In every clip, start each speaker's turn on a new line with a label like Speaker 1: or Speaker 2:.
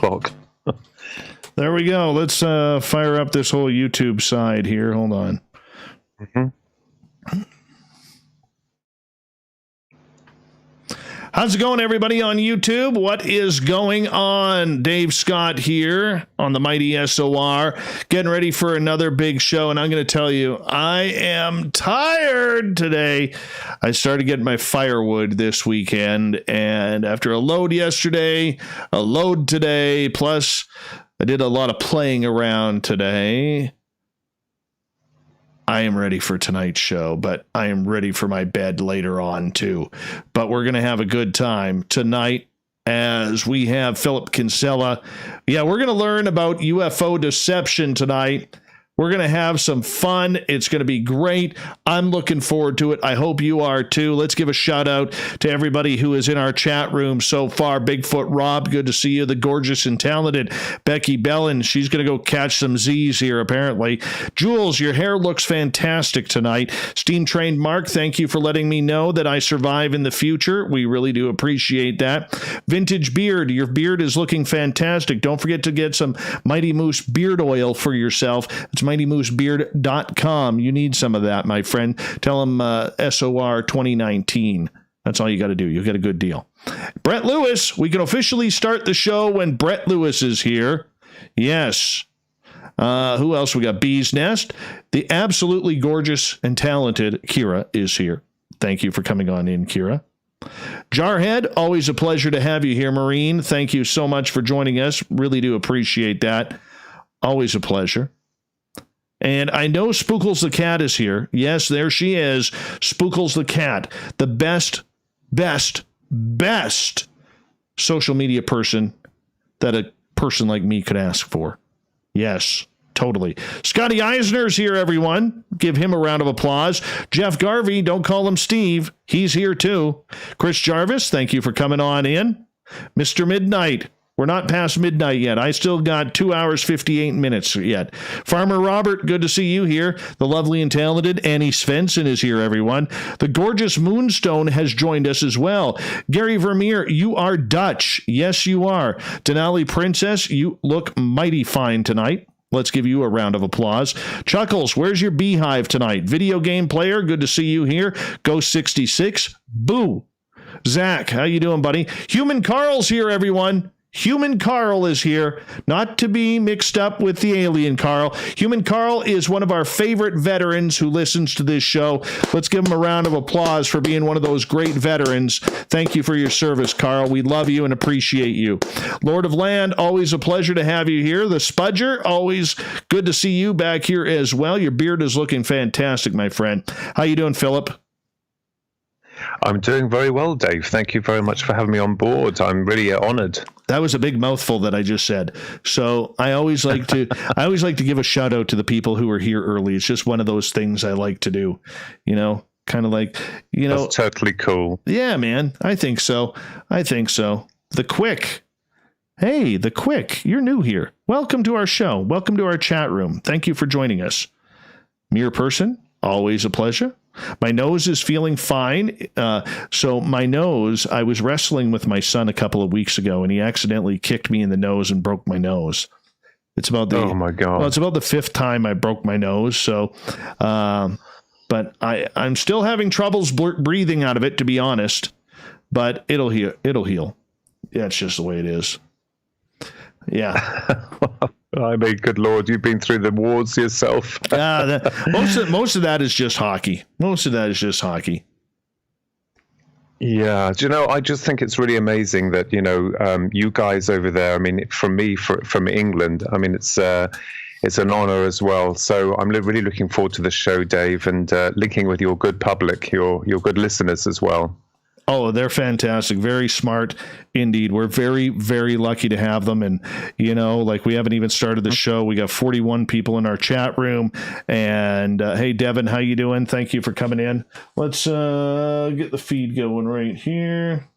Speaker 1: o'clock.
Speaker 2: There we go. Let's fire up this whole YouTube side here. Hold on.
Speaker 1: Mm-hmm.
Speaker 2: How's it going, everybody on YouTube? What is going on? Dave Scott here on the Mighty SOR, getting ready for another big show. And I'm going to tell you, I am tired today. I started getting my firewood this weekend, and after a load yesterday, a load today, plus I did a lot of playing around today. I am ready for tonight's show, but I am ready for my bed later on too. But we're going to have a good time tonight as we have Philip Kinsella. Yeah, we're going to learn about UFO deception tonight. We're going to have some fun. It's going to be great. I'm looking forward to it. I hope you are too. Let's give a shout out to everybody who is in our chat room so far. Bigfoot Rob, good to see you. The gorgeous and talented Becky Bellin. She's going to go catch some Z's here, apparently. Jules, your hair looks fantastic tonight. Steam Trained Mark, thank you for letting me know that I survive in the future. We really do appreciate that. Vintage Beard, your beard is looking fantastic. Don't forget to get some Mighty Moose beard oil for yourself. It's mightymoosebeard.com. You need some of that, my friend. Tell them SOR 2019. That's all you got to do. You'll get a good deal. Brett Lewis, we can officially start the show when Brett Lewis is here. Yes. Who else? We got Bee's Nest. The absolutely gorgeous and talented Kira is here. Thank you for coming on in, Kira. Jarhead, always a pleasure to have you here, Marine. Thank you so much for joining us. Really do appreciate that. Always a pleasure. And I know Spookles the Cat is here. Yes, there she is. Spookles the Cat, the best social media person that a person like me could ask for. Yes, totally. Scotty Eisner's here, everyone. Give him a round of applause. Jeff Garvey, don't call him Steve. He's here too. Chris Jarvis, thank you for coming on in. Mr. Midnight. We're not past midnight yet. I still got 2 hours, 58 minutes yet. Farmer Robert, good to see you here. The lovely and talented Annie Svensson is here, everyone. The gorgeous Moonstone has joined us as well. Gary Vermeer, you are Dutch. Yes, you are. Denali Princess, you look mighty fine tonight. Let's give you a round of applause. Chuckles, where's your beehive tonight? Video game player, good to see you here. Ghost 66, boo. Zach, how you doing, buddy? Human Carl's here, everyone. Human Carl is here, not to be mixed up with the alien Carl. Human Carl is one of our favorite veterans who listens to this show. Let's give him a round of applause for being one of those great veterans. Thank you for your service, Carl. We love you and appreciate you. Lord of Land, always a pleasure to have you here. The Spudger, always good to see you back here as well. Your beard is looking fantastic, my friend. How you doing, Philip?
Speaker 1: I'm doing very well, Dave. Thank you very much for having me on board. I'm really honored.
Speaker 2: That was a big mouthful that I just said. So I always like to give a shout out to the people who are here early. It's just one of those things I like to do, kind of like,
Speaker 1: That's totally cool.
Speaker 2: Yeah, man. I think so. The Quick. Hey, The Quick, you're new here. Welcome to our show. Welcome to our chat room. Thank you for joining us. Mere Person, always a pleasure. My nose is feeling fine. So my nose, I was wrestling with my son a couple of weeks ago, and he accidentally kicked me in the nose and broke my nose. It's about the,
Speaker 1: oh my God.
Speaker 2: Well, it's about the fifth time I broke my nose. So, but I'm still having troubles breathing out of it, to be honest, but it'll heal. Yeah, it's just the way it is. Yeah.
Speaker 1: I mean, good Lord, you've been through the wars yourself.
Speaker 2: Most of that is just hockey.
Speaker 1: Yeah. Do you know, I just think it's really amazing that, you guys over there, I mean, from England, I mean, it's an honor as well. So I'm really looking forward to the show, Dave, and linking with your good public, your good listeners as well.
Speaker 2: Oh, they're fantastic. Very smart indeed. We're very, very lucky to have them. And, we haven't even started the show. We got 41 people in our chat room. And hey, Devin, how you doing? Thank you for coming in. Let's get the feed going right here.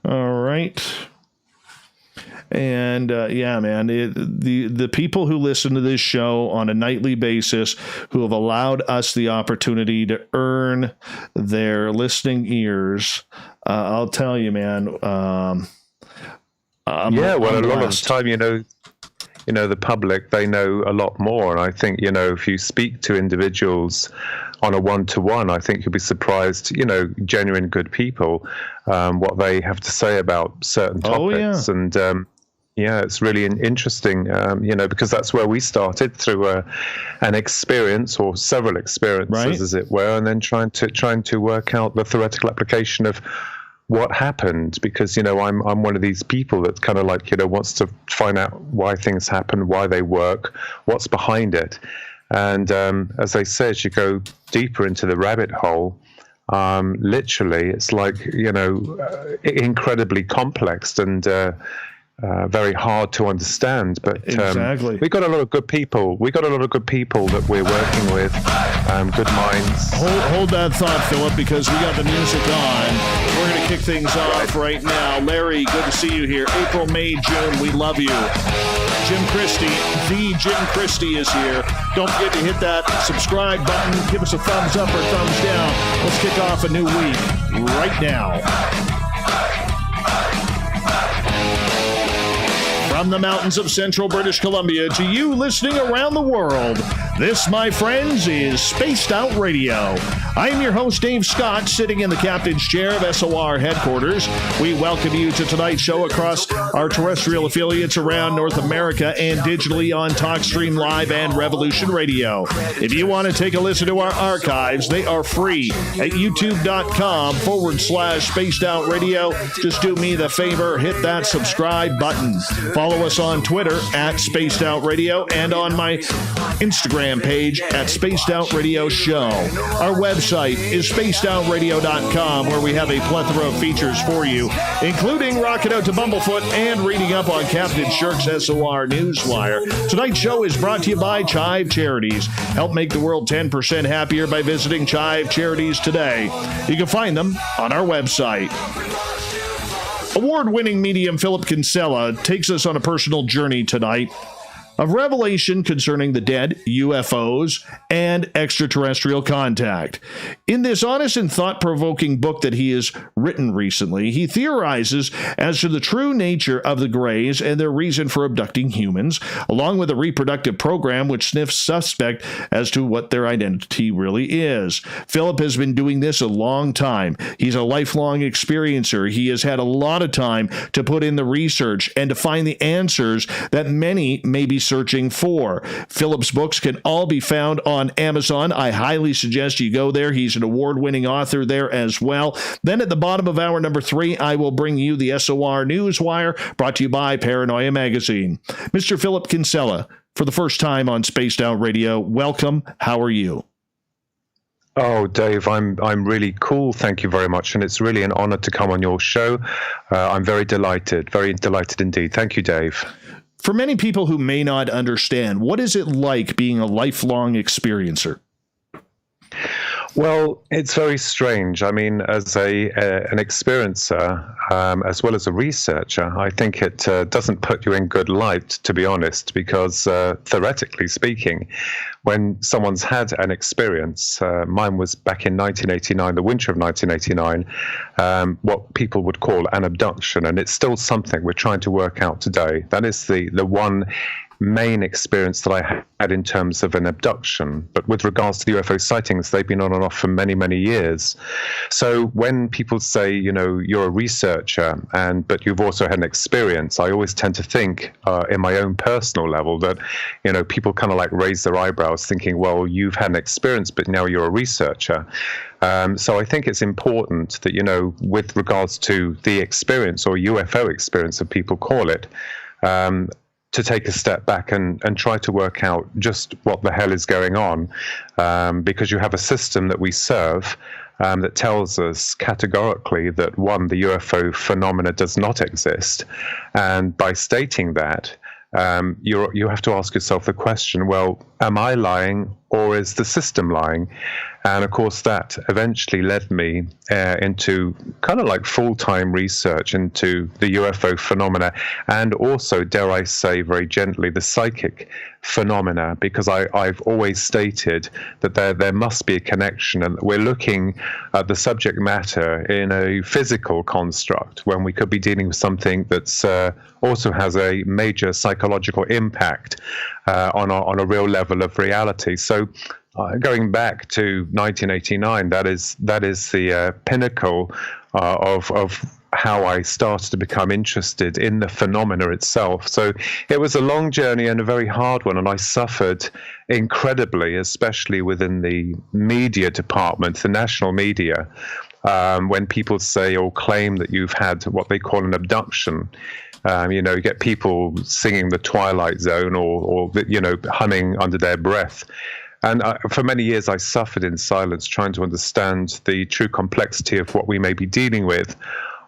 Speaker 2: All right. And yeah, man, the people who listen to this show on a nightly basis, who have allowed us the opportunity to earn their listening ears, I'll tell you, man,
Speaker 1: Yeah, well, a lot of the time, the public, they know a lot more. And I think, if you speak to individuals on a one-to-one, I think you'll be surprised, genuine good people, what they have to say about certain topics.
Speaker 2: Oh, yeah.
Speaker 1: And it's really interesting, because that's where we started, through an experience or several experiences,
Speaker 2: right,
Speaker 1: as it were, and then trying to work out the theoretical application of what happened, because I'm one of these people that kind of like wants to find out why things happen, why they work, what's behind it. And as they say, as you go deeper into the rabbit hole, literally it's like incredibly complex and very hard to understand, but
Speaker 2: exactly.
Speaker 1: We got a lot of good people. We got a lot of good people that we're working with, good minds.
Speaker 2: Hold that thought, Philip, because we got the music on. We're going to kick things off right now. Larry, good to see you here. April, May, June, we love you. Jim Christie, the Jim Christie is here. Don't forget to hit that subscribe button. Give us a thumbs up or thumbs down. Let's kick off a new week right now. From the mountains of central British Columbia to you listening around the world, this, my friends, is Spaced Out Radio. I am your host, Dave Scott, sitting in the captain's chair of SOR headquarters. We welcome you to tonight's show across our terrestrial affiliates around North America and digitally on TalkStream Live and Revolution Radio. If you want to take a listen to our archives, they are free at youtube.com/Spaced Out Radio. Just do me the favor, hit that subscribe button. Follow us on Twitter at Spaced Out Radio and on my Instagram page at Spaced Out Radio Show. Our website is spacedoutradio.com, where we have a plethora of features for you, including rocking out to Bumblefoot and reading up on Captain Shirk's SOR Newswire. Tonight's show is brought to you by Chive Charities. Help make the world 10% happier by visiting Chive Charities today. You can find them on our website. Award-winning medium Philip Kinsella takes us on a personal journey tonight of revelation concerning the dead, UFOs, and extraterrestrial contact. In this honest and thought-provoking book that he has written recently, he theorizes as to the true nature of the Greys and their reason for abducting humans, along with a reproductive program which sniffs suspect as to what their identity really is. Philip has been doing this a long time. He's a lifelong experiencer. He has had a lot of time to put in the research and to find the answers that many may be searching for. Philip's books can all be found on Amazon. I highly suggest you go there. He's an award-winning author there as well. Then at the bottom of hour number 3, I will bring you the SOR Newswire, brought to you by Paranoia Magazine. Mr. Philip Kinsella, for the first time on Spaced Out Radio, welcome. How are you?
Speaker 1: Oh, Dave, I'm really cool. Thank you very much. And it's really an honor to come on your show. I'm very delighted indeed. Thank you, Dave.
Speaker 2: For many people who may not understand, what is it like being a lifelong experiencer?
Speaker 1: Well, it's very strange. I mean, as an experiencer, as well as a researcher, I think it doesn't put you in good light, to be honest, because theoretically speaking, when someone's had an experience, mine was back in 1989, the winter of 1989, what people would call an abduction, and it's still something we're trying to work out today. That is the one main experience that I had in terms of an abduction. But with regards to the UFO sightings, they've been on and off for many, many years. So when people say, you're a researcher, but you've also had an experience, I always tend to think in my own personal level that, people kind of like raise their eyebrows thinking, well, you've had an experience, but now you're a researcher. So I think it's important that, with regards to the experience or UFO experience, as people call it, to take a step back and try to work out just what the hell is going on, because you have a system that we serve that tells us categorically that, one, the UFO phenomena does not exist. And by stating that, you have to ask yourself the question, well, am I lying or is the system lying? And of course, that eventually led me into kind of like full-time research into the UFO phenomena, and also, dare I say very gently, the psychic phenomena, because I've always stated that there must be a connection, and we're looking at the subject matter in a physical construct when we could be dealing with something that's also has a major psychological impact on a real level of reality. So going back to 1989, that is the pinnacle of how I started to become interested in the phenomena itself. So it was a long journey and a very hard one, and I suffered incredibly, especially within the media department, the national media, when people say or claim that you've had what they call an abduction. You get people singing the Twilight Zone or humming under their breath. And for many years, I suffered in silence, trying to understand the true complexity of what we may be dealing with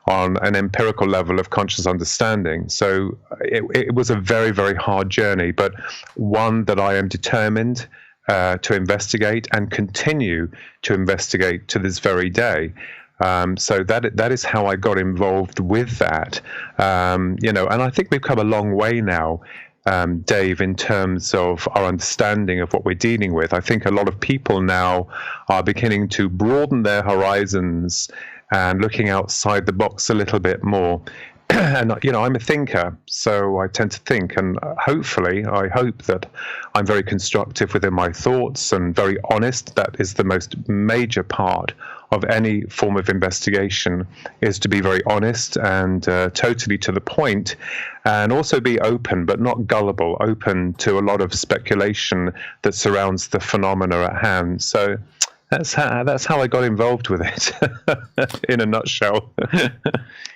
Speaker 1: on an empirical level of conscious understanding. So it was a very, very hard journey, but one that I am determined to investigate and continue to investigate to this very day. So that is how I got involved with that. And I think we've come a long way now, Dave, in terms of our understanding of what we're dealing with. I think a lot of people now are beginning to broaden their horizons and looking outside the box a little bit more. And, I'm a thinker, so I tend to think, and hopefully, I hope that I'm very constructive within my thoughts and very honest. That is the most major part of any form of investigation, is to be very honest and totally to the point, and also be open, but not gullible, open to a lot of speculation that surrounds the phenomena at hand. So that's how I got involved with it, in a nutshell.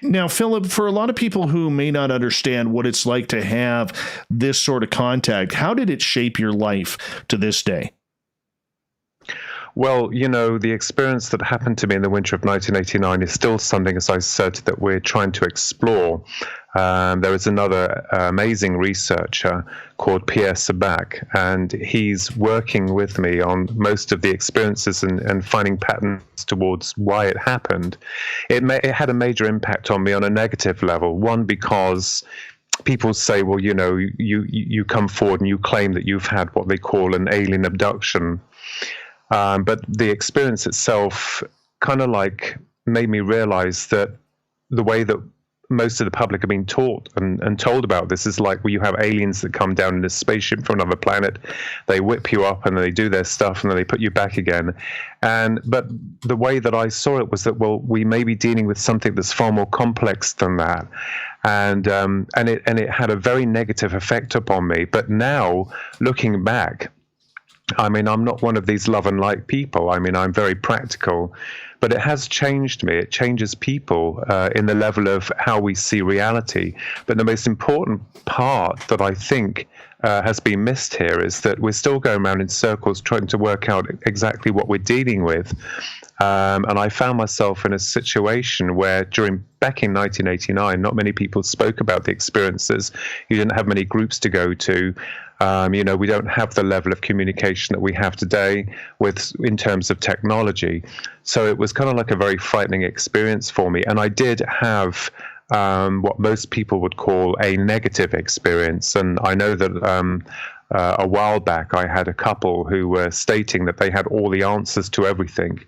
Speaker 2: Now, Philip, for a lot of people who may not understand what it's like to have this sort of contact, how did it shape your life to this day?
Speaker 1: Well, the experience that happened to me in the winter of 1989 is still something, as I said, that we're trying to explore. There is another amazing researcher called Pierre Sabac, and he's working with me on most of the experiences and finding patterns towards why it happened. It had a major impact on me on a negative level. One, because people say, well, you come forward and you claim that you've had what they call an alien abduction. But the experience itself kind of like made me realize that the way that most of the public have been taught and told about this is like, well, you have aliens that come down in a spaceship from another planet, they whip you up and then they do their stuff and then they put you back again. But the way that I saw it was that, well, we may be dealing with something that's far more complex than that. And it had a very negative effect upon me. But now, looking back, I mean, I'm not one of these love and light people. I mean, I'm very practical, but it has changed me. It changes people in the level of how we see reality. But the most important part that I think has been missed here is that we're still going around in circles trying to work out exactly what we're dealing with. And I found myself in a situation where back in 1989, not many people spoke about the experiences. You didn't have many groups to go to. We don't have the level of communication that we have today in terms of technology. So it was kind of like a very frightening experience for me. And I did have what most people would call a negative experience. And I know that a while back I had a couple who were stating that they had all the answers to everything.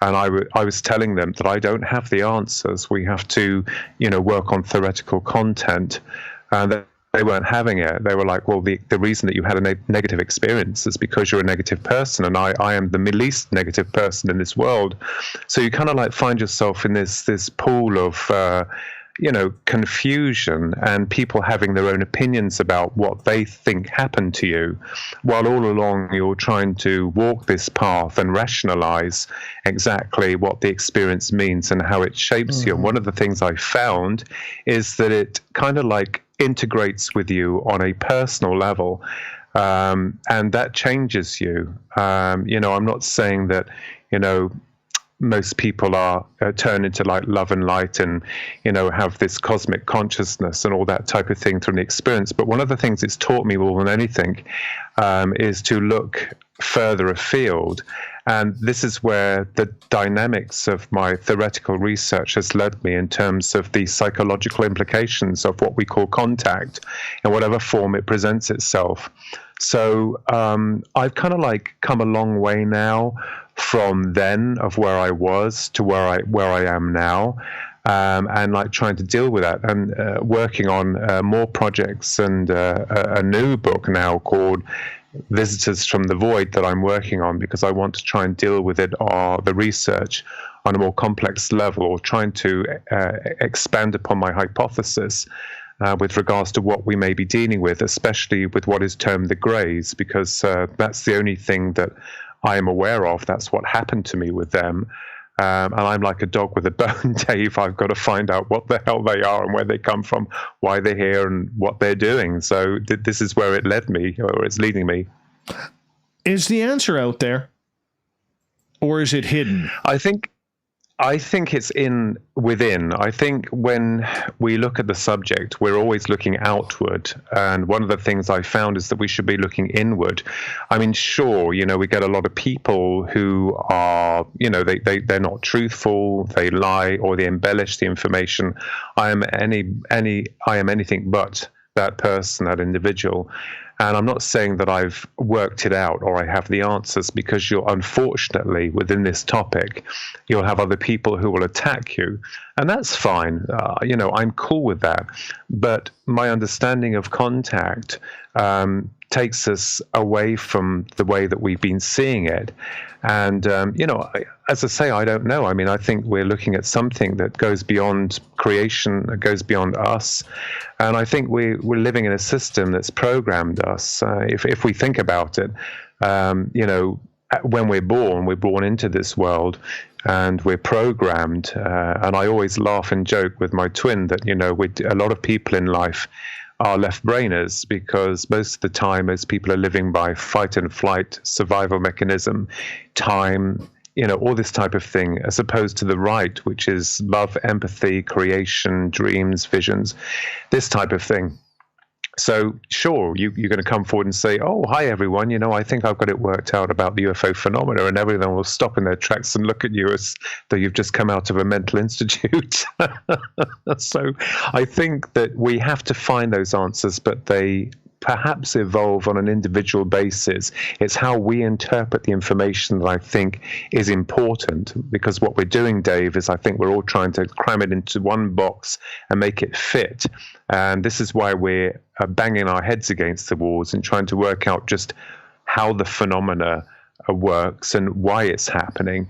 Speaker 1: And I was telling them that I don't have the answers. We have to, work on theoretical content. And they weren't having it. They were like, well, the reason that you had a negative experience is because you're a negative person, and I am the least negative person in this world. So you kind of like find yourself in this pool of, confusion, and people having their own opinions about what they think happened to you, while all along you're trying to walk this path and rationalize exactly what the experience means and how it shapes you. And one of the things I found is that it kind of like integrates with you on a personal level, and that changes you. I'm not saying that most people are turned into like love and light, and have this cosmic consciousness and all that type of thing through the experience. But one of the things it's taught me more than anything is to look further afield. And this is where the dynamics of my theoretical research has led me in terms of the psychological implications of what we call contact in whatever form it presents itself. So I've kind of like come a long way now from then of where I was to where I am now, and like trying to deal with that, and working on more projects, and a new book now called Visitors from the Void that I'm working on, because I want to try and deal with it, or the research on a more complex level, or trying to expand upon my hypothesis with regards to what we may be dealing with, especially with what is termed the greys, because that's the only thing that I am aware of. That's what happened to me with them. And I'm like a dog with a bone, Dave. I've got to find out what the hell they are and where they come from, why they're here, and what they're doing. So this is where it led me, or it's leading me.
Speaker 2: Is the answer out there, or is it hidden?
Speaker 1: I think it's within. I think when we look at the subject, we're always looking outward. And one of the things I found is that we should be looking inward. I mean, sure, we get a lot of people who are, they're not truthful, they lie, or they embellish the information. I am anything but that person, that individual. And I'm not saying that I've worked it out or I have the answers, because unfortunately, within this topic, you'll have other people who will attack you. And that's fine. I'm cool with that. But my understanding of contact takes us away from the way that we've been seeing it. And, as I say, I don't know. I mean, I think we're looking at something that goes beyond creation, that goes beyond us. And I think we're living in a system that's programmed us. If we think about it, when we're born into this world, and we're programmed. And I always laugh and joke with my twin that, a lot of people in life are left-brainers, because most of the time as people are living by fight and flight survival mechanism, time, all this type of thing, as opposed to the right, which is love, empathy, creation, dreams, visions, this type of thing. So sure, you're going to come forward and say, oh, hi, everyone. I think I've got it worked out about the UFO phenomena, and everyone will stop in their tracks and look at you as though you've just come out of a mental institute. So I think that we have to find those answers, but they perhaps evolve on an individual basis. It's how we interpret the information that I think is important, because what we're doing, Dave, is I think we're all trying to cram it into one box and make it fit. And this is why we're banging our heads against the walls and trying to work out just how the phenomena works and why it's happening.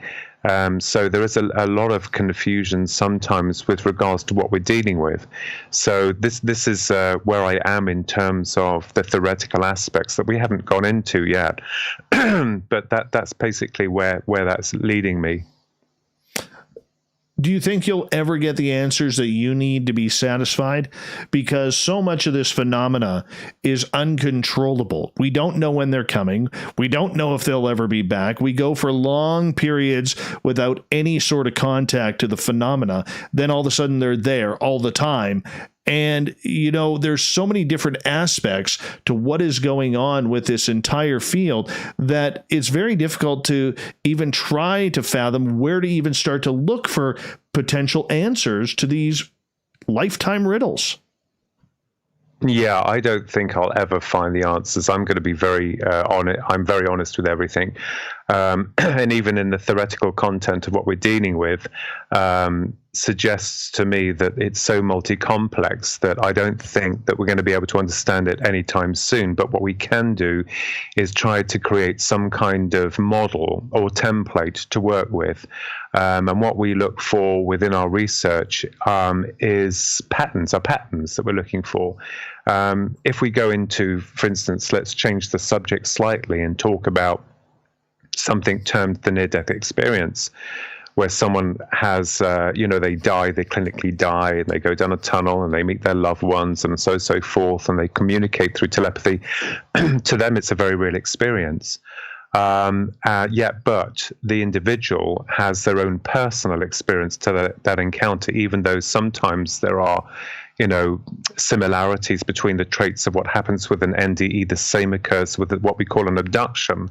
Speaker 1: So there is a lot of confusion sometimes with regards to what we're dealing with. So this is where I am in terms of the theoretical aspects that we haven't gone into yet. But that's basically where that's leading me.
Speaker 2: Do you think you'll ever get the answers that you need to be satisfied? Because so much of this phenomena is uncontrollable. We don't know when they're coming. We don't know if they'll ever be back. We go for long periods without any sort of contact to the phenomena. Then all of a sudden they're there all the time. And, there's so many different aspects to what is going on with this entire field that it's very difficult to even try to fathom where to even start to look for potential answers to these lifetime riddles.
Speaker 1: Yeah, I don't think I'll ever find the answers. I'm going to be very honest. I'm very honest with everything. And even in the theoretical content of what we're dealing with, suggests to me that it's so multi-complex that I don't think that we're going to be able to understand it anytime soon. But what we can do is try to create some kind of model or template to work with. And what we look for within our research is patterns that we're looking for. If we go into, for instance, let's change the subject slightly and talk about something termed the near-death experience, where someone has, they clinically die, and they go down a tunnel and they meet their loved ones and so forth, and they communicate through telepathy. To them, it's a very real experience. But the individual has their own personal experience to that encounter, even though sometimes there are, similarities between the traits of what happens with an NDE. The same occurs with what we call an abduction,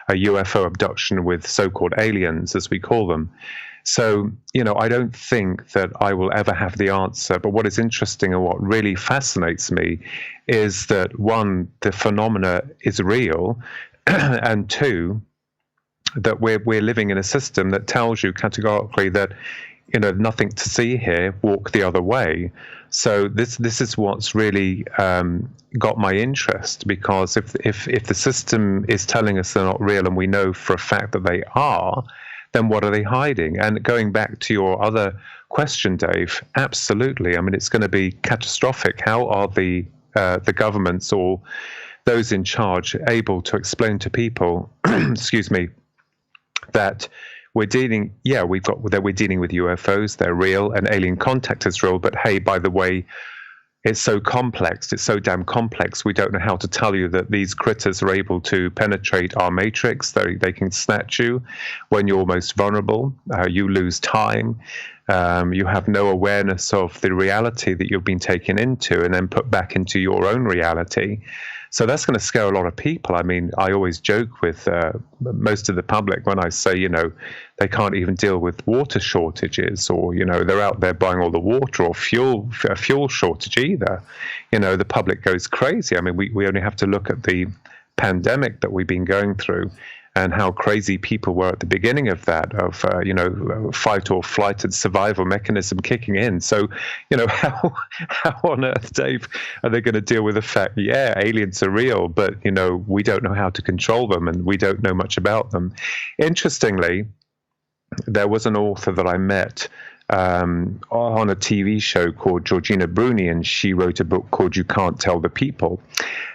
Speaker 1: a UFO abduction with so-called aliens, as we call them. So, I don't think that I will ever have the answer. But what is interesting and what really fascinates me is that, one, the phenomena is real, and two, that we're living in a system that tells you categorically that, nothing to see here, walk the other way. So this is what's really got my interest, because if the system is telling us they're not real and we know for a fact that they are, then what are they hiding? And going back to your other question, Dave, absolutely. I mean, it's going to be catastrophic. How are the governments or those in charge able to explain to people, excuse me, that we're dealing with UFOs, they're real, and alien contact is real, but hey, by the way, it's so complex, it's so damn complex, we don't know how to tell you that these critters are able to penetrate our matrix. They can snatch you when you're most vulnerable. You lose time. You have no awareness of the reality that you've been taken into and then put back into your own reality. So that's going to scare a lot of people. I mean, I always joke with most of the public when I say, they can't even deal with water shortages, or, they're out there buying all the water, or fuel shortage either. The public goes crazy. I mean, we only have to look at the pandemic that we've been going through and how crazy people were at the beginning of that, of, fight or flight and survival mechanism kicking in. So, how on earth, Dave, are they going to deal with the fact, aliens are real, but, we don't know how to control them and we don't know much about them? Interestingly, there was an author that I met on a TV show called Georgina Bruni, and she wrote a book called You Can't Tell the People.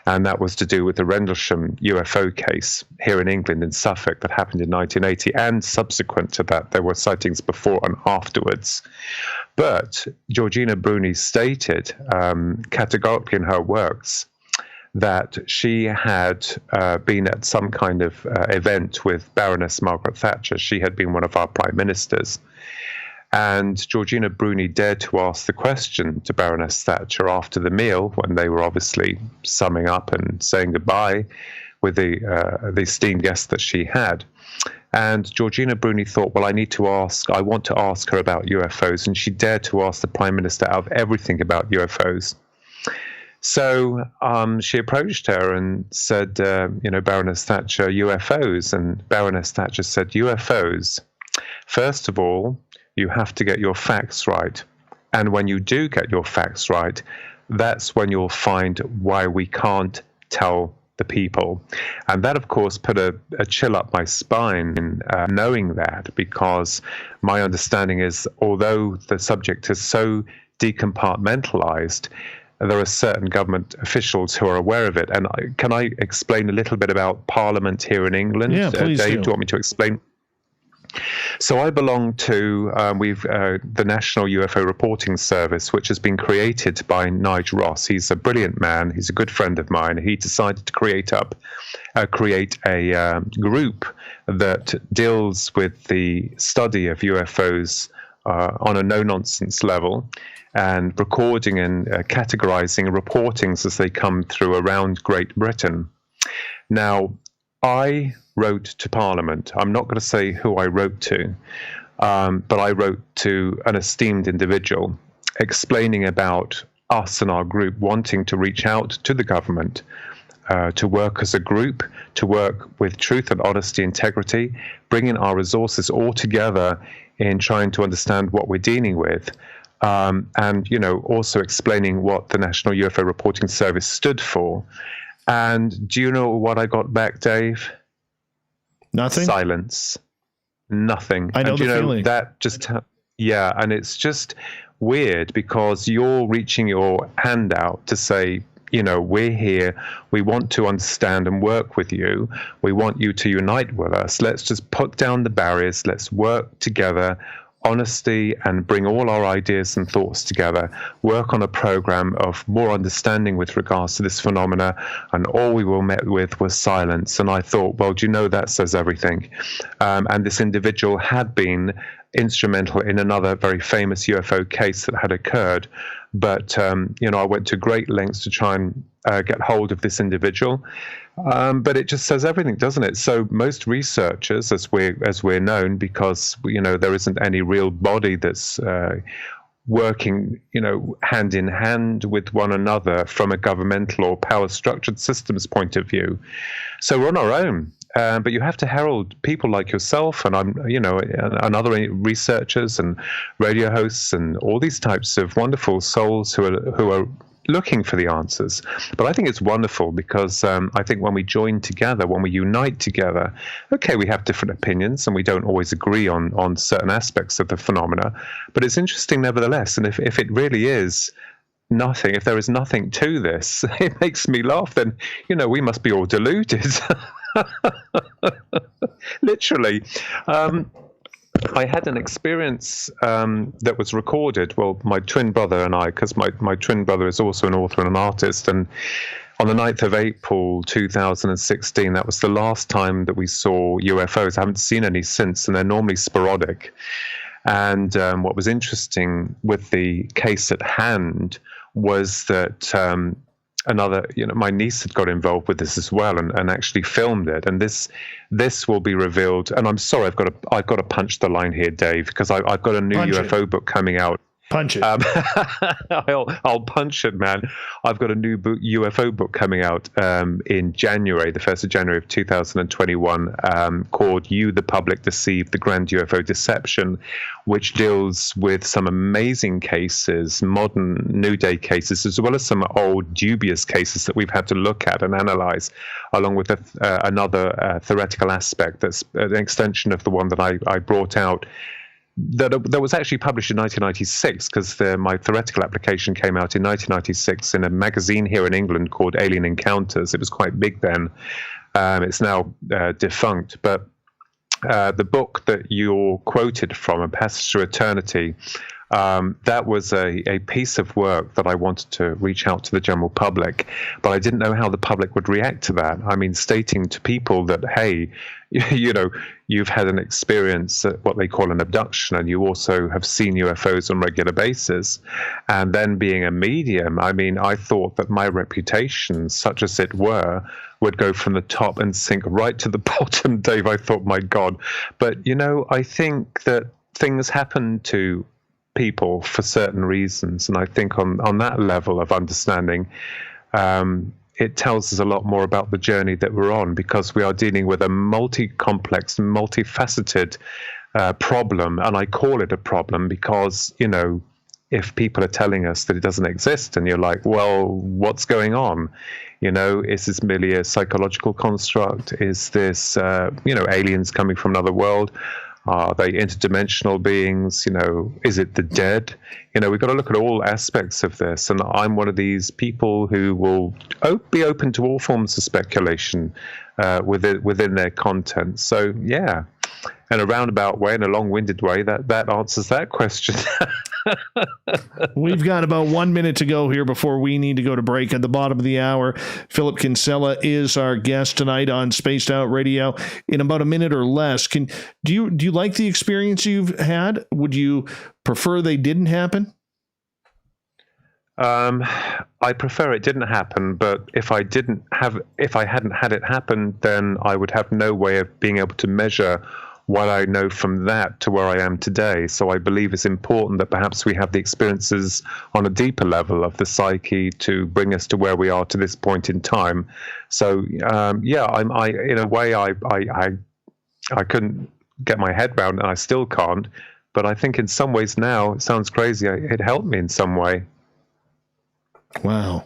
Speaker 1: And that was to do with the Rendlesham UFO case here in England, in Suffolk, that happened in 1980. And subsequent to that, there were sightings before and afterwards. But Georgina Bruni stated categorically in her works that she had been at some kind of event with Baroness Margaret Thatcher. She had been one of our prime ministers. And Georgina Bruni dared to ask the question to Baroness Thatcher after the meal, when they were obviously summing up and saying goodbye with the esteemed guest that she had. And Georgina Bruni thought, well, I want to ask her about UFOs. And she dared to ask the Prime Minister out of everything about UFOs. So she approached her and said, Baroness Thatcher, UFOs. And Baroness Thatcher said, UFOs, first of all, you have to get your facts right. And when you do get your facts right, that's when you'll find why we can't tell the people. And that, of course, put a chill up my spine in knowing that, because my understanding is, although the subject is so decompartmentalized, there are certain government officials who are aware of it. And can I explain a little bit about Parliament here in England?
Speaker 2: Yeah, please
Speaker 1: Dave,
Speaker 2: do
Speaker 1: you want me to explain? So I belong to the National UFO Reporting Service, which has been created by Nigel Ross. He's a brilliant man. He's a good friend of mine. He decided to create a group that deals with the study of UFOs on a no-nonsense level, and recording and categorizing reportings as they come through around Great Britain. Now, I wrote to Parliament. I'm not going to say who I wrote to, but I wrote to an esteemed individual explaining about us and our group wanting to reach out to the government, to work as a group, to work with truth and honesty, integrity, bringing our resources all together in trying to understand what we're dealing with. And, also explaining what the National UFO Reporting Service stood for. And do you know what I got back, Dave?
Speaker 2: Nothing?
Speaker 1: Silence. Nothing.
Speaker 2: I know
Speaker 1: and
Speaker 2: the feeling.
Speaker 1: That just, and it's just weird, because you're reaching your hand out to say, we're here. We want to understand and work with you. We want you to unite with us. Let's just put down the barriers. Let's work together honesty and bring all our ideas and thoughts together, work on a program of more understanding with regards to this phenomena, and all we were met with was silence. And I thought, well, do you know, that says everything. And this individual had been instrumental in another very famous UFO case that had occurred. But, I went to great lengths to try and get hold of this individual. But it just says everything, doesn't it? So most researchers, as we're known, because there isn't any real body that's working, hand in hand with one another from a governmental or power structured systems point of view. So we're on our own. But you have to herald people like yourself and and other researchers and radio hosts and all these types of wonderful souls who are looking for the answers. But I think it's wonderful because I think when we join together, when we unite together, okay, we have different opinions and we don't always agree on certain aspects of the phenomena, but it's interesting nevertheless. And if it really is nothing, if there is nothing to this, it makes me laugh, then, we must be all deluded. Literally. I had an experience that was recorded. Well, my twin brother and I, because my twin brother is also an author and an artist, and on the 9th of April 2016, that was the last time that we saw UFOs. I haven't seen any since, and they're normally sporadic. And what was interesting with the case at hand was that my niece had got involved with this as well and actually filmed it. And this will be revealed. And I'm sorry, I've got to punch the line here, Dave, because I've got a new UFO book coming out.
Speaker 2: Punch it.
Speaker 1: I'll punch it, man. I've got a new UFO book coming out in January, the 1st of January of 2021, called You, the Public Deceived, the Grand UFO Deception, which deals with some amazing cases, modern new day cases, as well as some old dubious cases that we've had to look at and analyze, along with another theoretical aspect that's an extension of the one that I brought out that was actually published in 1996, because my theoretical application came out in 1996 in a magazine here in England called Alien Encounters. It was quite big then. It's now defunct. But the book that you're quoted from, A Passage to Eternity, that was a piece of work that I wanted to reach out to the general public, but I didn't know how the public would react to that. I mean, stating to people that, hey, you've had an experience at what they call an abduction, and you also have seen UFOs on a regular basis, and then being a medium, I mean, I thought that my reputation, such as it were, would go from the top and sink right to the bottom, Dave. I thought, my God. But, I think that things happen to people for certain reasons, and I think on that level of understanding, it tells us a lot more about the journey that we're on, because we are dealing with a multi-complex, multifaceted problem. And I call it a problem because, if people are telling us that it doesn't exist, and you're like, well, what's going on? Is this merely a psychological construct? Is this, aliens coming from another world? Are they interdimensional beings? Is it the dead? We've got to look at all aspects of this. And I'm one of these people who will be open to all forms of speculation within their content. So, yeah, in a roundabout way, in a long-winded way, that answers that question.
Speaker 2: We've got about 1 minute to go here before we need to go to break at the bottom of the hour. Philip Kinsella is our guest tonight on Spaced Out Radio. In about a minute or less, do you like the experience you've had? Would you prefer they didn't happen?
Speaker 1: I prefer it didn't happen, but if I hadn't had it happen, then I would have no way of being able to measure what I know from that to where I am today. So I believe it's important that perhaps we have the experiences on a deeper level of the psyche to bring us to where we are to this point in time. So I in a way I couldn't get my head around, and I still can't. But I think in some ways now, it sounds crazy, it helped me in some way.
Speaker 2: Wow.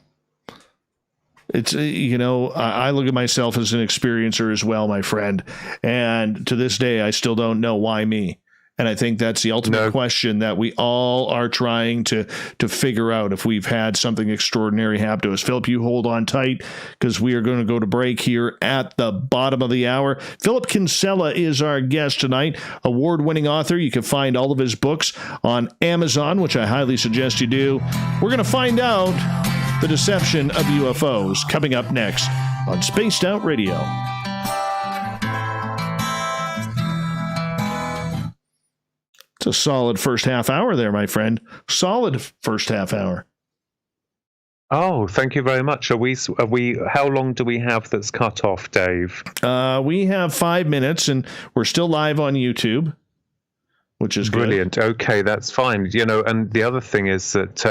Speaker 2: It's, I look at myself as an experiencer as well, my friend. And to this day, I still don't know why me. And I think that's the ultimate question that we all are trying to figure out if we've had something extraordinary happen to us. Philip, you hold on tight because we are going to go to break here at the bottom of the hour. Philip Kinsella is our guest tonight, award-winning author. You can find all of his books on Amazon, which I highly suggest you do. We're going to find out the deception of UFOs coming up next on Spaced Out Radio. It's a solid first half hour there, my friend. Solid first half hour.
Speaker 1: Oh, thank you very much. Are we, how long do we have that's cut off, Dave?
Speaker 2: We have 5 minutes, and we're still live on YouTube, which is
Speaker 1: brilliant.
Speaker 2: Good.
Speaker 1: Okay, that's fine. And the other thing is that,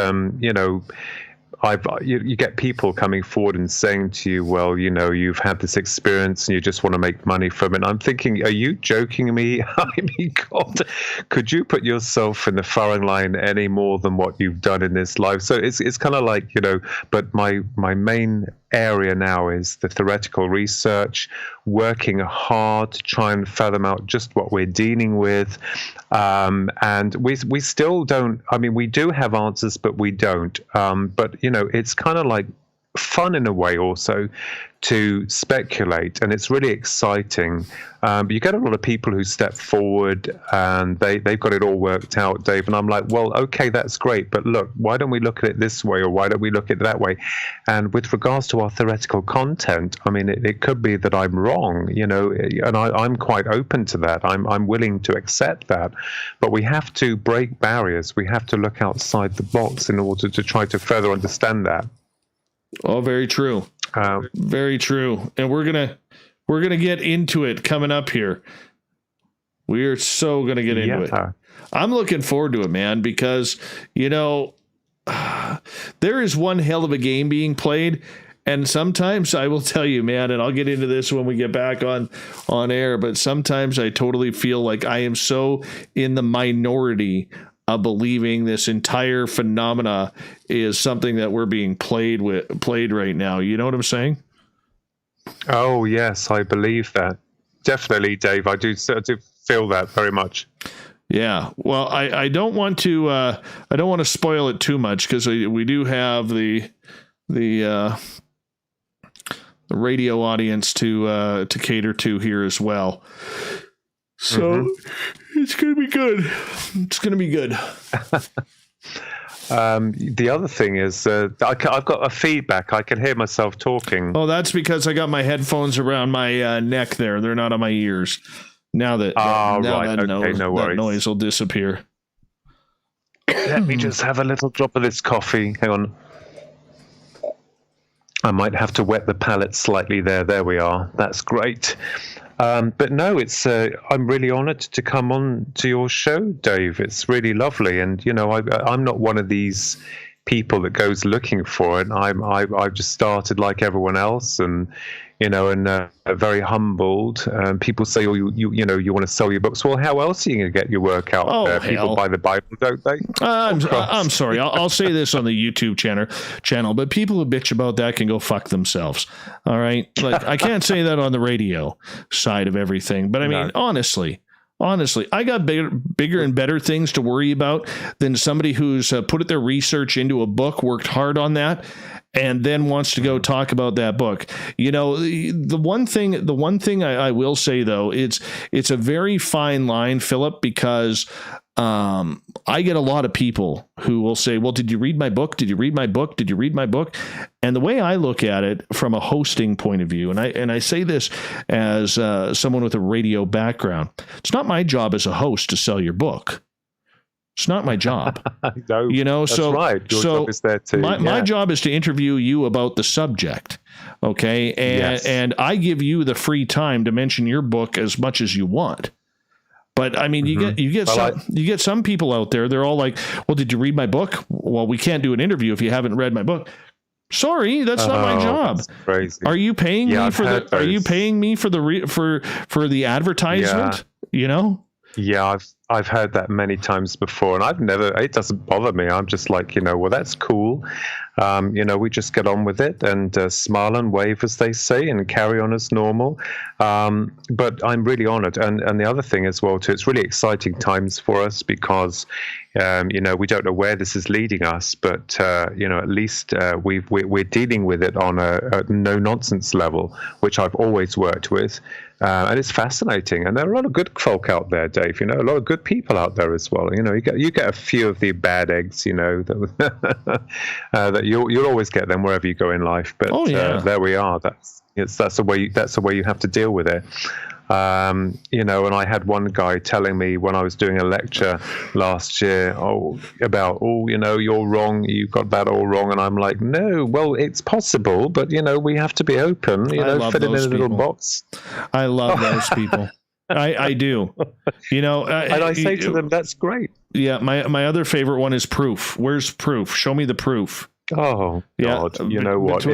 Speaker 1: you get people coming forward and saying to you, well, you've had this experience and you just want to make money from it. And I'm thinking, are you joking me? I mean, God, could you put yourself in the firing line any more than what you've done in this life? So it's kind of like, but my main area now is the theoretical research, working hard to try and fathom out just what we're dealing with. And we still don't, we do have answers, but we don't. But, it's kind of like fun in a way also to speculate, and it's really exciting. You get a lot of people who step forward and they've got it all worked out, Dave, and I'm like, well, okay, that's great, but look, why don't we look at it this way, or why don't we look at it that way? And with regards to our theoretical content, it could be that I'm wrong, and I'm quite open to that. I'm willing to accept that, but we have to break barriers. We have to look outside the box in order to try to further understand that.
Speaker 2: Oh, very true. Very true. And we're gonna get into it coming up here. We are so gonna get into it. I'm looking forward to it, man, because there is one hell of a game being played. And sometimes I will tell you, man, and I'll get into this when we get back on air, but sometimes I totally feel like I am so in the minority of believing this entire phenomena is something that we're being played right now. You know what I'm saying?
Speaker 1: Oh, yes, I believe that. Definitely, Dave. I do feel that very much.
Speaker 2: Yeah. Well, I don't want to spoil it too much, because we do have the radio audience to cater to here as well. So it's going to be good. It's going to be good.
Speaker 1: The other thing is I've got a feedback. I can hear myself talking.
Speaker 2: Oh, that's because I got my headphones around my neck there. They're not on my ears. Now that that noise will disappear.
Speaker 1: Let me just have a little drop of this coffee. Hang on. I might have to wet the palate slightly there. There we are. That's great. But no, I'm really honored to come on to your show, Dave. It's really lovely. And, I'm not one of these people that goes looking for it. I've just started like everyone else, and, very humbled. People say, oh, you want to sell your books. Well, how else are you going to get your work out there?
Speaker 2: Hell.
Speaker 1: People buy the Bible, don't they?
Speaker 2: I'm sorry. I'll say this on the YouTube channel, but people who bitch about that can go fuck themselves. All right. Like, I can't say that on the radio side of everything, but honestly, I got bigger and better things to worry about than somebody who's put their research into a book, worked hard on that, and then wants to go talk about that book. The one thing I will say, though, it's a very fine line, Philip, because I get a lot of people who will say, well, did you read my book? Did you read my book? Did you read my book? And the way I look at it from a hosting point of view, and I say this as someone with a radio background, it's not my job as a host to sell your book. It's not my job.
Speaker 1: No, that's right. Your job is there too.
Speaker 2: My job is to interview you about the subject. Okay. And I give you the free time to mention your book as much as you want. But you get some people out there. They're all like, well, did you read my book? Well, we can't do an interview if you haven't read my book. Sorry, that's not my job.
Speaker 1: That's crazy.
Speaker 2: Are you paying me for the? Are you paying me for the for the advertisement?
Speaker 1: Yeah.
Speaker 2: You know.
Speaker 1: Yeah, I've heard that many times before, and it doesn't bother me. I'm just like, well, that's cool. We just get on with it and smile and wave, as they say, and carry on as normal. But I'm really honored. And the other thing as well, too, it's really exciting times for us because, we don't know where this is leading us, but, at least we're dealing with it on a no-nonsense level, which I've always worked with. And it's fascinating, and there are a lot of good folk out there, Dave. A lot of good people out there as well. You get a few of the bad eggs, that that you'll always get them wherever you go in life. But there we are. That's the way you have to deal with it. And I had one guy telling me when I was doing a lecture last year, you're wrong, you've got that all wrong. And I'm like, no, well, it's possible, but, we have to be open, fit it in a little box.
Speaker 2: I love those people. I do. And
Speaker 1: I say to them, that's great.
Speaker 2: Yeah. My other favorite one is proof. Where's proof? Show me the proof.
Speaker 1: Oh God! You know what?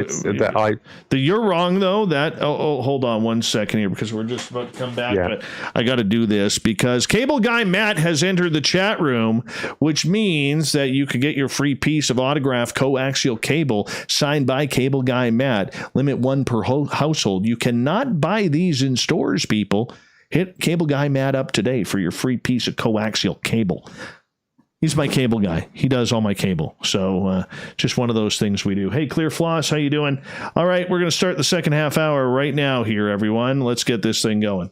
Speaker 2: You're wrong though. Hold on one second here because we're just about to come back. Yeah. But I got to do this because Cable Guy Matt has entered the chat room, which means that you can get your free piece of autographed coaxial cable signed by Cable Guy Matt. Limit 1 per household. You cannot buy these in stores, people. Hit Cable Guy Matt up today for your free piece of coaxial cable. He's my cable guy. He does all my cable. So just one of those things we do. Hey, Clear Floss, how you doing? All right, we're going to start the second half hour right now here, everyone. Let's get this thing going.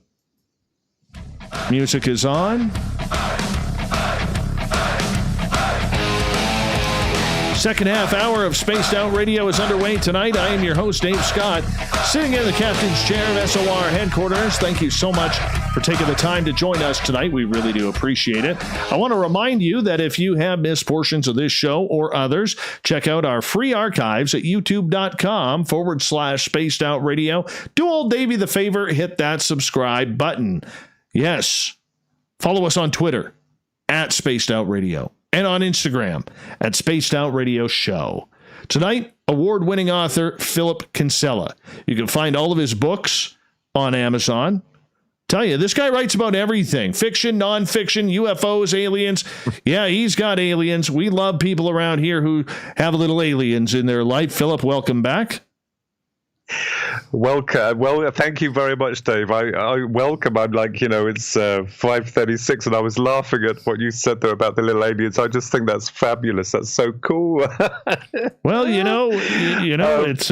Speaker 2: Music is on. Second half hour of Spaced Out Radio is underway tonight. I am your host, Dave Scott, sitting in the captain's chair of SOR headquarters. Thank you so much for taking the time to join us tonight. We really do appreciate it. I want to remind you that if you have missed portions of this show or others, check out our free archives at youtube.com/Spaced Out Radio. Do old Davey the favor, hit that subscribe button. Yes. Follow us on Twitter at Spaced Out Radio. And on Instagram at Spaced Out Radio Show. Tonight, award-winning author Philip Kinsella. You can find all of his books on Amazon. Tell you, this guy writes about everything. Fiction, nonfiction, UFOs, aliens. Yeah, he's got aliens. We love people around here who have little aliens in their life. Philip, welcome back.
Speaker 1: Welcome. Well, thank you very much, Dave. I welcome. I'm like, it's 5:36, and I was laughing at what you said there about the little aliens. I just think that's fabulous. That's so cool.
Speaker 2: Well, it's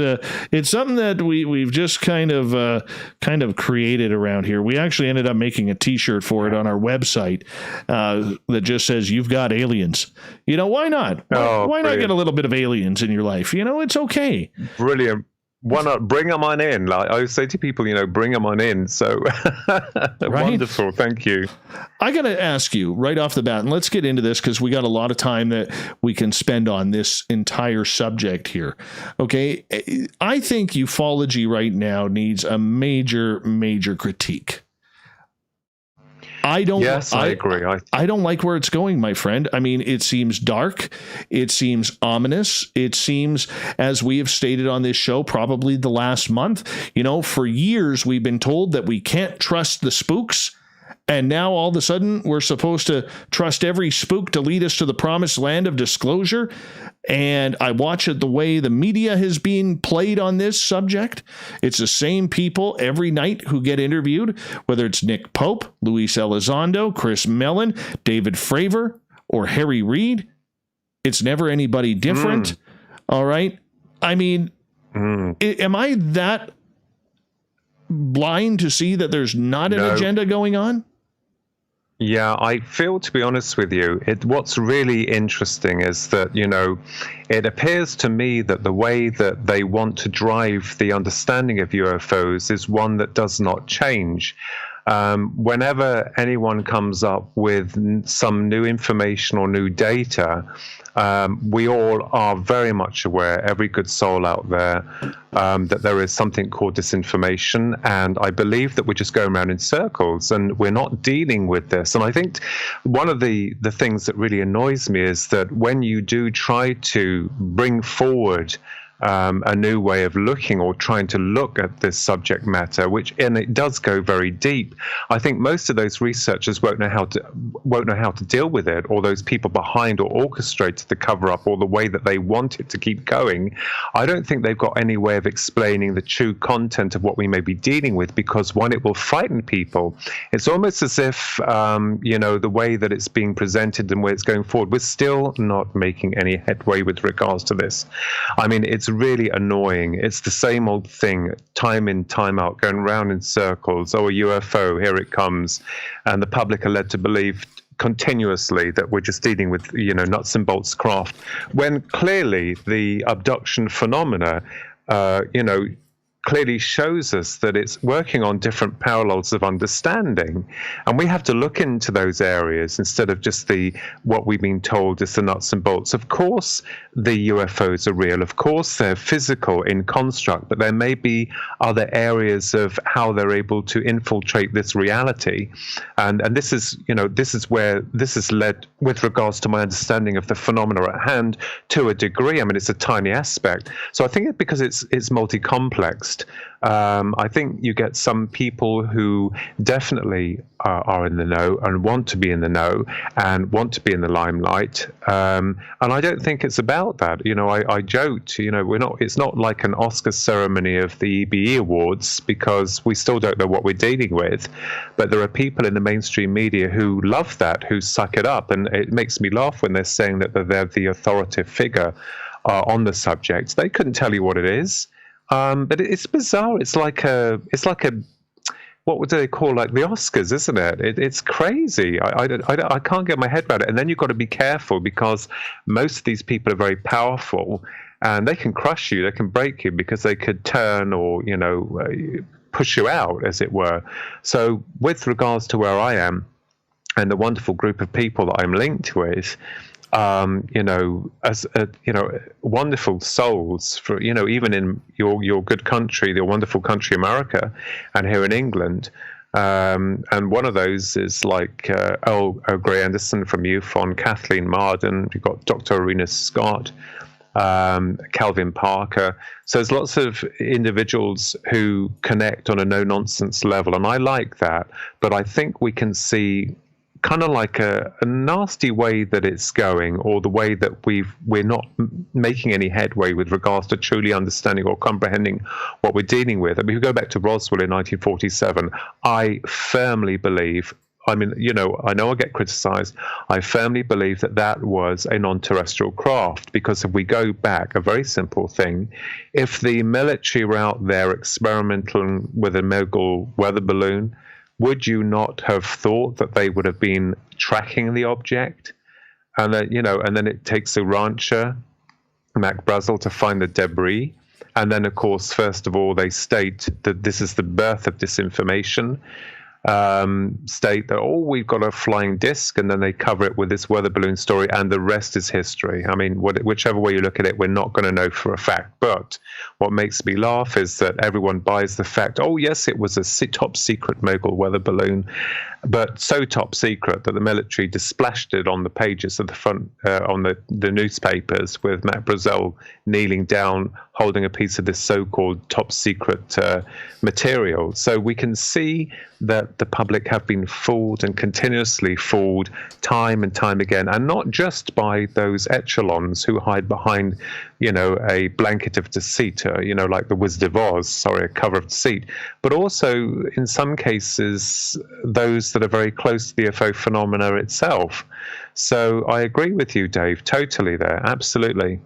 Speaker 2: something that we've just kind of created around here. We actually ended up making a T-shirt for it on our website that just says "You've got aliens." Why not? Why not get a little bit of aliens in your life? It's okay.
Speaker 1: Brilliant. Why not bring them on in? Like I say to people, bring them on in. So right? Wonderful. Thank you.
Speaker 2: I got to ask you right off the bat, and let's get into this because we got a lot of time that we can spend on this entire subject here. Okay. I think ufology right now needs a major, major critique. I agree. I don't like where it's going, my friend. I mean, it seems dark. It seems ominous. It seems, as we have stated on this show, probably the last month, for years we've been told that we can't trust the spooks. And now all of a sudden we're supposed to trust every spook to lead us to the promised land of disclosure. And I watch it the way the media has been played on this subject. It's the same people every night who get interviewed, whether it's Nick Pope, Luis Elizondo, Chris Mellon, David Fravor, or Harry Reid. It's never anybody different. All right. I mean, am I that blind to see that there's not an agenda going on?
Speaker 1: Yeah, I feel, to be honest with you, what's really interesting is that, it appears to me that the way that they want to drive the understanding of UFOs is one that does not change. Whenever anyone comes up with some new information or new data, we all are very much aware, every good soul out there, that there is something called disinformation. And I believe that we're just going around in circles and we're not dealing with this. And I think one of the things that really annoys me is that when you do try to bring forward a new way of looking or trying to look at this subject matter, and it does go very deep. I think most of those researchers won't know how to deal with it, or those people behind or orchestrated the cover-up, or the way that they want it to keep going. I don't think they've got any way of explaining the true content of what we may be dealing with, because one, it will frighten people. It's almost as if the way that it's being presented and where it's going forward, we're still not making any headway with regards to this. I mean, it's really annoying. It's the same old thing, time in, time out, going round in circles. Oh, a UFO, here it comes. And the public are led to believe continuously that we're just dealing with, nuts and bolts craft, when clearly the abduction phenomena, clearly shows us that it's working on different parallels of understanding, and we have to look into those areas instead of just what we've been told is the nuts and bolts. Of course the UFOs are real, of course they're physical in construct, but there may be other areas of how they're able to infiltrate this reality, and this is where this has led, with regards to my understanding of the phenomena at hand, to a degree. I mean, it's a tiny aspect, so I think because it's multi-complex. I think you get some people who definitely are in the know and want to be in the know and want to be in the limelight, and I don't think it's about that. I joked, it's not like an Oscar ceremony of the EBE Awards, because we still don't know what we're dealing with, but there are people in the mainstream media who love that, who suck it up, and it makes me laugh when they're saying that they're the authoritative figure on the subject. They couldn't tell you what it is. But it's bizarre. It's like a what would they call, like the Oscars, isn't it? It's crazy. I can't get my head around it. And then you've got to be careful, because most of these people are very powerful, and they can crush you, they can break you, because they could turn or push you out, as it were. So with regards to where I am and the wonderful group of people that I'm linked with, wonderful souls, for even in your good country, your wonderful country America, and here in England, and one of those is like Earl Grey Anderson from MUFON, Kathleen Marden, you've got Dr. Arena Scott, Calvin Parker. So there's lots of individuals who connect on a no-nonsense level, and I like that. But I think we can see kind of like a nasty way that it's going, or the way that we're not making any headway with regards to truly understanding or comprehending what we're dealing with. I mean, if we go back to Roswell in 1947, I firmly believe, I know I get criticized, I firmly believe that was a non-terrestrial craft, because if we go back, a very simple thing, if the military were out there experimenting with a Mogul weather balloon, would you not have thought that they would have been tracking the object? And then it takes a rancher, Mac Brazel, to find the debris. And then, of course, first of all, they state that this is the birth of disinformation. State that, we've got a flying disc, and then they cover it with this weather balloon story, and the rest is history. I mean, whichever way you look at it, we're not going to know for a fact. But what makes me laugh is that everyone buys the fact, yes, it was a top secret Mogul weather balloon, but so top secret that the military just splashed it on the pages of the front, on the newspapers, with Matt Brazel kneeling down, holding a piece of this so-called top secret material. So we can see that the public have been fooled, and continuously fooled, time and time again, and not just by those echelons who hide behind, a blanket of deceit, like the Wizard of Oz, a cover of deceit, but also in some cases those that are very close to the UFO phenomena itself. So I agree with you, Dave, totally there, absolutely.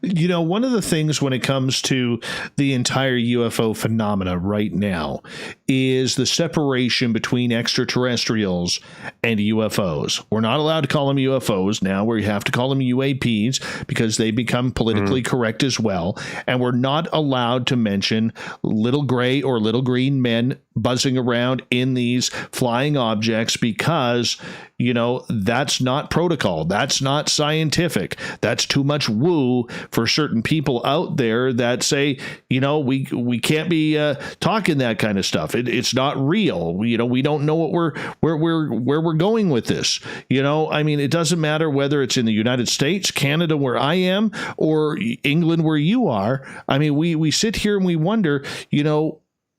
Speaker 2: One of the things when it comes to the entire UFO phenomena right now is the separation between extraterrestrials and UFOs. We're not allowed to call them UFOs now. We have to call them UAPs, because they become politically correct as well. And we're not allowed to mention little gray or little green men buzzing around in these flying objects, because that's not protocol. That's not scientific. That's too much woo for certain people out there that say, we can't be talking that kind of stuff. It's not real. We don't know where we're going with this. It doesn't matter whether it's in the United States, Canada, where I am, or England, where you are. We sit here and we wonder,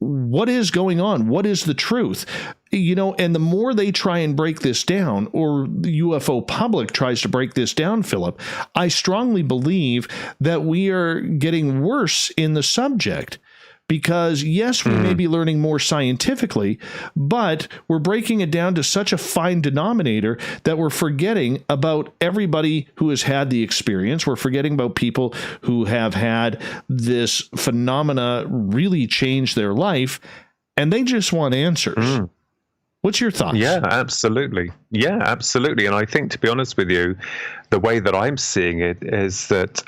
Speaker 2: what is going on? What is the truth? And the more they try and break this down, or the UFO public tries to break this down, Philip, I strongly believe that we are getting worse in the subject. Because, yes, we may be learning more scientifically, but we're breaking it down to such a fine denominator that we're forgetting about everybody who has had the experience. We're forgetting about people who have had this phenomena really change their life, and they just want answers. What's your thoughts?
Speaker 1: Yeah, absolutely. And I think, to be honest with you, the way that I'm seeing it is that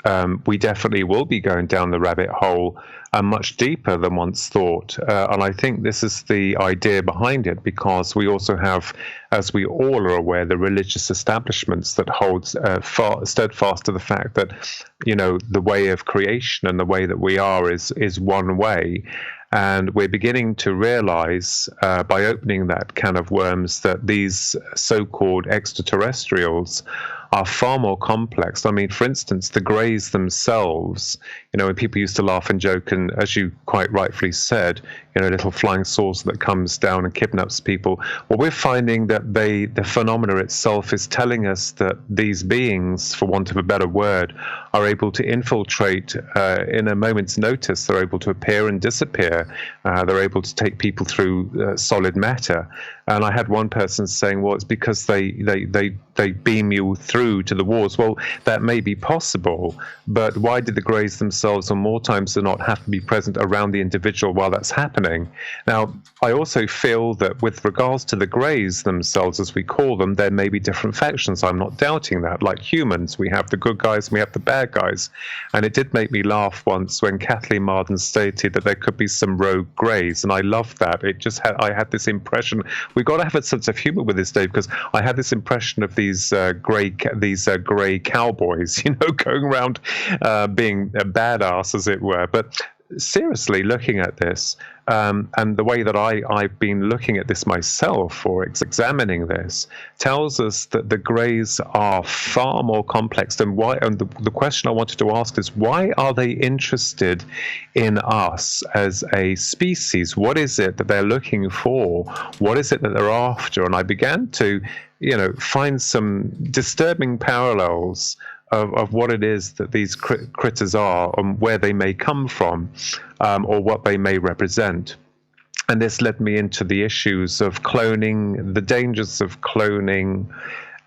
Speaker 1: we definitely will be going down the rabbit hole much deeper than once thought. And I think this is the idea behind it, because we also have, as we all are aware, the religious establishments that hold steadfast to the fact that, the way of creation and the way that we are is one way. And we're beginning to realize by opening that can of worms that these so-called extraterrestrials are far more complex. For instance, the Greys themselves, when people used to laugh and joke, and as you quite rightfully said, little flying saucer that comes down and kidnaps people. Well, we're finding that the phenomena itself is telling us that these beings, for want of a better word, are able to infiltrate in a moment's notice. They're able to appear and disappear. They're able to take people through solid matter. And I had one person saying, well, it's because they beam you through to the walls. Well, that may be possible, but why did the Greys themselves, or more times than not, have to be present around the individual while that's happening? Now, I also feel that with regards to the Greys themselves, as we call them, there may be different factions. I'm not doubting that. Like humans, we have the good guys and we have the bad guys. And it did make me laugh once when Kathleen Marden stated that there could be some rogue Greys, and I loved that. I had this impression. We've got to have a sense of humor with this, Dave, because I had this impression of these gray cowboys, going around being a badass, as it were. But seriously, looking at this, and the way that I've been looking at this myself, or examining this, tells us that the Greys are far more complex than why. And the question I wanted to ask is, why are they interested in us as a species? What is it that they're looking for? What is it that they're after? And I began to, find some disturbing parallels of what it is that these critters are, and where they may come from, or what they may represent. And this led me into the issues of cloning, the dangers of cloning,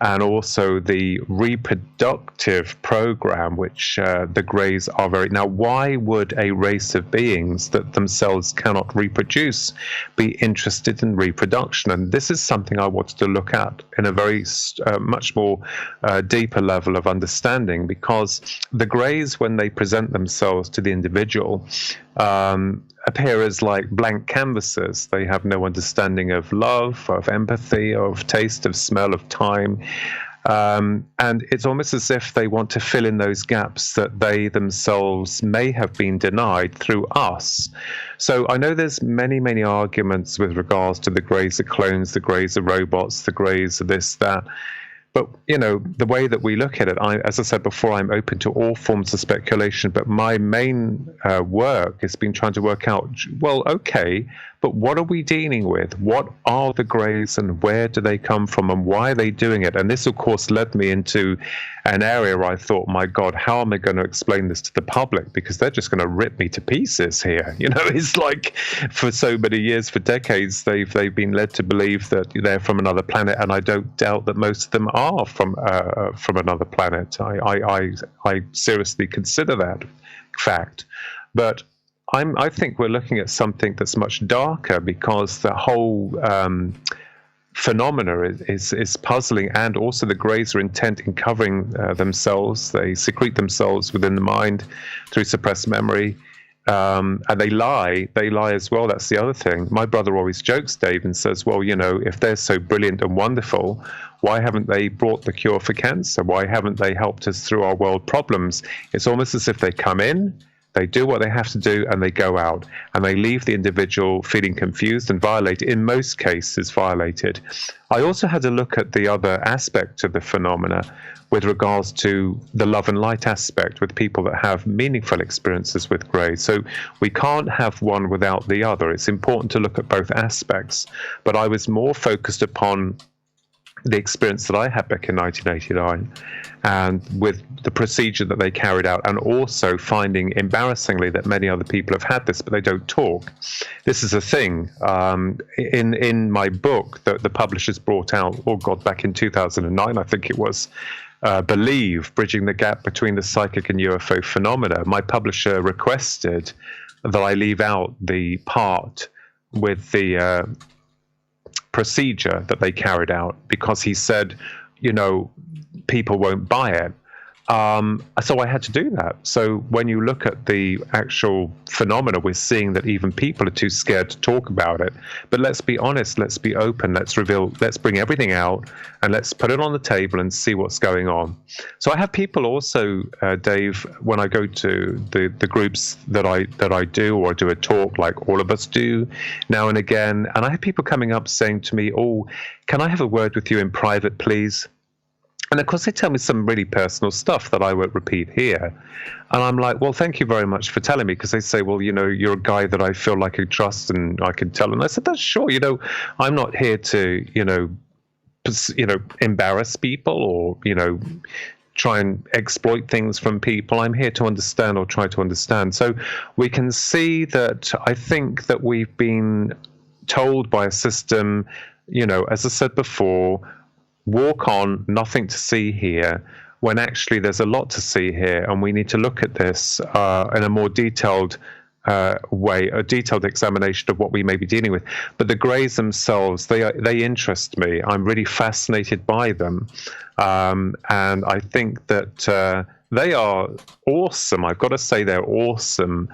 Speaker 1: and also the reproductive program, which the Greys are very... Now, why would a race of beings that themselves cannot reproduce be interested in reproduction? And this is something I wanted to look at in a very much more deeper level of understanding, because the Greys, when they present themselves to the individual, appear as like blank canvases. They have no understanding of love, of empathy, of taste, of smell, of time. And it's almost as if they want to fill in those gaps that they themselves may have been denied through us. So I know there's many, many arguments with regards to the Greys are clones, the Greys are robots, the Greys are this, that. But, the way that we look at it, as I said before, I'm open to all forms of speculation. But my main work has been trying to work out, well, okay, but what are we dealing with? What are the Greys, and where do they come from, and why are they doing it? And this, of course, led me into an area where I thought, my God, how am I going to explain this to the public? Because they're just going to rip me to pieces here. It's like for so many years, for decades, they've been led to believe that they're from another planet, and I don't doubt that most of them are from another planet. I seriously consider that fact, but I think we're looking at something that's much darker, because the whole phenomena is puzzling, and also the Greys are intent in covering themselves. They secrete themselves within the mind through suppressed memory. And they lie as well. That's the other thing. My brother always jokes, Dave, and says, well, if they're so brilliant and wonderful, why haven't they brought the cure for cancer? Why haven't they helped us through our world problems? It's almost as if they come in, they do what they have to do, and they go out, and they leave the individual feeling confused and violated, in most cases violated. I also had a look at the other aspect of the phenomena with regards to the love and light aspect, with people that have meaningful experiences with grey. So we can't have one without the other. It's important to look at both aspects. But I was more focused upon the experience that I had back in 1989, and with the procedure that they carried out, and also finding, embarrassingly, that many other people have had this, but they don't talk. This is a thing. In my book that the publishers brought out, back in 2009, I think it was, Believe, Bridging the Gap Between the Psychic and UFO Phenomena, my publisher requested that I leave out the part with the procedure that they carried out, because he said, people won't buy it. So I had to do that. So when you look at the actual phenomena, we're seeing that even people are too scared to talk about it. But let's be honest, let's be open, let's reveal, let's bring everything out, and let's put it on the table and see what's going on. So I have people also, Dave, when I go to the groups that I do, or do a talk like all of us do now and again, and I have people coming up saying to me, oh, can I have a word with you in private, please? And of course, they tell me some really personal stuff that I won't repeat here. And I'm like, well, thank you very much for telling me, because they say, well, you're a guy that I feel like I trust and I can tell. And I said, that's sure. I'm not here to, embarrass people or, try and exploit things from people. I'm here to understand, or try to understand. So we can see that I think that we've been told by a system, as I said before, walk on, nothing to see here, when actually there's a lot to see here, and we need to look at this in a more detailed way, a detailed examination of what we may be dealing with. But the greys themselves, they interest me. I'm really fascinated by them, and I think that they are awesome. I've got to say they're awesome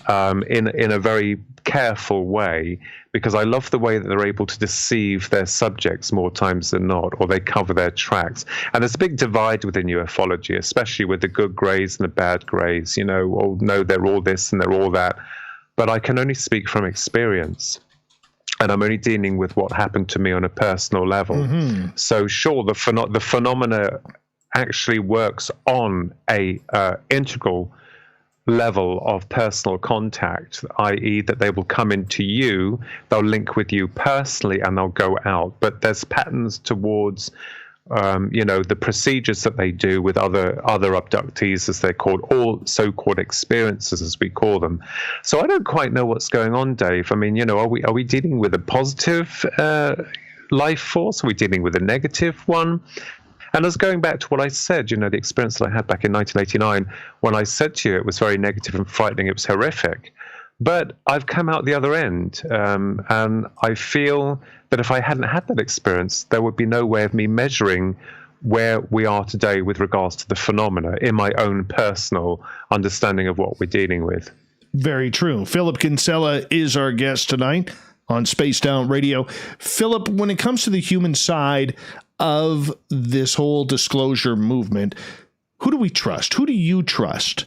Speaker 1: in a very careful way, because I love the way that they're able to deceive their subjects more times than not, or they cover their tracks. And there's a big divide within ufology, especially with the good greys and the bad greys. Oh no, they're all this and they're all that. But I can only speak from experience, and I'm only dealing with what happened to me on a personal level. Mm-hmm. So sure, the phenomena actually works on a integral level of personal contact, i.e. that they will come into you, they'll link with you personally, and they'll go out. But there's patterns towards the procedures that they do with other abductees, as they're called, or so-called experiences, as we call them. So I don't quite know what's going on, Dave. I mean, are we dealing with a positive life force? Are we dealing with a negative one? And as going back to what I said, the experience that I had back in 1989, when I said to you it was very negative and frightening, it was horrific. But I've come out the other end, and I feel that if I hadn't had that experience, there would be no way of me measuring where we are today with regards to the phenomena in my own personal understanding of what we're dealing with.
Speaker 2: Very true. Philip Kinsella is our guest tonight on Spaced Out Radio. Philip, when it comes to the human side of this whole disclosure movement, who do we trust? Who do you trust?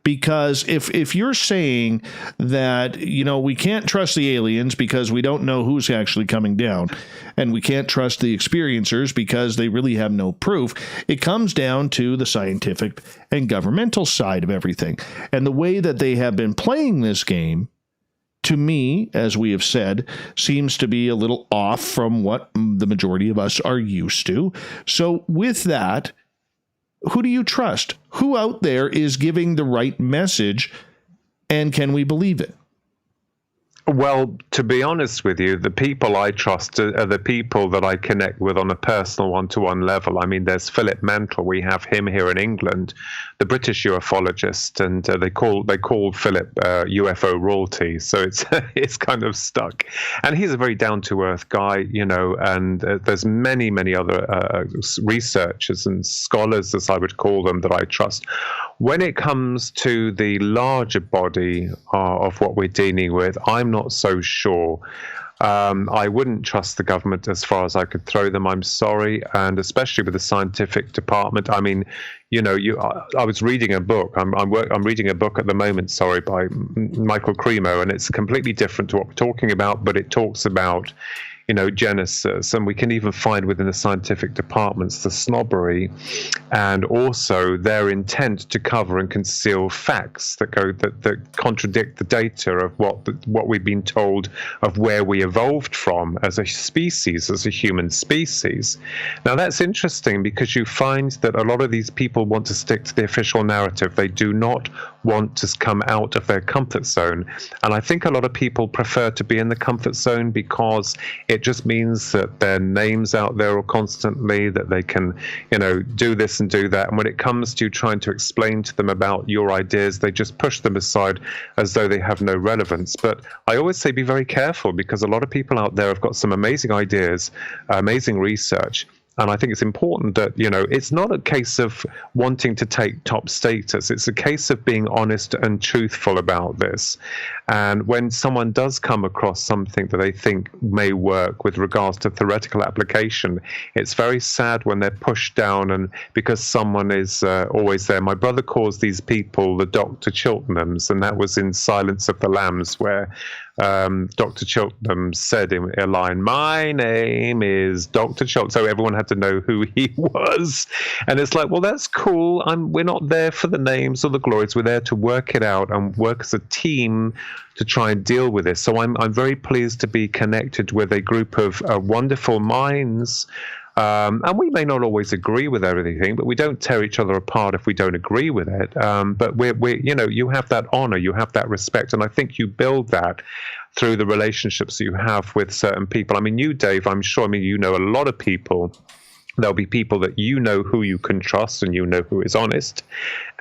Speaker 2: Because if you're saying that, we can't trust the aliens because we don't know who's actually coming down, and we can't trust the experiencers because they really have no proof, it comes down to the scientific and governmental side of everything. And the way that they have been playing this game, to me, as we have said, seems to be a little off from what the majority of us are used to. So with that, who do you trust? Who out there is giving the right message, and can we believe it?
Speaker 1: Well, to be honest with you, the people I trust are the people that I connect with on a personal one-to-one level. I mean, there's Philip Mantle. We have him here in England, the British ufologist, and they call Philip UFO royalty. So it's it's kind of stuck. And he's a very down-to-earth guy, you know. And there's many other researchers and scholars, as I would call them, that I trust. When it comes to the larger body of what we're dealing with, I'm not so sure. I wouldn't trust the government as far as I could throw them. I'm sorry, and especially with the scientific department. I mean, you know, I was reading a book. I'm reading a book at the moment. Sorry, by Michael Cremo, and it's completely different to what we're talking about. But it talks about, you know, Genesis, and we can even find within the scientific departments the snobbery and also their intent to cover and conceal facts that contradict the data of what we've been told of where we evolved from as a species, as a human species. Now that's interesting because you find that a lot of these people want to stick to the official narrative. They do not want to come out of their comfort zone, and I think a lot of people prefer to be in the comfort zone because it just means that their name's out there constantly, that they can, you know, do this and do that. And when it comes to trying to explain to them about your ideas, they just push them aside as though they have no relevance. But I always say be very careful, because a lot of people out there have got some amazing ideas, amazing research. And I think it's important that, you know, it's not a case of wanting to take top status. It's a case of being honest and truthful about this. And when someone does come across something that they think may work with regards to theoretical application, it's very sad when they're pushed down, and because someone is always there. My brother calls these people the Dr. Chiltenhams, and that was in Silence of the Lambs, where Dr. Cheltenham said in a line, "My name is Dr. Cheltenham," so everyone had to know who he was. And it's like, well, that's cool. We're not there for the names or the glories. We're there to work it out and work as a team to try and deal with this. So I'm very pleased to be connected with a group of wonderful minds. And we may not always agree with everything, but we don't tear each other apart if we don't agree with it. But we're, you know, you have that honor, you have that respect, and I think you build that through the relationships you have with certain people. I mean, you, Dave, I'm sure, I mean, you know a lot of people. There'll be people that you know who you can trust and you know who is honest.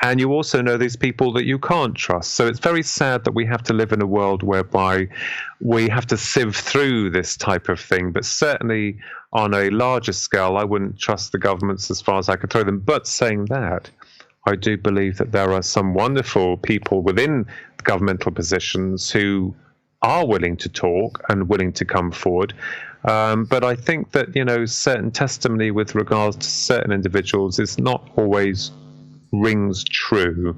Speaker 1: And you also know these people that you can't trust. So it's very sad that we have to live in a world whereby we have to sieve through this type of thing. But certainly on a larger scale, I wouldn't trust the governments as far as I could throw them. But saying that, I do believe that there are some wonderful people within governmental positions who are willing to talk and willing to come forward. But I think that, you know, certain testimony with regards to certain individuals is not always rings true.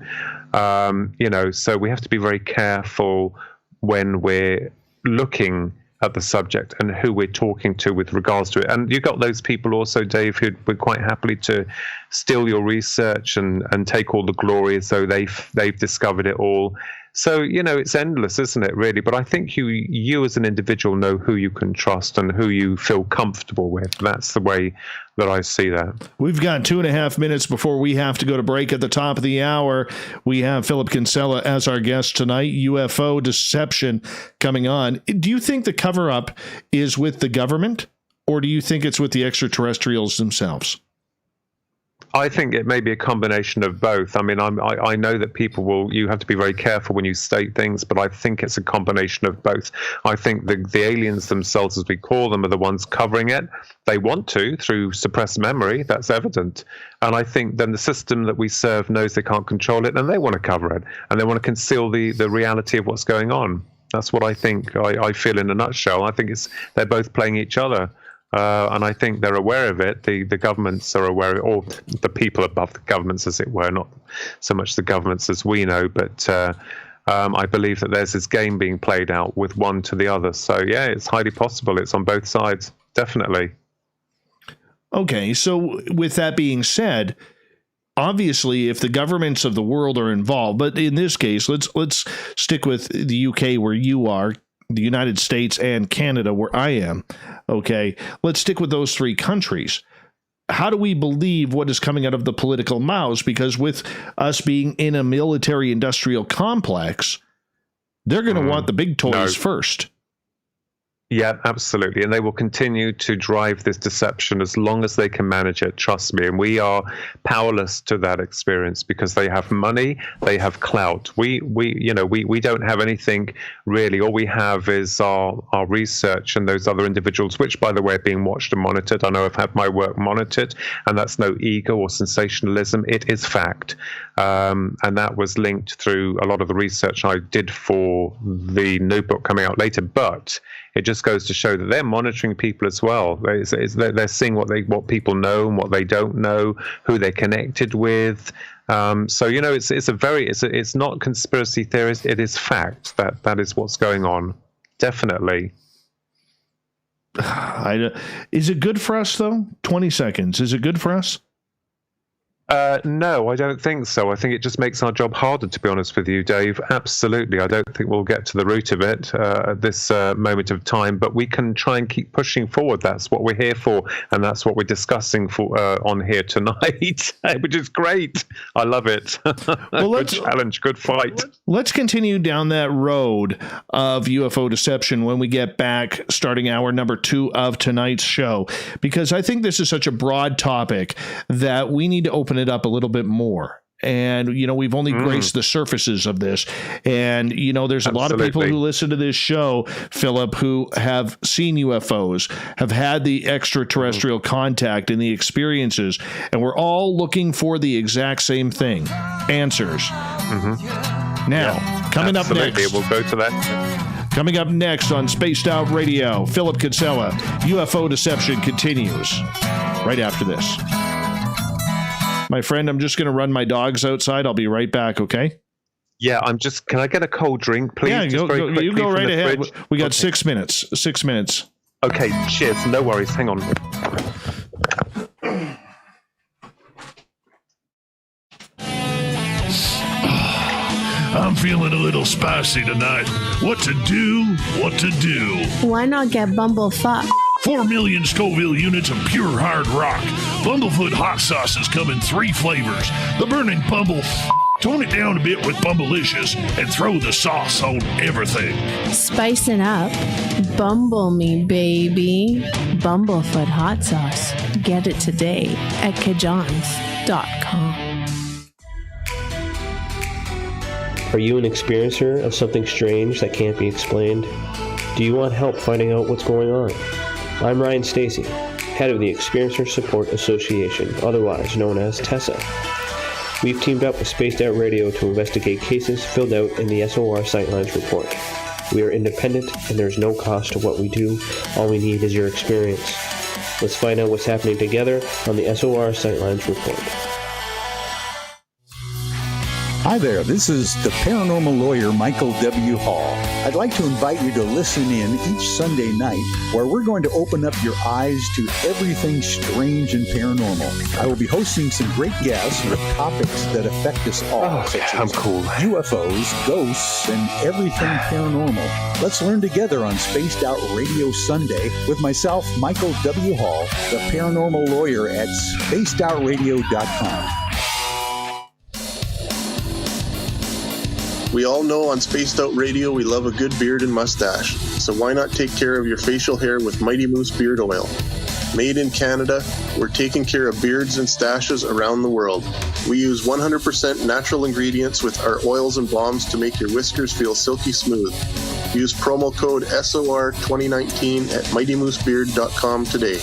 Speaker 1: You know, so we have to be very careful when we're looking at the subject and who we're talking to with regards to it. And you got those people also, Dave, who would quite happily to steal your research and take all the glory as though they've discovered it all. So, you know, it's endless, isn't it, really? But I think you as an individual know who you can trust and who you feel comfortable with. That's the way that I see that.
Speaker 2: We've got 2.5 minutes before we have to go to break. At the top of the hour, we have Philip Kinsella as our guest tonight, UFO Deception coming on. Do you think the cover-up is with the government, or do you think it's with the extraterrestrials themselves?
Speaker 1: I think it may be a combination of both. I mean, I know that you have to be very careful when you state things, but I think it's a combination of both. I think the aliens themselves, as we call them, are the ones covering it. They want to, through suppressed memory, that's evident. And I think then the system that we serve knows they can't control it, and they want to cover it, and they want to conceal the reality of what's going on. That's what I think, I feel in a nutshell. I think they're both playing each other. And I think they're aware of it. The governments are aware of it, or the people above the governments, as it were, not so much the governments as we know. But I believe that there's this game being played out with one to the other. So, yeah, it's highly possible. It's on both sides, definitely.
Speaker 2: Okay, so with that being said, obviously, if the governments of the world are involved, but in this case, let's stick with the UK where you are, the United States and Canada where I am. Okay, let's stick with those three countries. How do we believe what is coming out of the political mouths? Because with us being in a military industrial complex, They're going to want the big toys first.
Speaker 1: Yeah, absolutely. And they will continue to drive this deception as long as they can manage it. Trust me. And we are powerless to that experience because they have money, they have clout. We don't have anything really. All we have is our research and those other individuals, which, by the way, are being watched and monitored. I know I've had my work monitored, and that's no ego or sensationalism. It is fact. And that was linked through a lot of the research I did for the new book coming out later. But it just goes to show that they're monitoring people as well. They're seeing what people know and what they don't know, who they're connected with. So it's not conspiracy theories. It is fact that is what's going on. Definitely.
Speaker 2: Is it good for us though? 20 seconds. Is it good for us?
Speaker 1: No, I don't think so. I think it just makes our job harder, to be honest with you, Dave. Absolutely. I don't think we'll get to the root of it at this moment of time, but we can try and keep pushing forward. That's what we're here for, and that's what we're discussing on here tonight, which is great. I love it. Well, good challenge, good fight.
Speaker 2: Let's continue down that road of UFO deception when we get back, starting hour number 2 of tonight's show, because I think this is such a broad topic that we need to open it up a little bit more. And, we've only graced the surfaces of this. And, there's a lot of people who listen to this show, Philip, who have seen UFOs, have had the extraterrestrial contact and the experiences. And we're all looking for the exact same thing, answers. Now, coming up next.
Speaker 1: We'll go to that.
Speaker 2: Coming up next on Spaced Out Radio, Philip Kinsella, UFO Deception continues right after this. My friend, I'm just going to run my dogs outside. I'll be right back, okay?
Speaker 1: Yeah, can I get a cold drink, please?
Speaker 2: Yeah, you go right ahead. We got 6 minutes. 6 minutes.
Speaker 1: Okay, cheers. No worries. Hang on.
Speaker 3: I'm feeling a little spicy tonight. What to do?
Speaker 4: Why not get Bumblefuck?
Speaker 3: 4 million Scoville units of pure hard rock. Bumblefoot hot sauces come in 3 flavors. The burning Bumble. Tone it down a bit with Bumblicious and throw the sauce on everything.
Speaker 4: Spice it up. Bumble me, baby. Bumblefoot hot sauce. Get it today at kajans.com.
Speaker 5: Are you an experiencer of something strange that can't be explained? Do you want help finding out what's going on? I'm Ryan Stacy, head of the Experiencer Support Association, otherwise known as TESSA. We've teamed up with Spaced Out Radio to investigate cases filled out in the SOR Sightlines report. We are independent and there's no cost to what we do. All we need is your experience. Let's find out what's happening together on the SOR Sightlines report.
Speaker 6: Hi there, this is the paranormal lawyer Michael W. Hall. I'd like to invite you to listen in each Sunday night where we're going to open up your eyes to everything strange and paranormal. I will be hosting some great guests with topics that affect us all, such as UFOs, ghosts, and everything paranormal. Let's learn together on Spaced Out Radio Sunday with myself, Michael W. Hall, the paranormal lawyer at spacedoutradio.com.
Speaker 7: We all know on Spaced Out Radio we love a good beard and mustache, so why not take care of your facial hair with Mighty Moose Beard Oil? Made in Canada, we're taking care of beards and stashes around the world. We use 100% natural ingredients with our oils and balms to make your whiskers feel silky smooth. Use promo code SOR2019 at mightymoosebeard.com today.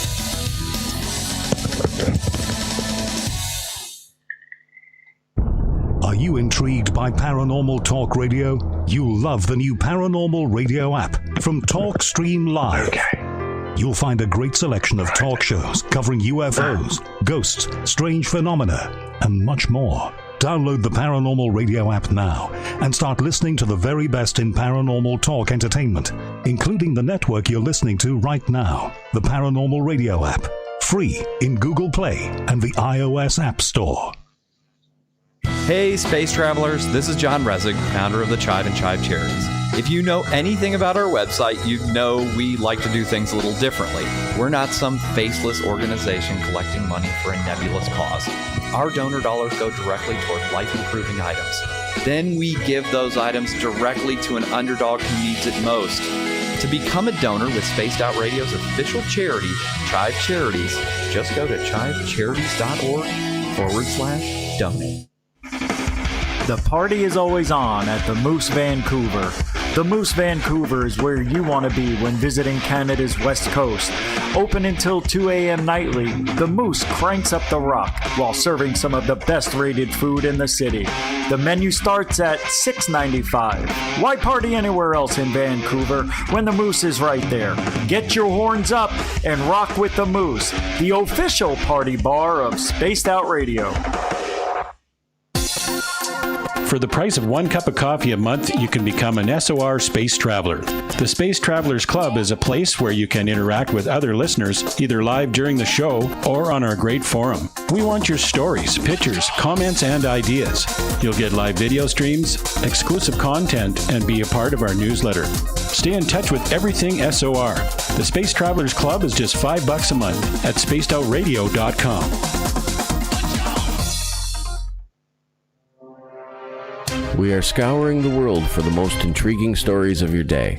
Speaker 8: Are you intrigued by Paranormal Talk Radio? You'll love the new Paranormal Radio app from TalkStream Live. Okay. You'll find a great selection of talk shows covering UFOs, ghosts, strange phenomena, and much more. Download the Paranormal Radio app now and start listening to the very best in paranormal talk entertainment, including the network you're listening to right now, the Paranormal Radio app. Free in Google Play and the iOS App Store.
Speaker 9: Hey, space travelers, this is John Resig, founder of the Chive and Chive Charities. If you know anything about our website, you know we like to do things a little differently. We're not some faceless organization collecting money for a nebulous cause. Our donor dollars go directly toward life-improving items. Then we give those items directly to an underdog who needs it most. To become a donor with Spaced Out Radio's official charity, Chive Charities, just go to chivecharities.org/donate.
Speaker 10: The party is always on at the Moose Vancouver. The Moose Vancouver is where you want to be when visiting Canada's West Coast. Open until 2 a.m. nightly, the Moose cranks up the rock while serving some of the best rated food in the city. The menu starts at $6.95. Why party anywhere else in Vancouver when the Moose is right there? Get your horns up and rock with the Moose, the official party bar of Spaced Out Radio.
Speaker 11: For the price of 1 cup of coffee a month, you can become an SOR Space Traveler. The Space Travelers Club is a place where you can interact with other listeners, either live during the show or on our great forum. We want your stories, pictures, comments, and ideas. You'll get live video streams, exclusive content, and be a part of our newsletter. Stay in touch with everything SOR. The Space Travelers Club is just $5 a month at spacedoutradio.com.
Speaker 12: We are scouring the world for the most intriguing stories of your day.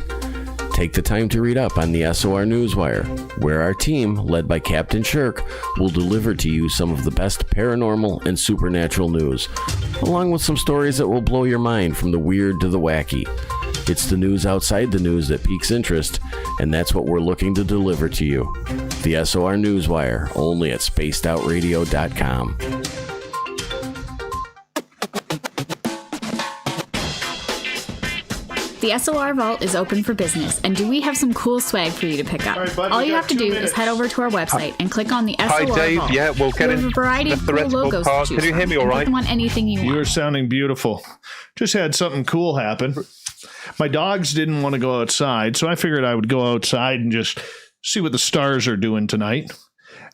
Speaker 12: Take the time to read up on the SOR Newswire, where our team, led by Captain Shirk, will deliver to you some of the best paranormal and supernatural news, along with some stories that will blow your mind from the weird to the wacky. It's the news outside the news that piques interest, and that's what we're looking to deliver to you. The SOR Newswire, only at spacedoutradio.com.
Speaker 13: The SOR Vault is open for business, and do we have some cool swag for you to pick up?
Speaker 2: All right, bud,
Speaker 13: all
Speaker 2: we
Speaker 13: you
Speaker 2: got
Speaker 13: have to
Speaker 2: 2
Speaker 13: do
Speaker 2: minutes.
Speaker 13: is head over to our website and click on the SOR
Speaker 1: Hi, Dave.
Speaker 13: Vault.
Speaker 1: Yeah, we'll get
Speaker 13: We have
Speaker 1: in
Speaker 13: a variety
Speaker 1: the
Speaker 13: of cool
Speaker 1: theoretical
Speaker 13: logos
Speaker 1: part.
Speaker 13: to
Speaker 1: Can
Speaker 13: choose
Speaker 1: you hear me
Speaker 13: from.
Speaker 1: all right?
Speaker 13: Put them on anything you
Speaker 2: You
Speaker 13: want.
Speaker 2: are sounding beautiful. Just had something cool happen. My dogs didn't want to go outside, so I figured I would go outside and just see what the stars are doing tonight.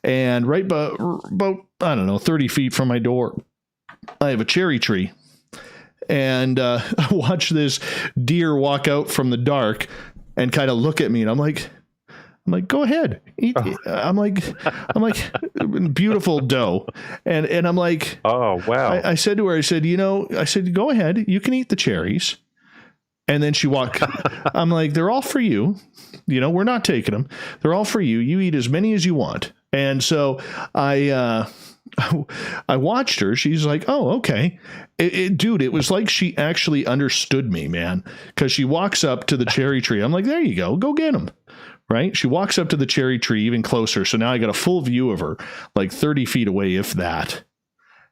Speaker 2: And right about, I don't know, 30 feet from my door, I have a cherry tree. And I watched this deer walk out from the dark and kind of look at me, and I'm like, go ahead, eat. I'm like, beautiful doe, and I'm like,
Speaker 1: oh wow.
Speaker 2: I said to her, I said, go ahead, you can eat the cherries. And then she walked. I'm like, they're all for you. We're not taking them. They're all for you. You eat as many as you want. And so I watched her. She's like, oh, okay. Dude, it was like she actually understood me, man. Because she walks up to the cherry tree. I'm like, there you go. Go get them. Right? She walks up to the cherry tree even closer. So now I got a full view of her, like 30 feet away, if that.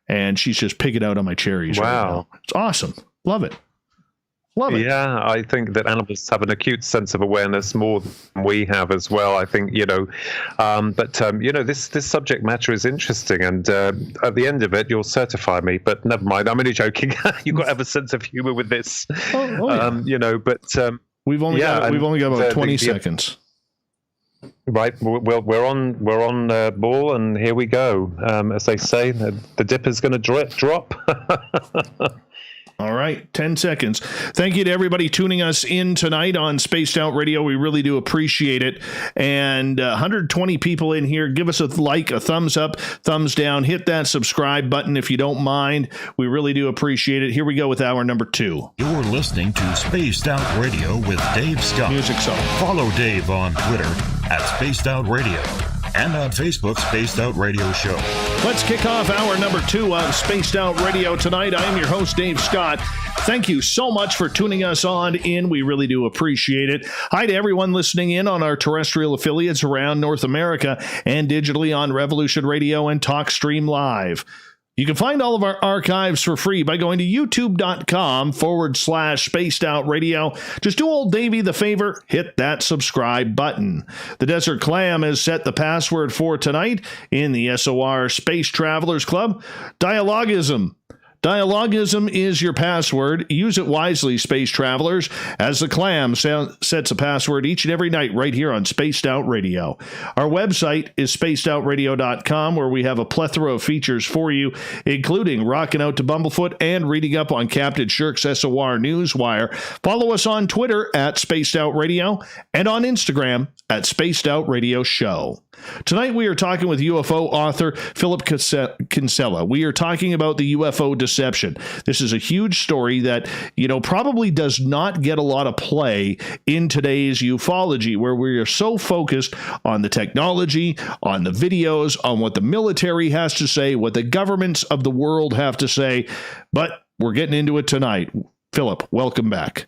Speaker 2: And she's just picking out on my cherries.
Speaker 1: Wow.
Speaker 2: Right now. It's awesome. Love it. Love it.
Speaker 1: Yeah, I think that animals have an acute sense of awareness more than we have as well. I think, this subject matter is interesting, and at the end of it, you'll certify me. But never mind, I'm only joking. You've got to have a sense of humor with this.
Speaker 2: Yeah. We've only got about 20 seconds.
Speaker 1: Right, we're on ball, and here we go. As they say, the dipper's going to drop.
Speaker 2: All right, 10 seconds. Thank you to everybody tuning us in tonight on Spaced Out Radio. We really do appreciate it. And 120 people in here. Give us a like, a thumbs up, thumbs down. Hit that subscribe button if you don't mind. We really do appreciate it. Here we go with hour number 2.
Speaker 3: You're listening to Spaced Out Radio with Dave Scott.
Speaker 2: Music song.
Speaker 3: Follow Dave on Twitter at Spaced Out Radio and on Facebook, Spaced Out Radio Show.
Speaker 2: Let's kick off hour number 2 of Spaced Out Radio tonight. I am your host, Dave Scott. Thank you so much for tuning us on in. We really do appreciate it. Hi to everyone listening in on our terrestrial affiliates around North America and digitally on Revolution Radio and TalkStream Live. You can find all of our archives for free by going to youtube.com/Spaced Out Radio. Just do old Davey the favor, hit that subscribe button. The Desert Clam has set the password for tonight in the SOR Space Travelers Club. Dialogism. Dialogism is your password. Use it wisely, space travelers, as the Clam sets a password each and every night right here on Spaced Out Radio. Our website is spacedoutradio.com, where we have a plethora of features for you, including rocking out to Bumblefoot and reading up on Captain Shirk's SOR Newswire. Follow us on Twitter at Spaced Out Radio and on Instagram at Spaced Out Radio Show. Tonight we are talking with UFO author Philip Kinsella. We are talking about the UFO Deception Deception. This is a huge story that, probably does not get a lot of play in today's ufology, where we are so focused on the technology, on the videos, on what the military has to say, what the governments of the world have to say. But we're getting into it tonight. Philip, welcome back.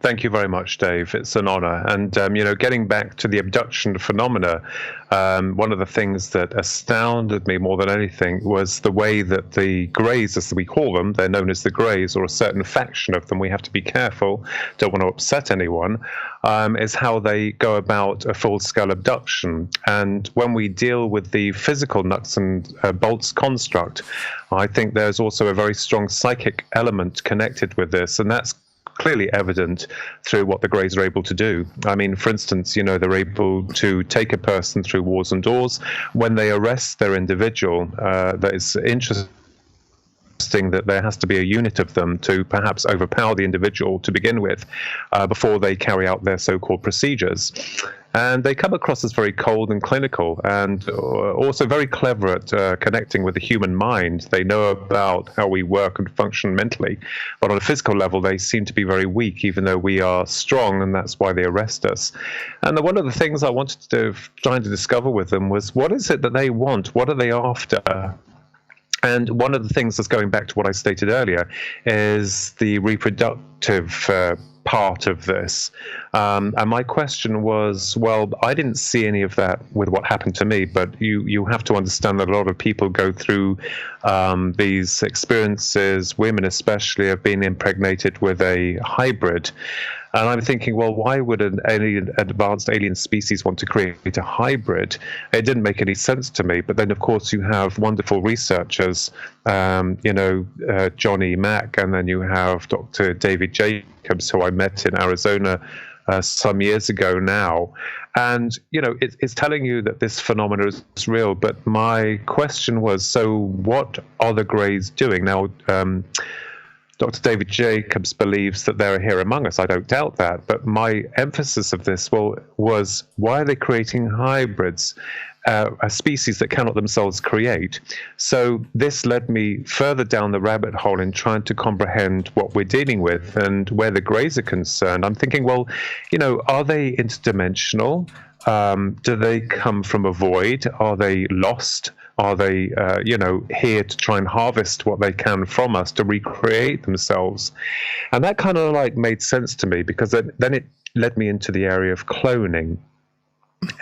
Speaker 1: Thank you very much, Dave. It's an honor. And, getting back to the abduction phenomena, one of the things that astounded me more than anything was the way that the Greys, as we call them, they're known as the Greys, or a certain faction of them, we have to be careful, don't want to upset anyone, is how they go about a full-scale abduction. And when we deal with the physical nuts and bolts construct, I think there's also a very strong psychic element connected with this, and that's clearly evident through what the Greys are able to do. I mean, for instance, they're able to take a person through walls and doors. When they arrest their individual, that is interesting that there has to be a unit of them to perhaps overpower the individual to begin with before they carry out their so-called procedures. And they come across as very cold and clinical, and also very clever at connecting with the human mind. They know about how we work and function mentally, but on a physical level, they seem to be very weak, even though we are strong, and that's why they arrest us. And one of the things I wanted to try to discover with them was, what is it that they want? What are they after? And one of the things that's going back to what I stated earlier is the reproductive part of this. And my question was, well, I didn't see any of that with what happened to me, but you have to understand that a lot of people go through these experiences, women especially, have been impregnated with a hybrid. And I'm thinking, well, why would an advanced alien species want to create a hybrid? It didn't make any sense to me. But then, of course, you have wonderful researchers, Johnny Mack, and then you have Dr. David Jacobs, who I met in Arizona some years ago now. And, it's telling you that this phenomenon is real. But my question was, so what are the Greys doing? Now, Dr. David Jacobs believes that they're here among us. I don't doubt that. But my emphasis of this was, why are they creating hybrids, a species that cannot themselves create? So this led me further down the rabbit hole in trying to comprehend what we're dealing with. And where the Greys are concerned, I'm thinking, well, are they interdimensional? Do they come from a void? Are they lost? Are they, here to try and harvest what they can from us to recreate themselves? And that kind of made sense to me, because then it led me into the area of cloning.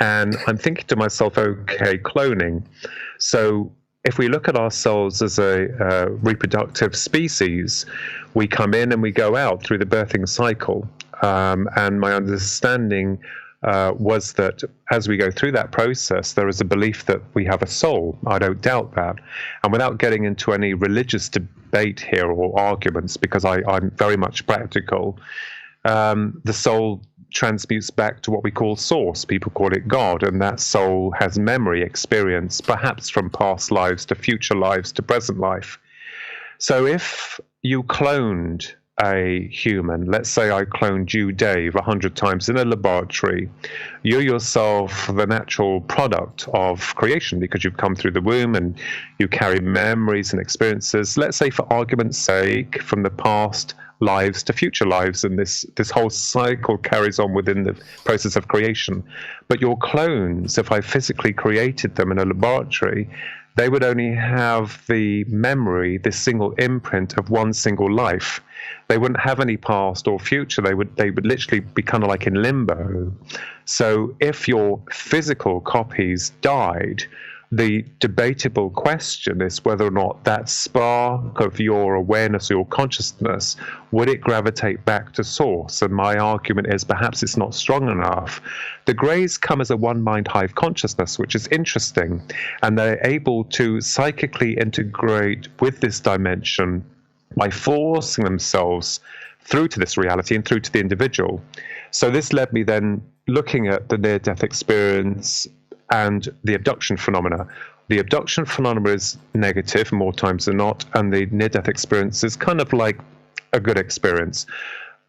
Speaker 1: And I'm thinking to myself, okay, cloning. So if we look at ourselves as a reproductive species, we come in and we go out through the birthing cycle. And my understanding was that as we go through that process, there is a belief that we have a soul. I don't doubt that. And without getting into any religious debate here or arguments, because I'm very much practical, the soul transmutes back to what we call source. People call it God, and that soul has memory, experience, perhaps from past lives to future lives to present life. So if you cloned a human, let's say I cloned you, Dave, 100 times in a laboratory, you're yourself the natural product of creation, because you've come through the womb and you carry memories and experiences, let's say for argument's sake, from the past lives to future lives, and this whole cycle carries on within the process of creation. But your clones, if I physically created them in a laboratory, they would only have the memory, this single imprint of one single life. They wouldn't have any past or future. They would literally be kind of like in limbo. So if your physical copies died, the debatable question is whether or not that spark of your awareness or your consciousness, would it gravitate back to source? And my argument is perhaps it's not strong enough. The Greys come as a one-mind hive consciousness, which is interesting, and they're able to psychically integrate with this dimension by forcing themselves through to this reality and through to the individual. So this led me then looking at the near-death experience and the abduction phenomena. The abduction phenomena is negative more times than not, and the near-death experience is kind of like a good experience.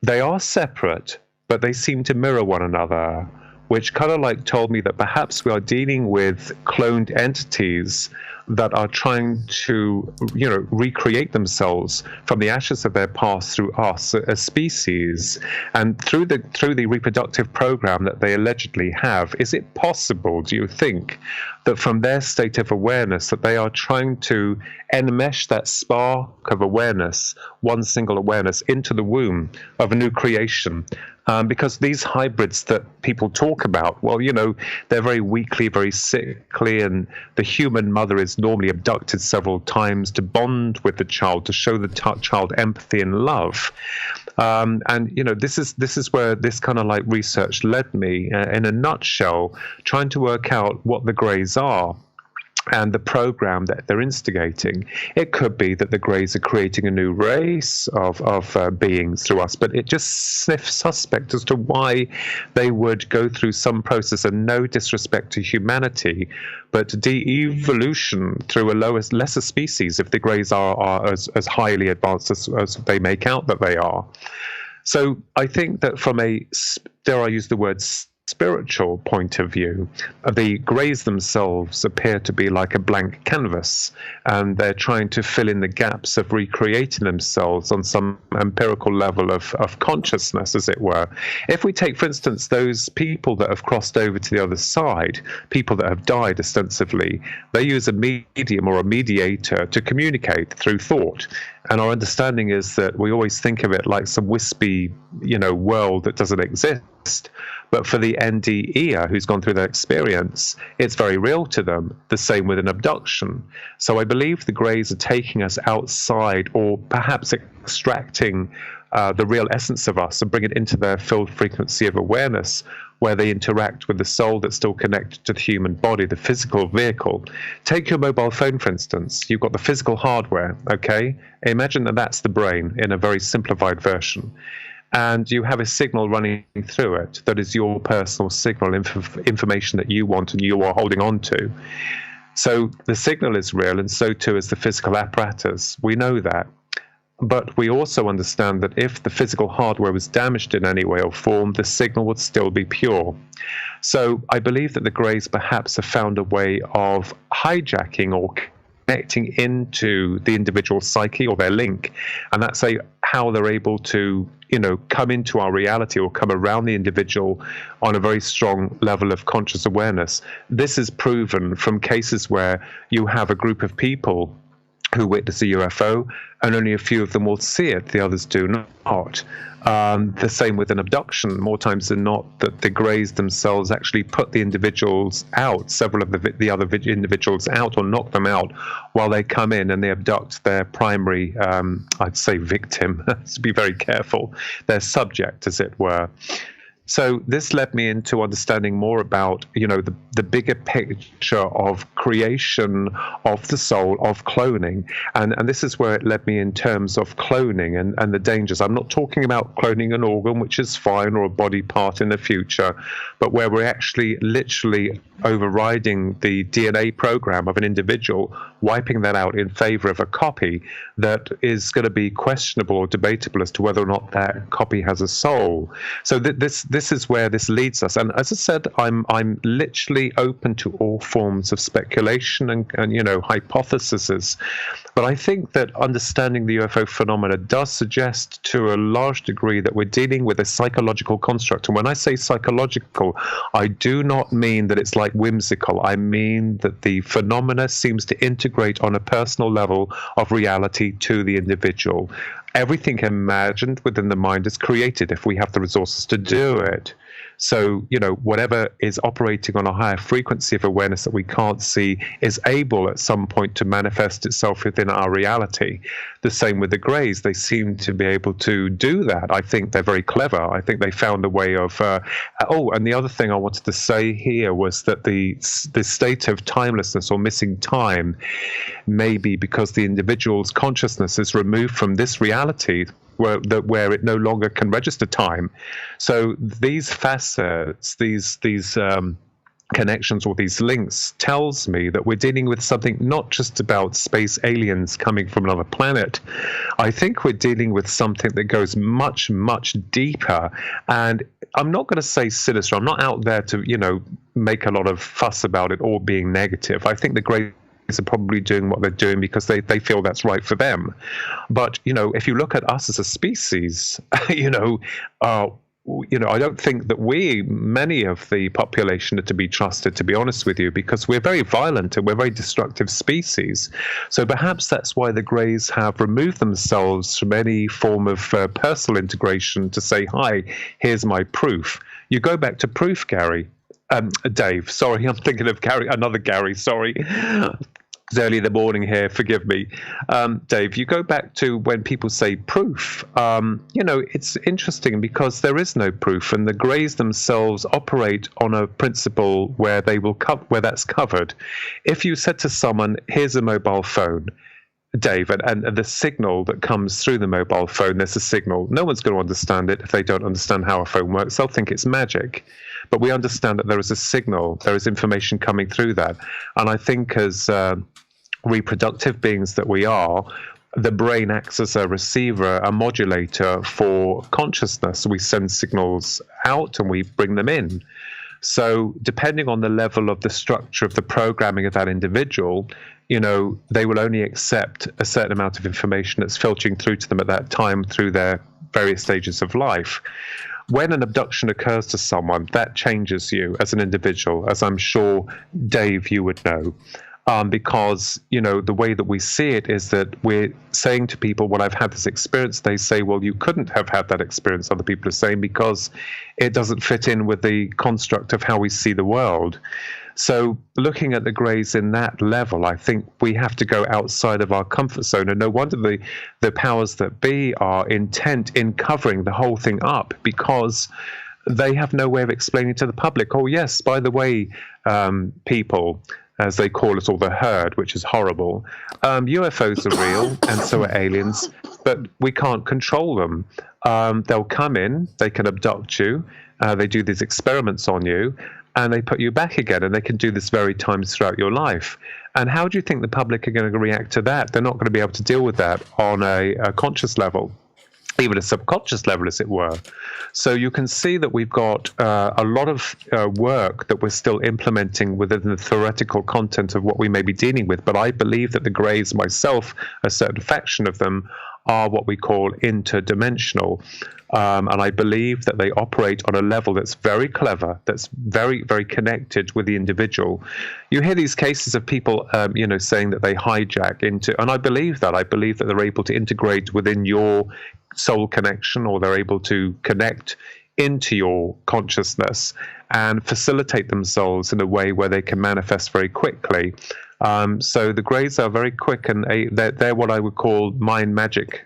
Speaker 1: They are separate, but they seem to mirror one another. which kind of like told me that perhaps we are dealing with cloned entities that are trying to, recreate themselves from the ashes of their past through us as species, and through the reproductive program that they allegedly have. Is it possible, do you think, that from their state of awareness that they are trying to enmesh that spark of awareness, one single awareness, into the womb of a new creation? Because these hybrids that people talk about, well, they're very weakly, very sickly, and the human mother is normally abducted several times to bond with the child, to show the child empathy and love. This is where this kind of like research led me, in a nutshell, trying to work out what the Greys are and the program that they're instigating. It could be that the Greys are creating a new race of beings through us, but it just sniffs suspect as to why they would go through some process, and no disrespect to humanity, but de-evolution through a lesser species if the Greys are as highly advanced as they make out that they are. So I think that from a, dare I use the word, spiritual point of view, the Greys themselves appear to be like a blank canvas, and they're trying to fill in the gaps of recreating themselves on some empirical level of consciousness, as it were. If we take, for instance, those people that have crossed over to the other side, people that have died ostensibly, they use a medium or a mediator to communicate through thought. And our understanding is that we always think of it like some wispy, world that doesn't exist. But for the NDEer who's gone through that experience, it's very real to them. The same with an abduction. So I believe the Greys are taking us outside, or perhaps extracting the real essence of us and bring it into their filled frequency of awareness, where they interact with the soul that's still connected to the human body, the physical vehicle. Take your mobile phone, for instance. You've got the physical hardware, okay? Imagine that that's the brain in a very simplified version. And you have a signal running through it that is your personal signal, information that you want and you are holding on to. So the signal is real, and so too is the physical apparatus. We know that. But we also understand that if the physical hardware was damaged in any way or form, the signal would still be pure. So I believe that the Greys perhaps have found a way of hijacking or connecting into the individual psyche, or their link, and that's how they're able to come into our reality or come around the individual on a very strong level of conscious awareness. This is proven from cases where you have a group of people who witness a UFO, and only a few of them will see it, the others do not. The same with an abduction. More times than not, that the Greys themselves actually put the individuals out, several of the other individuals out, or knock them out while they come in and they abduct their primary, I'd say victim, to be very careful, their subject, as it were. So this led me into understanding more about, the bigger picture of creation of the soul, of cloning. And this is where it led me in terms of cloning and the dangers. I'm not talking about cloning an organ, which is fine, or a body part in the future, but where we're actually literally overriding the DNA program of an individual, wiping that out in favor of a copy that is going to be questionable or debatable as to whether or not that copy has a soul. So this is where this leads us. And as I said, I'm literally open to all forms of speculation and hypotheses. But I think that understanding the UFO phenomena does suggest to a large degree that we're dealing with a psychological construct. And when I say psychological, I do not mean that it's like whimsical. I mean that the phenomena seems to integrate on a personal level of reality to the individual. Everything imagined within the mind is created if we have the resources to do it. So, whatever is operating on a higher frequency of awareness that we can't see is able at some point to manifest itself within our reality. The same with the Greys. They seem to be able to do that. I think they're very clever. I think they found a way of... and the other thing I wanted to say here was that the state of timelessness or missing time may be because the individual's consciousness is removed from this reality where it no longer can register time. So these facets, these connections or these links tells me that we're dealing with something not just about space aliens coming from another planet. I think we're dealing with something that goes much, much deeper. And I'm not going to say sinister. I'm not out there to, make a lot of fuss about it or being negative. I think the Greys are probably doing what they're doing because they feel that's right for them. But, if you look at us as a species, I don't think that many of the population are to be trusted, to be honest with you, because we're very violent and we're very destructive species. So perhaps that's why the Greys have removed themselves from any form of personal integration to say, hi, here's my proof. You go back to proof, Dave. Sorry, I'm thinking of another Gary, sorry. It's early in the morning here, forgive me. Dave, you go back to when people say proof. It's interesting because there is no proof, and the Greys themselves operate on a principle where they will where that's covered. If you said to someone, here's a mobile phone, Dave, and the signal that comes through the mobile phone, there's a signal. No one's going to understand it if they don't understand how a phone works. They'll think it's magic. But we understand that there is a signal, there is information coming through that. And I think as reproductive beings that we are, the brain acts as a receiver, a modulator for consciousness. We send signals out and we bring them in. So depending on the level of the structure of the programming of that individual, they will only accept a certain amount of information that's filtering through to them at that time through their various stages of life. When an abduction occurs to someone, that changes you as an individual, as I'm sure, Dave, you would know. Because, the way that we see it is that we're saying to people, well, I've had this experience. They say, well, you couldn't have had that experience, other people are saying, because it doesn't fit in with the construct of how we see the world. So looking at the Greys in that level, I think we have to go outside of our comfort zone. And no wonder the powers that be are intent in covering the whole thing up, because they have no way of explaining to the public, oh, yes, by the way, people, as they call it, or the herd, which is horrible, UFOs are real, and so are aliens, but we can't control them. They'll come in, they can abduct you, they do these experiments on you, and they put you back again, and they can do this very times throughout your life. And how do you think the public are going to react to that? They're not going to be able to deal with that on a conscious level, even a subconscious level, as it were. So you can see that we've got a lot of work that we're still implementing within the theoretical content of what we may be dealing with. But I believe that the Greys, myself, a certain faction of them, are what we call interdimensional. And I believe that they operate on a level that's very clever, that's very, very connected with the individual. You hear these cases of people, saying that they hijack into, and I believe that. I believe that they're able to integrate within your soul connection, or they're able to connect into your consciousness and facilitate themselves in a way where they can manifest very quickly. So the Greys are very quick, and they're what I would call mind magic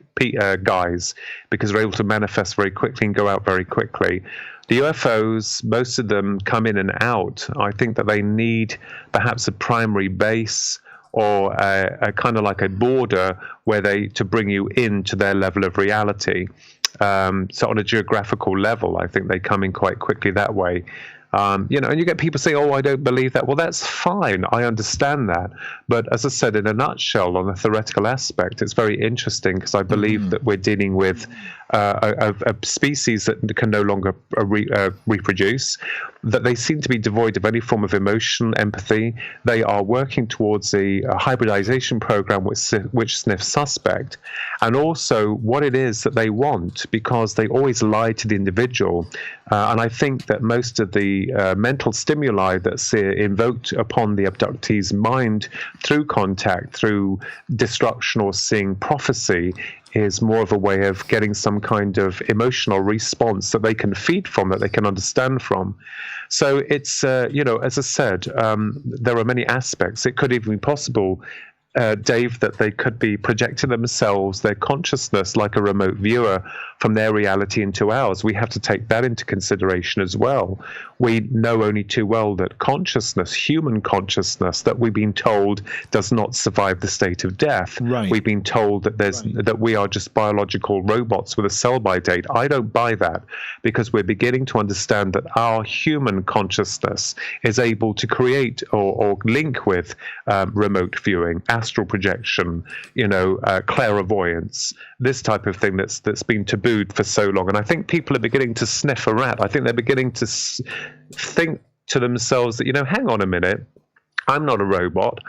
Speaker 1: guys, because they're able to manifest very quickly and go out very quickly. The UFOs, most of them come in and out. I think that they need perhaps a primary base or a kind of like a border where to bring you into their level of reality. So on a geographical level, I think they come in quite quickly that way. And you get people saying, oh, I don't believe that. Well, that's fine. I understand that. But as I said, in a nutshell, on the theoretical aspect, it's very interesting, because I believe that we're dealing with a species that can no longer reproduce, that they seem to be devoid of any form of emotion, empathy. They are working towards a hybridization program which sniffs suspect, and also what it is that they want, because they always lie to the individual. And I think that most of the mental stimuli that's invoked upon the abductee's mind through contact, through destruction, or seeing prophecy, is more of a way of getting some kind of emotional response that they can feed from, that they can understand from. So it's, as I said, there are many aspects. It could even be possible, Dave, that they could be projecting themselves, their consciousness, like a remote viewer, from their reality into ours. We have to take that into consideration as well. We know only too well that consciousness, human consciousness, that we've been told does not survive the state of death. Right. We've been told that that we are just biological robots with a sell-by date. I don't buy that, because we're beginning to understand that our human consciousness is able to create or link with remote viewing, astral projection, clairvoyance, this type of thing that's been tabooed for so long. And I think people are beginning to sniff a rat. I think they're beginning to think to themselves that, hang on a minute, I'm not a robot.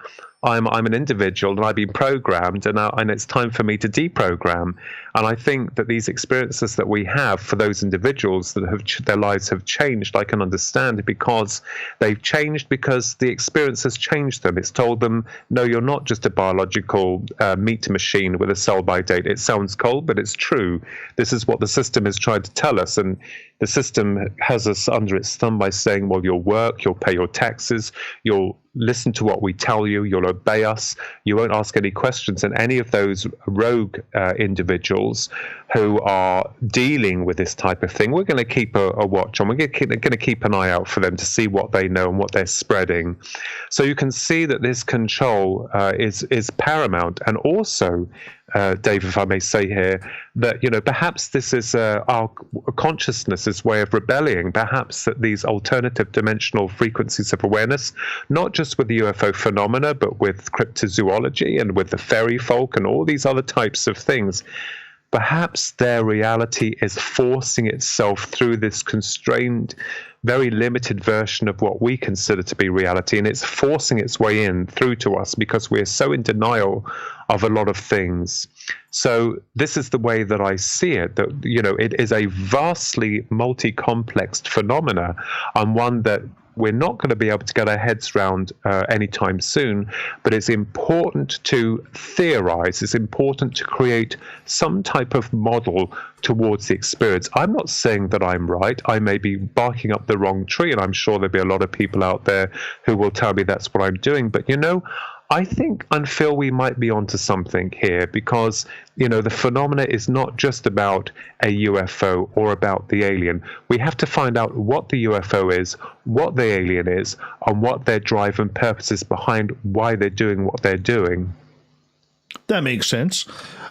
Speaker 1: I'm an individual, and I've been programmed, and it's time for me to deprogram. And I think that these experiences that we have for those individuals that have their lives have changed, I can understand, because they've changed because the experience has changed them. It's told them, no, you're not just a biological meat machine with a sell-by date. It sounds cold, but it's true. This is what the system has tried to tell us, and the system has us under its thumb by saying, well, you'll work, you'll pay your taxes, you'll listen to what we tell you, you'll obey us, you won't ask any questions. And any of those rogue individuals who are dealing with this type of thing, we're going to keep a watch on. We're going to keep an eye out for them to see what they know and what they're spreading. So you can see that this control is paramount. And also, Dave, if I may say here, that perhaps this is our consciousness's way of rebelling. Perhaps that these alternative dimensional frequencies of awareness, not just with the UFO phenomena, but with cryptozoology and with the fairy folk and all these other types of things, perhaps their reality is forcing itself through this constrained, very limited version of what we consider to be reality, and it's forcing its way in through to us because we're so in denial of a lot of things. So this is the way that I see it, that it is a vastly multi-complexed phenomena, and one that we're not going to be able to get our heads around anytime soon, but it's important to theorize. It's important to create some type of model towards the experience. I'm not saying that I'm right. I may be barking up the wrong tree, and I'm sure there'll be a lot of people out there who will tell me that's what I'm doing. But I think and feel we might be onto something here, because the phenomena is not just about a UFO or about the alien. We have to find out what the UFO is, what the alien is, and what their drive and purpose is behind why they're doing what they're doing.
Speaker 2: That makes sense.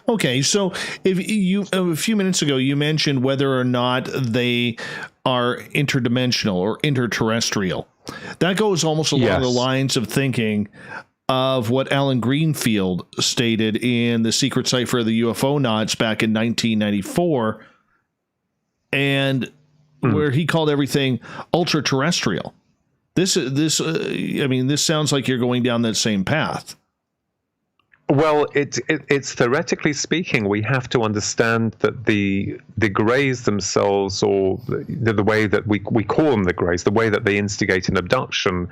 Speaker 2: Okay, so if you a few minutes ago you mentioned whether or not they are interdimensional or interterrestrial. That goes almost along the lines of thinking of what Alan Greenfield stated in The Secret Cipher of the UFOnauts back in 1994, and where he called everything ultra-terrestrial. This sounds like you're going down that same path.
Speaker 1: Well, it's theoretically speaking, we have to understand that the Greys themselves, or the way that we call them the Greys, the way that they instigate an abduction,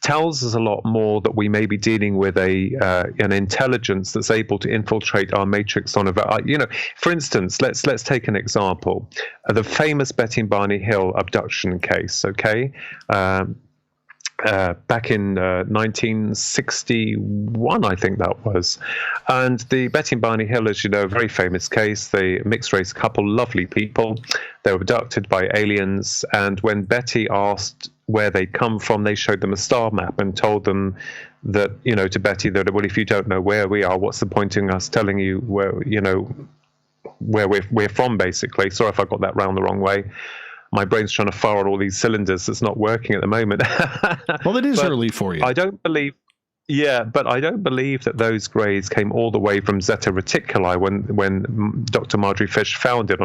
Speaker 1: tells us a lot more that we may be dealing with an intelligence that's able to infiltrate our matrix on a. For instance, let's take an example, the famous Betty and Barney Hill abduction case. Okay. Back in 1961, I think that was. And the Betty and Barney Hill, as you know, a very famous case. The mixed-race couple, lovely people. They were abducted by aliens. And when Betty asked where they'd come from, they showed them a star map and told them that, to Betty, that, well, if you don't know where we are, what's the point in us telling you where we're from, basically. Sorry if I got that round the wrong way. My brain's trying to fire on all these cylinders. It's not working at the moment.
Speaker 2: Well, it is early for you.
Speaker 1: I don't believe that those Greys came all the way from Zeta Reticuli when Dr. Marjorie Fish found it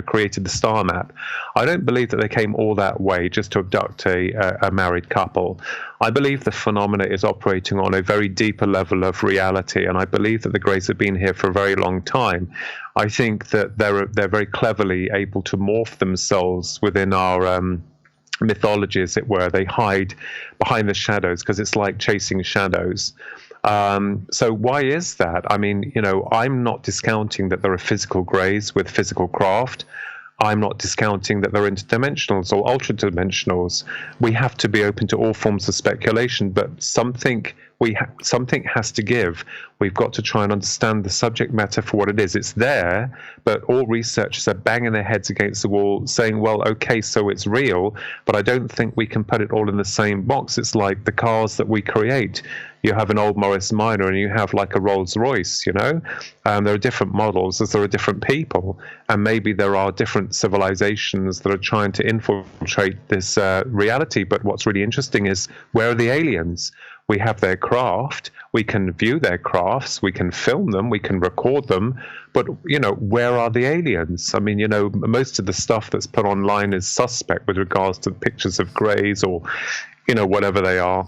Speaker 1: created the star map. I don't believe that they came all that way just to abduct a married couple. I believe the phenomena is operating on a very deeper level of reality, and I believe that the Greys have been here for a very long time. I think that they're very cleverly able to morph themselves within our mythology, as it were. They hide behind the shadows because it's like chasing shadows. So why is that? I mean, I'm not discounting that there are physical Greys with physical craft. I'm not discounting that they're interdimensionals or ultradimensionals. We have to be open to all forms of speculation, but something has to give. We've got to try and understand the subject matter for what it is. It's there, but all researchers are banging their heads against the wall saying, well, okay, so it's real, but I don't think we can put it all in the same box. It's like the cars that we create. You have an old Morris Minor and you have like a Rolls Royce, there are different models as there are different people, and maybe there are different civilizations that are trying to infiltrate this reality. But what's really interesting is, where are the aliens? We have their craft. We can view their crafts. We can film them. We can record them. But, where are the aliens? I mean, most of the stuff that's put online is suspect with regards to pictures of greys or, whatever they are.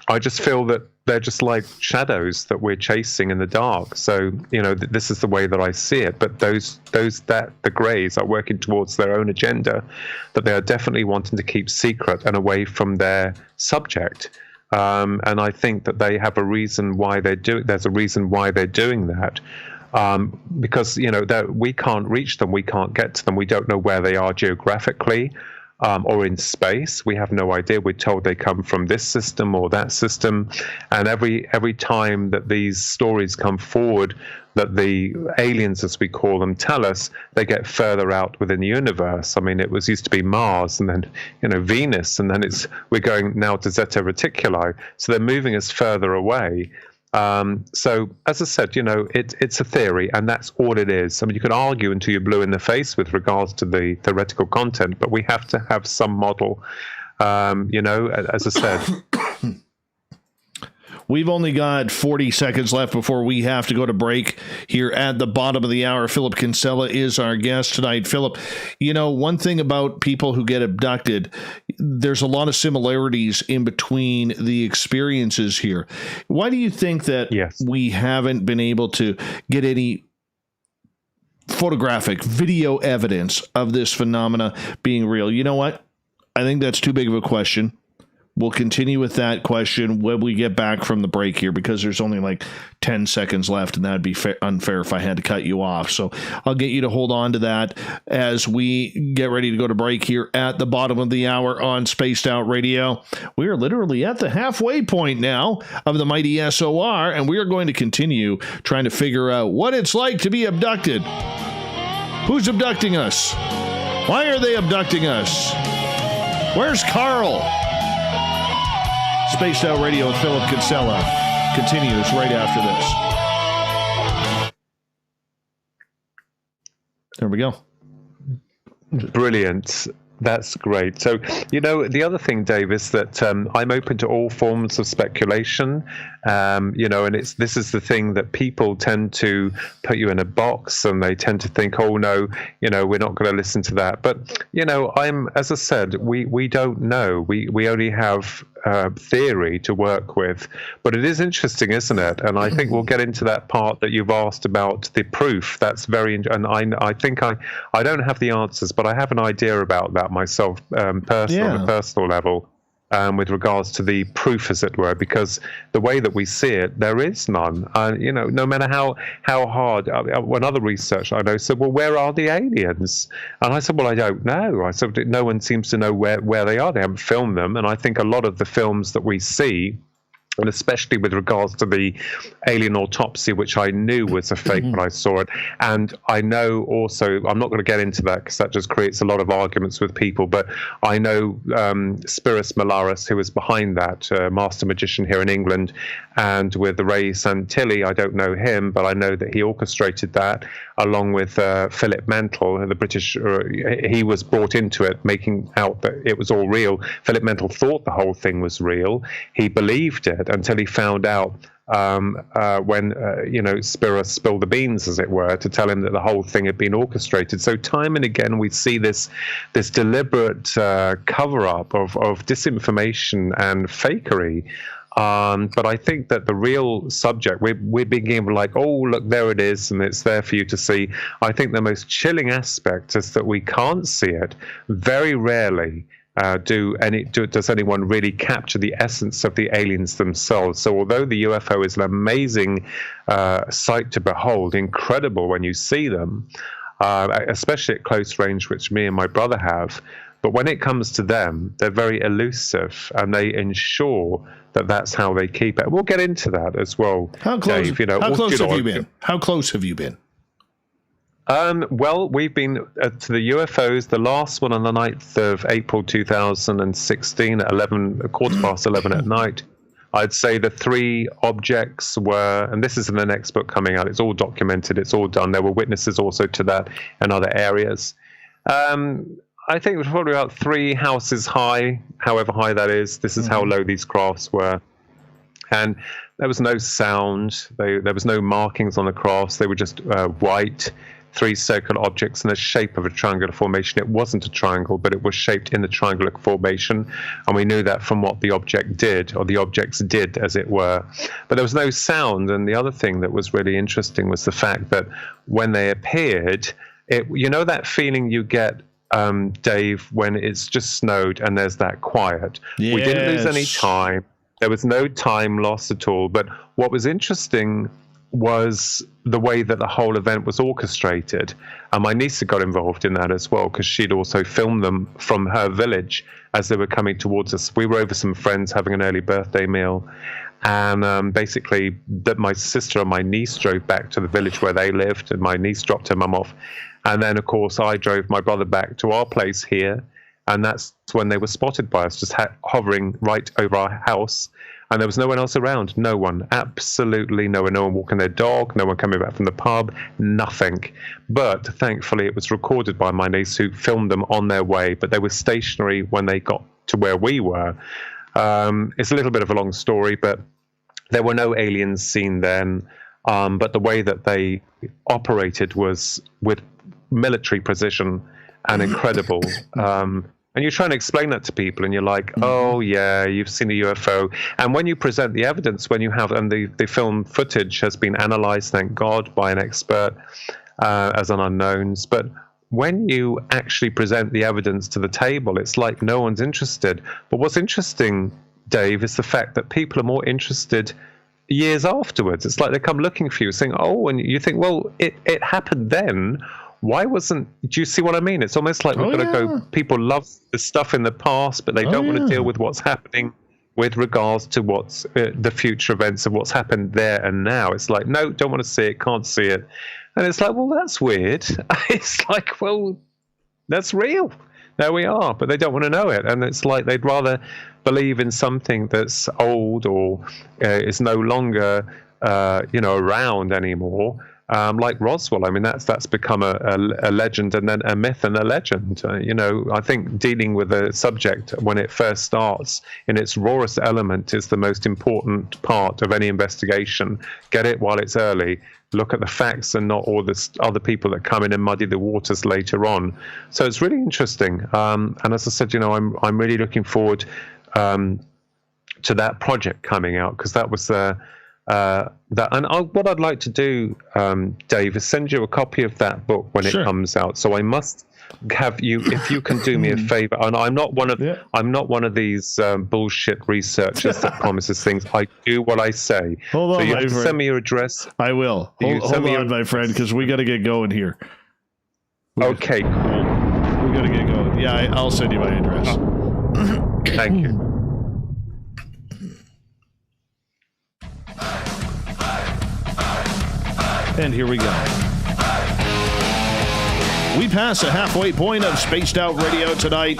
Speaker 1: I just feel that they're just like shadows that we're chasing in the dark. So, this is the way that I see it. But the greys are working towards their own agenda that they are definitely wanting to keep secret and away from their subject. And I think that they have a reason why there's a reason why they're doing that. Because, that we can't reach them. We can't get to them. We don't know where they are geographically. Or in space, we have no idea. We're told they come from this system or that system, and every time that these stories come forward, that the aliens, as we call them, tell us, they get further out within the universe. I mean, it used to be Mars, and then Venus, and then we're going now to Zeta Reticuli. So they're moving us further away. So, as I said, it's a theory, and that's all it is. I mean, you can argue until you're blue in the face with regards to the theoretical content, but we have to have some model. As I said.
Speaker 2: We've only got 40 seconds left before we have to go to break here at the bottom of the hour. Philip Kinsella is our guest tonight. Philip, one thing about people who get abducted, there's a lot of similarities in between the experiences here. Why do you think that we haven't been able to get any photographic video evidence of this phenomena being real? You know what? I think that's too big of a question. We'll continue with that question when we get back from the break here, because there's only like 10 seconds left, and that'd be unfair if I had to cut you off. So I'll get you to hold on to that as we get ready to go to break here at the bottom of the hour on Spaced Out Radio. We are literally at the halfway point now of the mighty SOR, and we are going to continue trying to figure out what it's like to be abducted. Who's abducting us? Why are they abducting us? Where's Carl? Spaced Out Radio with Philip Kinsella continues right after this. There we go.
Speaker 1: Brilliant. That's great. So, the other thing, Dave, is that I'm open to all forms of speculation, and this is the thing that people tend to put you in a box, and they tend to think, oh, no, we're not going to listen to that. But, as I said, we don't know. We only have theory to work with. But it is interesting, isn't it? And I think we'll get into that part that you've asked about the proof. That's very, and I think I don't have the answers, but I have an idea about that myself, on a personal level, with regards to the proof, as it were, because the way that we see it, there is none. No matter how hard. When other research I know said, well, where are the aliens? And I said, well, I don't know. I said, no one seems to know where they are. They haven't filmed them. And I think a lot of the films that we see, and especially with regards to the alien autopsy, which I knew was a fake when I saw it. And I know also, I'm not going to get into that because that just creates a lot of arguments with people, but I know Spiros Malaris, who was behind that, master magician here in England, and with Ray Santilli, I don't know him, but I know that he orchestrated that, along with Philip Mantle, the British, he was brought into it, making out that it was all real. Philip Mantle thought the whole thing was real. He believed it until he found out when Spiros spilled the beans, as it were, to tell him that the whole thing had been orchestrated. So time and again we see this deliberate cover-up of disinformation and fakery. But I think that the real subject, we're being like, oh, look, there it is, and it's there for you to see. I think the most chilling aspect is that we can't see it. Very rarely does anyone really capture the essence of the aliens themselves. So although the UFO is an amazing sight to behold, incredible when you see them, especially at close range, which me and my brother have, but when it comes to them, they're very elusive, and they ensure that that's how they keep it. We'll get into that as well.
Speaker 2: How close?
Speaker 1: Dave,
Speaker 2: how close have you been? How close have you been?
Speaker 1: Well, we've been to the UFOs, the last one on the 9th of April 2016 at 11:15 at night. I'd say the three objects were, and this is in the next book coming out, it's all documented, it's all done. There were witnesses also to that in other areas. I think it was probably about 3 houses high, however high that is. This is how low these crafts were. And there was no sound. There was no markings on the crafts. They were just white, 3 circular objects in the shape of a triangular formation. It wasn't a triangle, but it was shaped in the triangular formation. And we knew that from what the object did, or the objects did, as it were. But there was no sound. And the other thing that was really interesting was the fact that when they appeared, you know that feeling you get, Dave, when it's just snowed and there's that quiet.
Speaker 2: Yes.
Speaker 1: We didn't lose any time. There was no time loss at all. But what was interesting was the way that the whole event was orchestrated. And my niece got involved in that as well, because she'd also filmed them from her village as they were coming towards us. We were over some friends having an early birthday meal. And basically, my sister and my niece drove back to the village where they lived, and my niece dropped her mum off. And then, of course, I drove my brother back to our place here. And that's when they were spotted by us, just hovering right over our house. And there was no one else around. No one. Absolutely no one. No one walking their dog. No one coming back from the pub. Nothing. But thankfully, it was recorded by my niece, who filmed them on their way. But they were stationary when they got to where we were. It's a little bit of a long story, but there were no aliens seen then. But the way that they operated was with military precision and incredible. And you're trying to explain that to people, and you're like, oh, yeah, you've seen a UFO. And when you present the evidence, when you have, and the film footage has been analyzed, thank God, by an expert as an unknowns. But when you actually present the evidence to the table, it's like no one's interested. But what's interesting, Dave, is the fact that people are more interested years afterwards. It's like they come looking for you, saying, oh, and you think, well, it happened then. Why wasn't, do you see what I mean? It's almost like we've got to go, people love the stuff in the past, but they don't want to deal with what's happening with regards to what's the future events of what's happened there and now. It's like, no, don't want to see it, can't see it. And it's like, well, that's weird. It's like, well, that's real. There we are, but they don't want to know it. And it's like they'd rather believe in something that's old or is no longer, around anymore. Like Roswell, I mean, that's become a legend, and then a myth and a legend. I think dealing with a subject when it first starts in its rawest element is the most important part of any investigation. Get it while it's early. Look at the facts and not all the other people that come in and muddy the waters later on. So it's really interesting. And as I said, I'm really looking forward to that project coming out, because that was what I'd like to do, Dave, is send you a copy of that book when it comes out. So I must have you, if you can do me a favor. And I'm not one of these bullshit researchers that promises things. I do what I say.
Speaker 2: Hold on,
Speaker 1: so you have to
Speaker 2: friend.
Speaker 1: send me your address.
Speaker 2: I will. Hold on, my friend, because we got to get going here.
Speaker 1: Okay, cool.
Speaker 2: We got to get going. Yeah, I'll send you my address.
Speaker 1: Thank you.
Speaker 2: And here we go. We pass the halfway point of Spaced Out Radio tonight.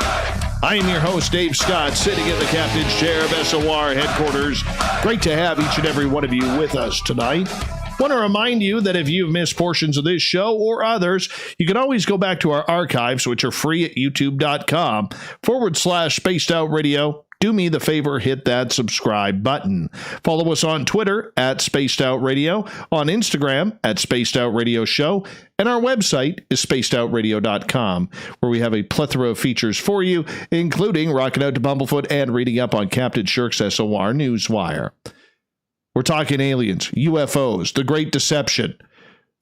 Speaker 2: I am your host, Dave Scott, sitting in the captain's chair of SOR headquarters. Great to have each and every one of you with us tonight. Want to remind you that if you've missed portions of this show or others, you can always go back to our archives, which are free at youtube.com/Spaced Out Radio. Do me the favor, hit that subscribe button. Follow us on Twitter at Spaced Out Radio, on Instagram at Spaced Out Radio Show, and our website is spacedoutradio.com, where we have a plethora of features for you, including rocking out to Bumblefoot and reading up on Captain Shirk's SOR Newswire. We're talking aliens, UFOs, the Great Deception.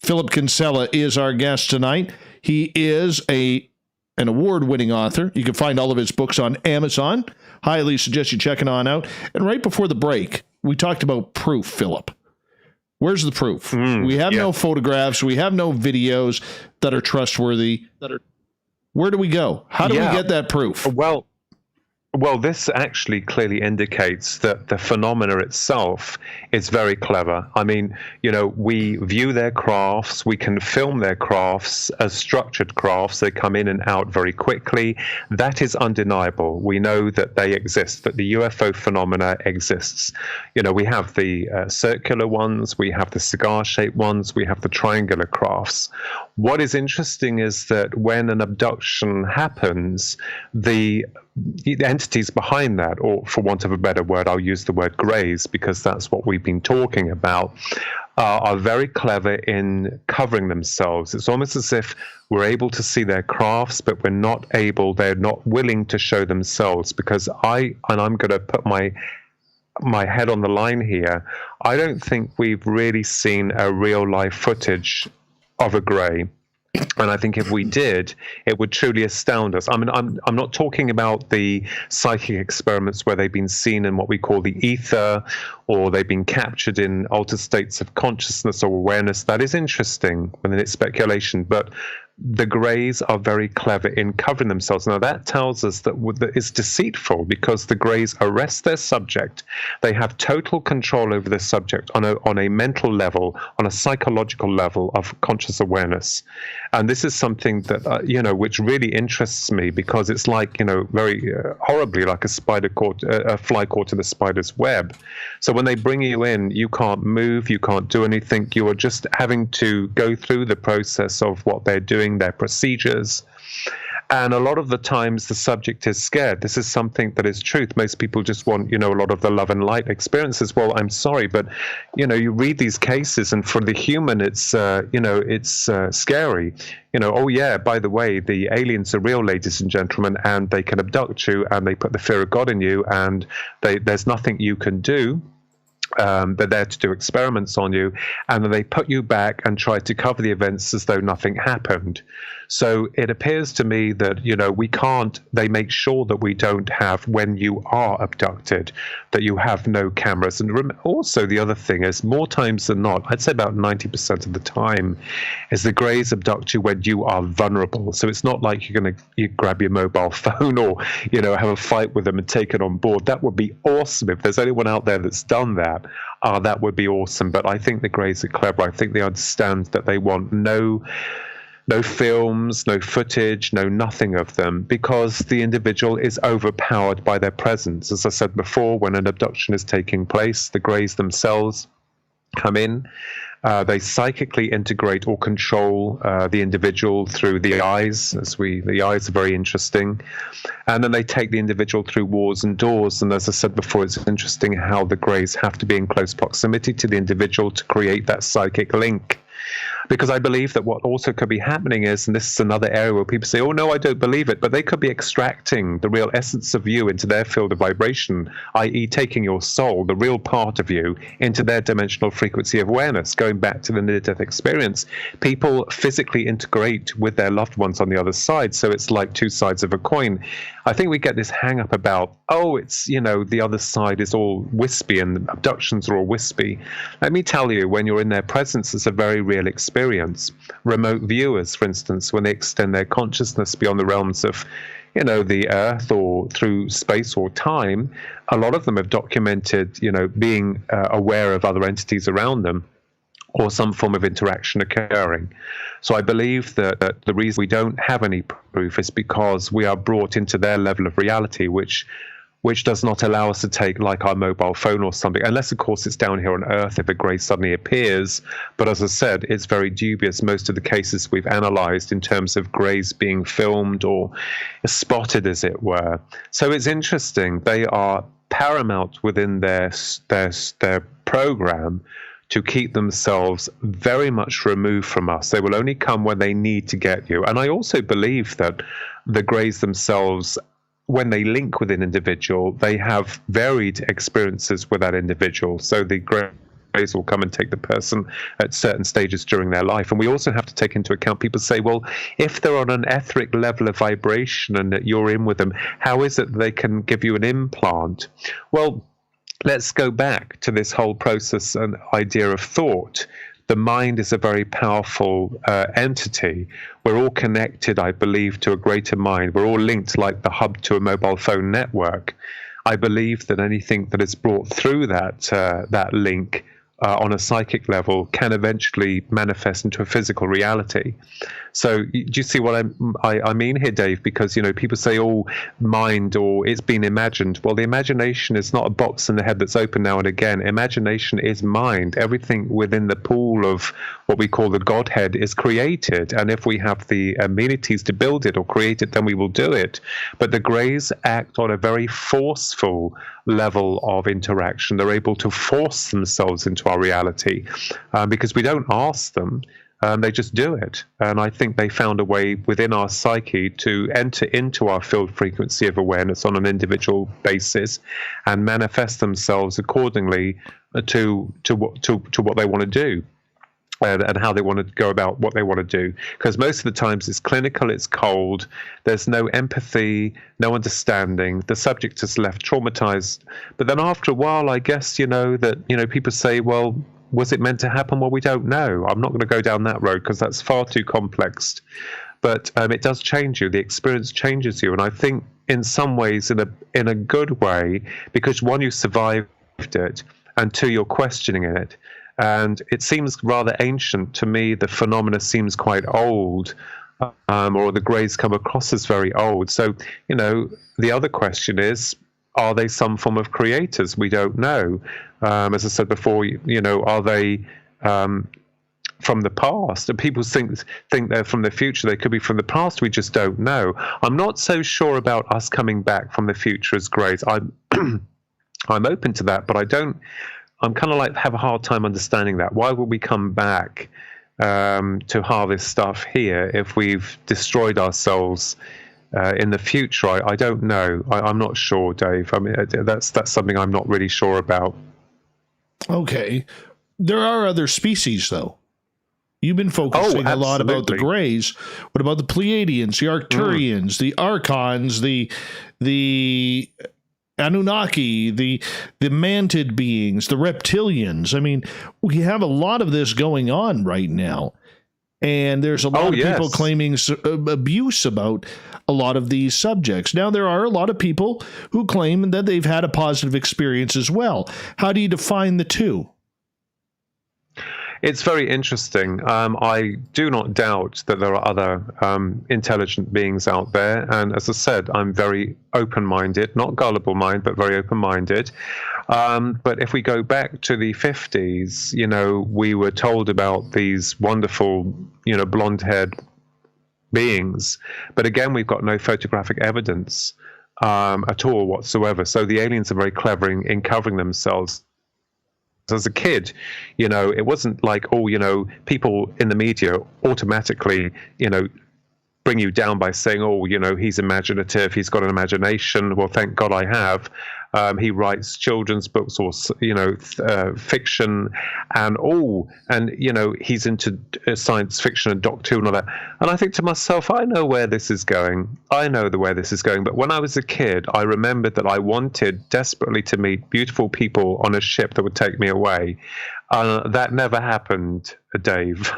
Speaker 2: Philip Kinsella is our guest tonight. He is an award-winning author. You can find all of his books on Amazon. Highly suggest you checking on out. And right before the break, we talked about proof, Philip. Where's the proof? We have no photographs. We have no videos that are trustworthy. Where do we go? How do we get that proof?
Speaker 1: Well, this actually clearly indicates that the phenomena itself is very clever. I mean, we view their crafts, we can film their crafts as structured crafts. They come in and out very quickly. That is undeniable. We know that they exist, that the UFO phenomena exists. We have the circular ones, we have the cigar-shaped ones, we have the triangular crafts. What is interesting is that when an abduction happens, the the entities behind that, or for want of a better word, I'll use the word greys because that's what we've been talking about, are very clever in covering themselves. It's almost as if we're able to see their crafts, but they're not willing to show themselves, because I'm going to put my head on the line here. I don't think we've really seen a real life footage of a grey. And I think if we did, it would truly astound us. I mean, I'm not talking about the psychic experiments where they've been seen in what we call the ether, or they've been captured in altered states of consciousness or awareness. That is interesting, and it's speculation. But the greys are very clever in covering themselves. Now, that tells us that it's deceitful, because the greys arrest their subject. They have total control over their subject on a mental level, on a psychological level of conscious awareness. And this is something that, which really interests me, because it's like, very horribly like a fly caught in a spider's web. So when they bring you in, you can't move, you can't do anything. You are just having to go through the process of what they're doing, their procedures. And a lot of the times the subject is scared. This is something that is truth. Most people just want, a lot of the love and light experiences. Well, I'm sorry, but, you read these cases, and for the human, it's scary. Oh yeah, by the way, the aliens are real, ladies and gentlemen, and they can abduct you, and they put the fear of God in you, and there's nothing you can do. They're there to do experiments on you, and then they put you back and try to cover the events as though nothing happened. So it appears to me that, they make sure that we don't have, when you are abducted, that you have no cameras. And also the other thing is, more times than not, I'd say about 90% of the time, is the greys abduct you when you are vulnerable. So it's not like you grab your mobile phone or, have a fight with them and take it on board. That would be awesome. If there's anyone out there that's done that, that would be awesome. But I think the greys are clever. I think they understand that they want no films, no footage, no nothing of them, because the individual is overpowered by their presence. As I said before, when an abduction is taking place, the greys themselves come in. They psychically integrate or control the individual through the eyes. The eyes are very interesting. And then they take the individual through walls and doors. And as I said before, it's interesting how the greys have to be in close proximity to the individual to create that psychic link. Because I believe that what also could be happening is, and this is another area where people say, oh, no, I don't believe it, but they could be extracting the real essence of you into their field of vibration, i.e. taking your soul, the real part of you, into their dimensional frequency of awareness. Going back to the near-death experience, people physically integrate with their loved ones on the other side, so it's like two sides of a coin. I think we get this hang-up about, it's, the other side is all wispy and abductions are all wispy. Let me tell you, when you're in their presence, it's a very real experience. Remote viewers, for instance, when they extend their consciousness beyond the realms of, the earth or through space or time, a lot of them have documented, being aware of other entities around them or some form of interaction occurring. So I believe that the reason we don't have any proof is because we are brought into their level of reality, which does not allow us to take like our mobile phone or something, unless of course it's down here on Earth if a grey suddenly appears. But as I said, it's very dubious. Most of the cases we've analysed in terms of greys being filmed or spotted, as it were. So it's interesting. They are paramount within their program to keep themselves very much removed from us. They will only come when they need to get you. And I also believe that the greys themselves, when they link with an individual, they have varied experiences with that individual. So the greys will come and take the person at certain stages during their life. And we also have to take into account, people say, well, if they're on an etheric level of vibration and that you're in with them, how is it they can give you an implant? Well, let's go back to this whole process and idea of thought. The mind is a very powerful entity. We're all connected, I believe, to a greater mind. We're all linked like the hub to a mobile phone network. I believe that anything that is brought through that link on a psychic level can eventually manifest into a physical reality. So do you see what I mean here, Dave? Because, people say, oh, mind, or it's been imagined. Well, the imagination is not a box in the head that's open now and again. Imagination is mind. Everything within the pool of what we call the Godhead is created. And if we have the amenities to build it or create it, then we will do it. But the Greys act on a very forceful level of interaction. They're able to force themselves into our reality because we don't ask them. They just do it. And I think they found a way within our psyche to enter into our field frequency of awareness on an individual basis and manifest themselves accordingly to what they want to do. And how they want to go about what they want to do. Because most of the times it's clinical, it's cold, there's no empathy, no understanding, the subject is left traumatized. But then after a while, I guess, that people say, well, was it meant to happen? Well, we don't know. I'm not going to go down that road because that's far too complex. But it does change you. The experience changes you. And I think in some ways, in a good way, because one, you survived it, and two, you're questioning it. And it seems rather ancient to me. The phenomena seems quite old, or the Greys come across as very old. So, the other question is, are they some form of creators? We don't know. As I said before, are they from the past? And people think they're from the future. They could be from the past. We just don't know. I'm not so sure about us coming back from the future as Greys. I'm open to that, but I'm kind of have a hard time understanding that. Why would we come back to harvest stuff here if we've destroyed ourselves in the future? I don't know. I'm not sure, Dave. I mean, that's something I'm not really sure about.
Speaker 2: Okay. There are other species, though. You've been focusing a lot about the Greys. What about the Pleiadians, the Arcturians, the Archons, the Anunnaki, the mantid beings, the reptilians? I mean, we have a lot of this going on right now. And there's a lot of people claiming abuse about a lot of these subjects. Now, there are a lot of people who claim that they've had a positive experience as well. How do you define the two?
Speaker 1: It's very interesting. I do not doubt that there are other intelligent beings out there. And as I said, I'm very open-minded, not gullible mind, but very open-minded. But if we go back to the 50s, we were told about these wonderful, blonde-haired beings. But again, we've got no photographic evidence at all whatsoever. So the aliens are very clever in covering themselves. As a kid, it wasn't like, people in the media automatically, bring you down by saying, he's imaginative, he's got an imagination. Well, thank God I have. He writes children's books or, fiction and he's into science fiction and Doctor Who and all that. And I think to myself, I know where this is going. Where this is going. But when I was a kid, I remembered that I wanted desperately to meet beautiful people on a ship that would take me away. That never happened, Dave.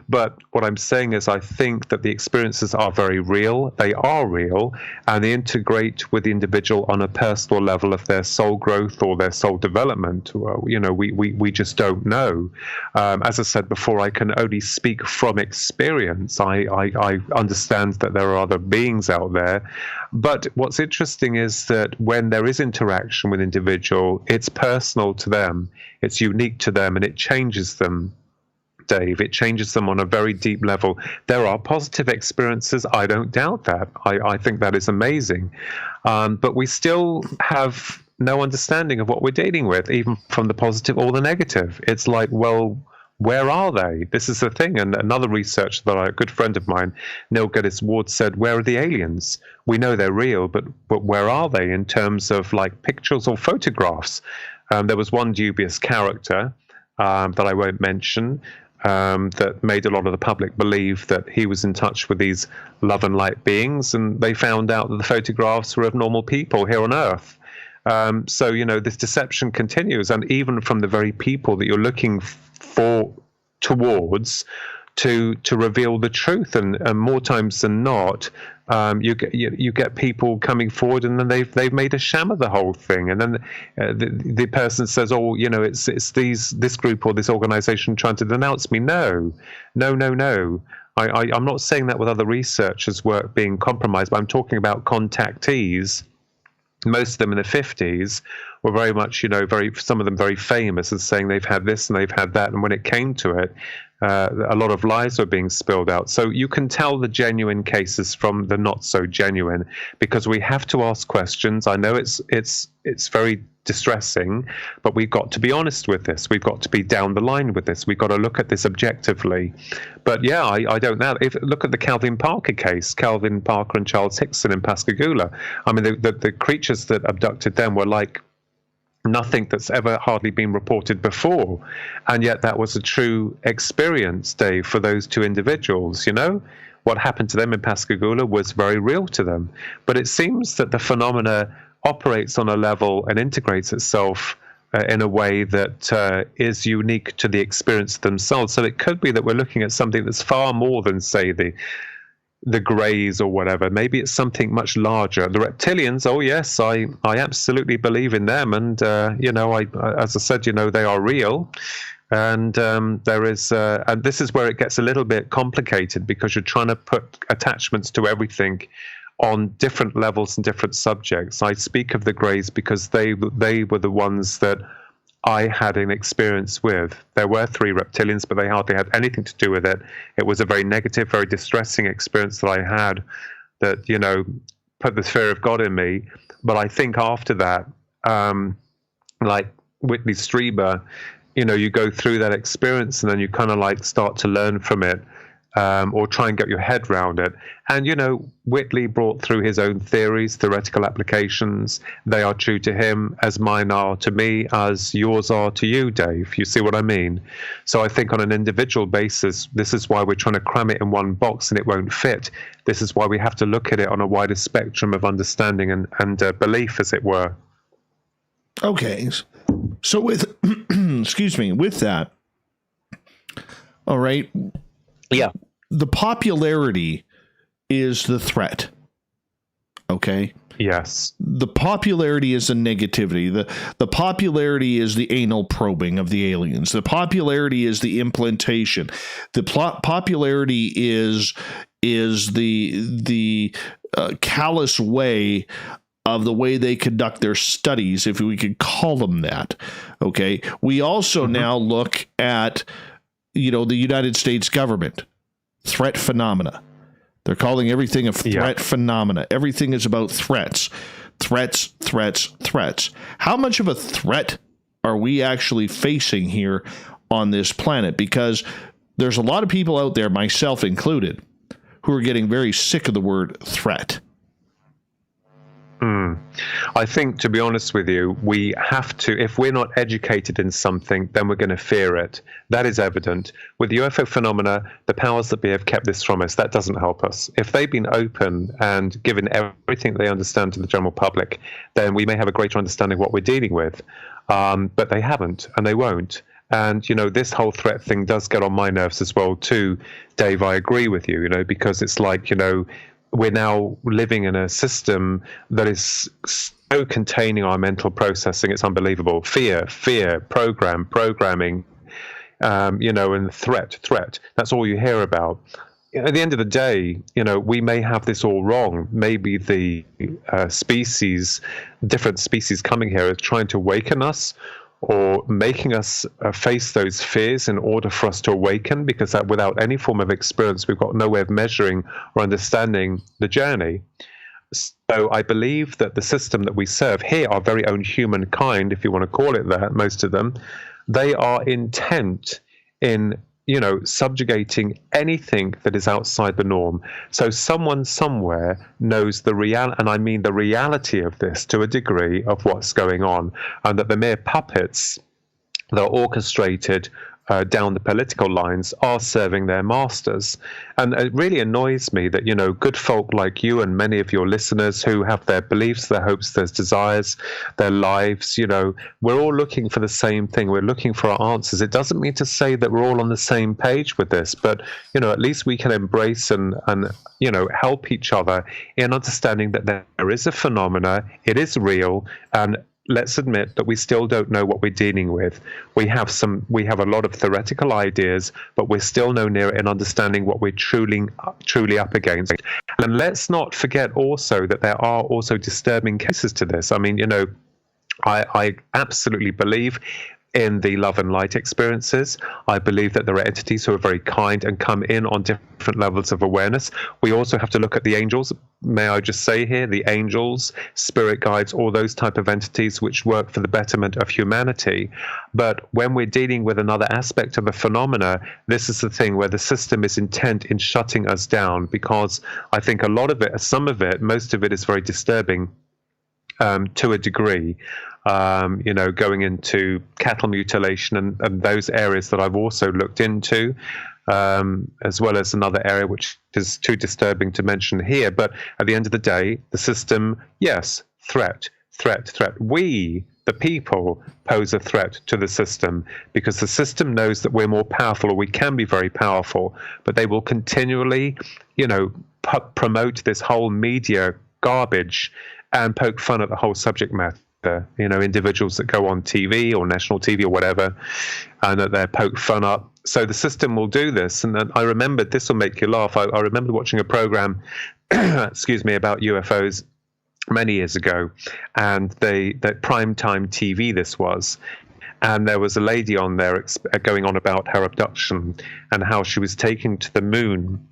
Speaker 1: But what I'm saying is I think that the experiences are very real. They are real, and they integrate with the individual on a personal level of their soul growth or their soul development. We just don't know. As I said before, I can only speak from experience. I understand that there are other beings out there. But what's interesting is that when there is interaction with individual, it's personal to them, it's unique to them, and it changes them, Dave. It changes them on a very deep level. There are positive experiences. I don't doubt that. I think that is amazing. But we still have no understanding of what we're dealing with, even from the positive or the negative. It's like, well, where are they? This is the thing. And another researcher that a good friend of mine, Neil Geddes Ward, said, where are the aliens? We know they're real, but where are they in terms of like pictures or photographs? There was one dubious character that I won't mention that made a lot of the public believe that he was in touch with these love and light beings, and they found out that the photographs were of normal people here on Earth. So, this deception continues, and even from the very people that you're looking towards to reveal the truth, and more times than not, you get people coming forward, and then they've made a sham of the whole thing, and then the person says, "Oh, it's this group or this organization trying to denounce me." No. I'm not saying that with other researchers' work being compromised, but I'm talking about contactees. Most of them in the 50s were very much, some of them very famous as saying they've had this and they've had that. And when it came to it, a lot of lies were being spilled out. So you can tell the genuine cases from the not so genuine, because we have to ask questions. I know it's very distressing, but we've got to be honest with this. We've got to be down the line with this. We've got to look at this objectively. But yeah, I don't know. Look at the Calvin Parker case, Calvin Parker and Charles Hickson in Pascagoula. I mean, the creatures that abducted them were like nothing that's ever hardly been reported before, and yet that was a true experience, Dave, for those two individuals. What happened to them in Pascagoula was very real to them, but it seems that the phenomena operates on a level and integrates itself in a way that is unique to the experience themselves. So it could be that we're looking at something that's far more than, say, the Greys or whatever. Maybe it's something much larger. The reptilians, oh yes, I absolutely believe in them, and as I said, they are real, and there is, and this is where it gets a little bit complicated, because you're trying to put attachments to everything on different levels and different subjects. I speak of the Greys because they were the ones that I had an experience with. There were 3 reptilians, but they hardly had anything to do with it. It was a very negative, very distressing experience that I had that, put the fear of God in me. But I think after that, like Whitley Strieber, you go through that experience and then you kind of like start to learn from it. Or try and get your head around it. And, Whitley brought through his own theories, theoretical applications. They are true to him, as mine are to me, as yours are to you, Dave. You see what I mean? So I think on an individual basis, this is why we're trying to cram it in one box and it won't fit. This is why we have to look at it on a wider spectrum of understanding and belief, as it were.
Speaker 2: Okay. So with, with that, all right.
Speaker 1: Yeah.
Speaker 2: The popularity is the threat. Okay?
Speaker 1: Yes.
Speaker 2: The popularity is the negativity. The popularity is the anal probing of the aliens. The popularity is the implantation. The popularity is the callous way of the way they conduct their studies, if we could call them that. Okay? We also now look at the United States government, threat phenomena. They're calling everything a threat phenomena. Everything is about threats. How much of a threat are we actually facing here on this planet? Because there's a lot of people out there, myself included, who are getting very sick of the word threat.
Speaker 1: I think, to be honest with you, we have to, if we're not educated in something, then we're going to fear it. That is evident. With UFO phenomena, the powers that be have kept this from us. That doesn't help us. If they've been open and given everything they understand to the general public, then we may have a greater understanding of what we're dealing with. But they haven't, and they won't. And, this whole threat thing does get on my nerves as well, too, Dave. I agree with you, because it's like, we're now living in a system that is so containing our mental processing. It's unbelievable. Fear, programming, and threat. That's all you hear about. At the end of the day, we may have this all wrong. Maybe the different species coming here are trying to awaken us, or making us face those fears in order for us to awaken, because that without any form of experience, we've got no way of measuring or understanding the journey. So I believe that the system that we serve here, our very own humankind, if you want to call it that, most of them, they are intent in subjugating anything that is outside the norm. So someone somewhere knows the reality of this to a degree of what's going on, and that the mere puppets that are orchestrated down the political lines are serving their masters. And it really annoys me that, good folk like you and many of your listeners who have their beliefs, their hopes, their desires, their lives, we're all looking for the same thing. We're looking for our answers. It doesn't mean to say that we're all on the same page with this, but, at least we can embrace and help each other in understanding that there is a phenomena, it is real, and let's admit that we still don't know what we're dealing with. We have a lot of theoretical ideas, but we're still no nearer in understanding what we're truly up against. And let's not forget also that there are also disturbing cases to this. I mean, I absolutely believe in the love and light experiences. I believe that there are entities who are very kind and come in on different levels of awareness. We also have to look at the angels. May I just say here, the angels, spirit guides, all those type of entities which work for the betterment of humanity. But when we're dealing with another aspect of a phenomena, this is the thing where the system is intent in shutting us down, because I think a lot of it, most of it is very disturbing to a degree. Going into cattle mutilation and those areas that I've also looked into, as well as another area which is too disturbing to mention here. But at the end of the day, the system, yes, threat. We, the people, pose a threat to the system, because the system knows that we're more powerful, or we can be very powerful, but they will continually, promote this whole media garbage and poke fun at the whole subject matter. Individuals that go on TV or national TV or whatever, and that they're poked fun up. So the system will do this. And I remembered, this will make you laugh, I remember watching a program, about UFOs many years ago, and that primetime TV this was. And there was a lady on there going on about her abduction and how she was taken to the moon.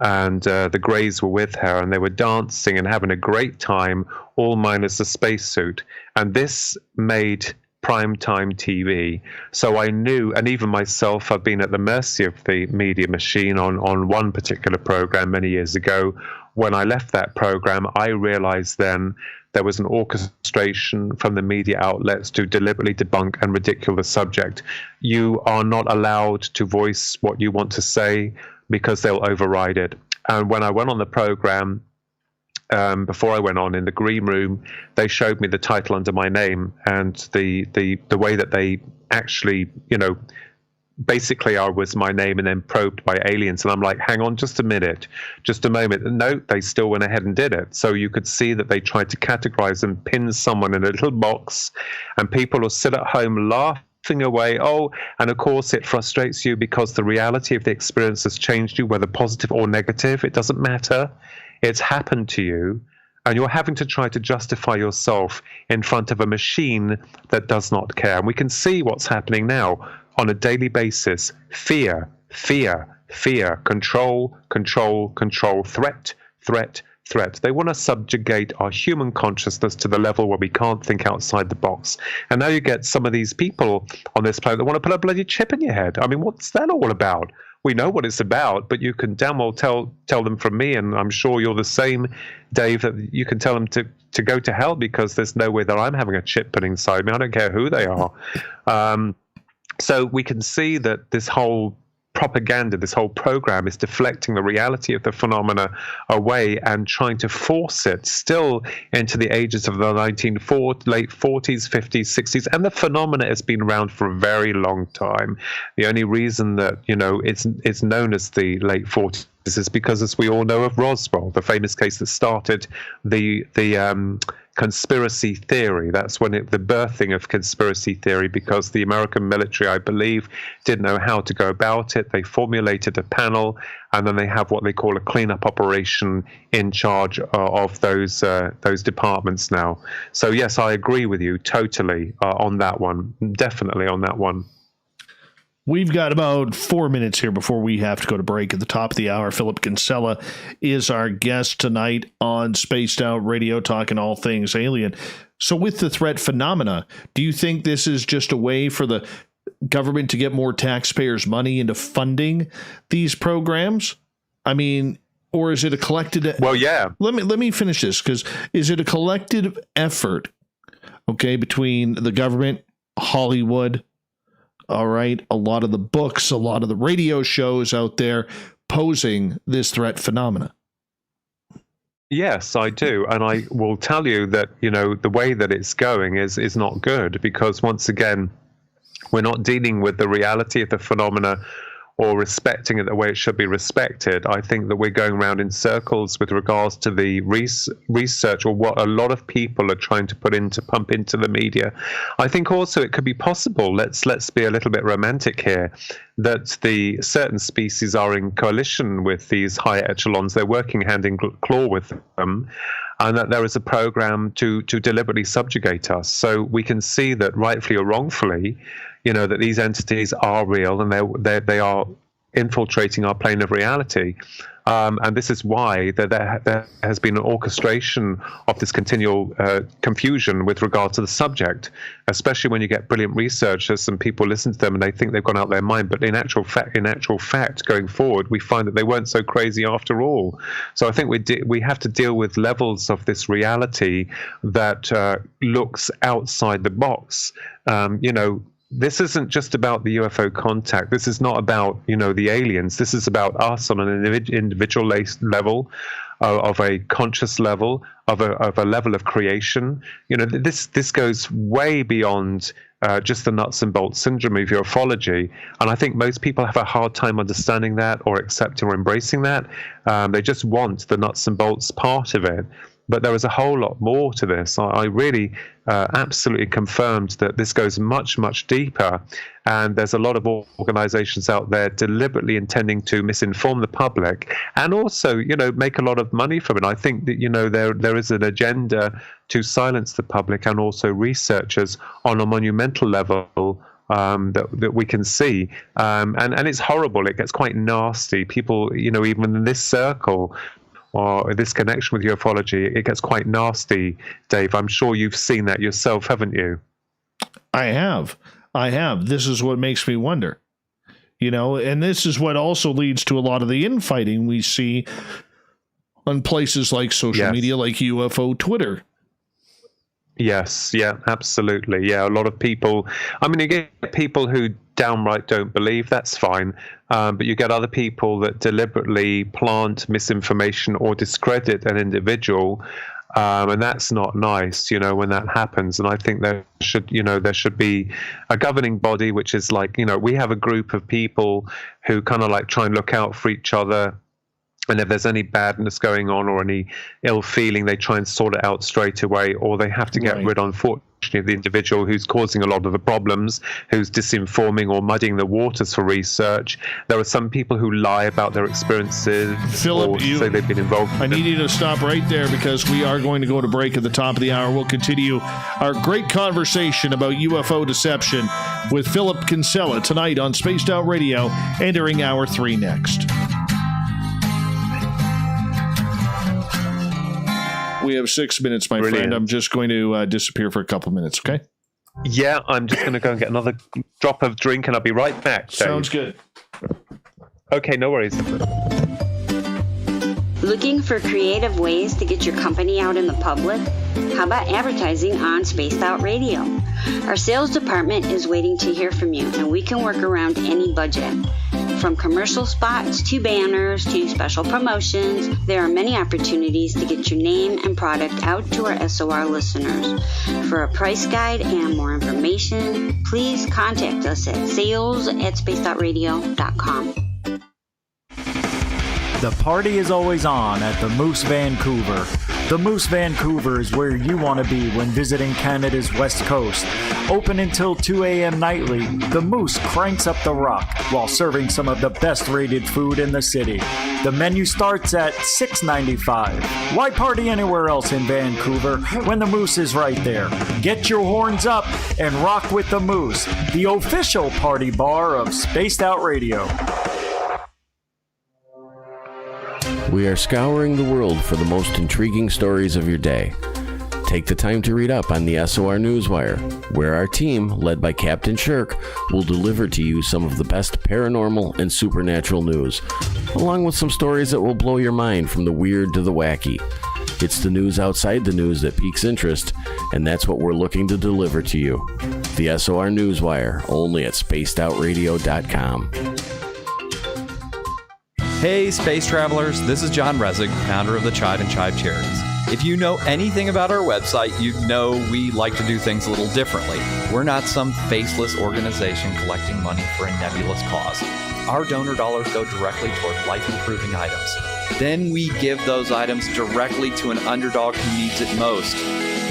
Speaker 1: And the Greys were with her, and they were dancing and having a great time, all minus the spacesuit. And this made primetime TV. So I knew, and even myself, I've been at the mercy of the media machine on one particular program many years ago. When I left that program, I realized then there was an orchestration from the media outlets to deliberately debunk and ridicule the subject. You are not allowed to voice what you want to say, because they'll override it. And when I went on the program, before I went on in the green room, they showed me the title under my name, and the way that they actually, basically I was my name and then probed by aliens. And I'm like, hang on just a minute, just a moment. No, they still went ahead and did it. So you could see that they tried to categorize and pin someone in a little box, and people will sit at home laughing away. And of course it frustrates you because the reality of the experience has changed you, whether positive or negative. It doesn't matter. It's happened to you, and you're having to try to justify yourself in front of a machine that does not care. And we can see what's happening now on a daily basis. Fear, control, threat. They want to subjugate our human consciousness to the level where we can't think outside the box. And now you get some of these people on this planet that want to put a bloody chip in your head. I mean, what's that all about? We know what it's about, but you can damn well tell them from me, and I'm sure you're the same, Dave, that you can tell them to go to hell, because there's no way that I'm having a chip put inside me. I don't care who they are. So we can see that this whole propaganda, this whole program, is deflecting the reality of the phenomena away and trying to force it still into the ages of the late 40s, 50s, 60s. And the phenomena has been around for a very long time. The only reason that, it's known as the late 40s is because, as we all know, of Roswell, the famous case that started the conspiracy theory. That's when the birthing of conspiracy theory, because the American military, I believe, didn't know how to go about it. They formulated a panel, and then they have what they call a cleanup operation in charge of those departments now. So yes, I agree with you totally on that one. Definitely on that one.
Speaker 2: We've got about 4 minutes here before we have to go to break. At the top of the hour, Philip Kinsella is our guest tonight on Spaced Out Radio, talking all things alien. So with the threat phenomena, do you think this is just a way for the government to get more taxpayers' money into funding these programs? I mean, or is it a collected...
Speaker 1: Well, yeah.
Speaker 2: Let me finish this, because is it a collective effort, between the government, Hollywood, all right, a lot of the books, a lot of the radio shows out there posing this threat phenomena.
Speaker 1: Yes, I do. And I will tell you that, the way that it's going is not good, because once again, we're not dealing with the reality of the phenomena or respecting it the way it should be respected. I think that we're going around in circles with regards to the research, or what a lot of people are trying to pump into the media. I think also it could be possible, let's be a little bit romantic here, that the certain species are in coalition with these higher echelons. They're working hand in claw with them, and that there is a program to deliberately subjugate us. So we can see that, rightfully or wrongfully, that these entities are real, and they are infiltrating our plane of reality. And this is why there has been an orchestration of this continual confusion with regard to the subject, especially when you get brilliant researchers and people listen to them and they think they've gone out their mind. But in actual fact, going forward, we find that they weren't so crazy after all. So I think we have to deal with levels of this reality that looks outside the box. This isn't just about the UFO contact. This is not about, the aliens. This is about us on an individual level, of a conscious level, of a level of creation. This goes way beyond just the nuts and bolts syndrome of ufology. And I think most people have a hard time understanding that or accepting or embracing that. They just want the nuts and bolts part of it. But there is a whole lot more to this. I really absolutely confirmed that this goes much, much deeper. And there's a lot of organizations out there deliberately intending to misinform the public and also, make a lot of money from it. I think that, there is an agenda to silence the public and also researchers on a monumental level that we can see. And it's horrible. It gets quite nasty. People, even in this circle, or this connection with ufology, it gets quite nasty, Dave. I'm sure you've seen that yourself, haven't you?
Speaker 2: I have. This is what makes me wonder. And this is what also leads to a lot of the infighting we see on places like social media, like UFO Twitter.
Speaker 1: Yes, yeah, absolutely. Yeah, a lot of people, you get people who downright don't believe, that's fine. But you get other people that deliberately plant misinformation or discredit an individual. And that's not nice, when that happens. And I think there should be a governing body, which is like, we have a group of people who kind of like try and look out for each other. And if there's any badness going on or any ill feeling, they try and sort it out straight away, or they have to get rid, unfortunately, of the individual who's causing a lot of the problems, who's disinforming or muddying the waters for research. There are some people who lie about their experiences,
Speaker 2: Philip,
Speaker 1: or say they've been involved.
Speaker 2: I need you to stop right there, because we are going to go to break at the top of the hour. We'll continue our great conversation about UFO deception with Philip Kinsella tonight on Spaced Out Radio, entering hour 3 next. We have 6 minutes, my friend. I'm just going to disappear for a couple minutes, okay?
Speaker 1: Yeah, I'm just going to go and get another drop of drink, and I'll be right back, Dave.
Speaker 2: Sounds good.
Speaker 1: Okay, no worries.
Speaker 14: Looking for creative ways to get your company out in the public? How about advertising on Spaced Out Radio? Our sales department is waiting to hear from you, and we can work around any budget. From commercial spots to banners to special promotions, there are many opportunities to get your name and product out to our SOR listeners. For a price guide and more information, please contact us at sales@spacedoutradio.com.
Speaker 10: The party is always on at the Moose Vancouver. The Moose Vancouver is where you want to be when visiting Canada's West Coast. Open until 2 a.m. nightly, the Moose cranks up the rock while serving some of the best rated food in the city. The menu starts at $6.95. Why party anywhere else in Vancouver when the Moose is right there? Get your horns up and rock with the Moose, the official party bar of Spaced Out Radio.
Speaker 12: We are scouring the world for the most intriguing stories of your day. Take the time to read up on the SOR Newswire, where our team, led by Captain Shirk, will deliver to you some of the best paranormal and supernatural news, along with some stories that will blow your mind from the weird to the wacky. It's the news outside the news that piques interest, and that's what we're looking to deliver to you. The SOR Newswire, only at spacedoutradio.com.
Speaker 9: Hey, space travelers, this is John Resig, founder of the Chive and Chive Charities. If you know anything about our website, you know we like to do things a little differently. We're not some faceless organization collecting money for a nebulous cause. Our donor dollars go directly toward life-improving items. Then we give those items directly to an underdog who needs it most.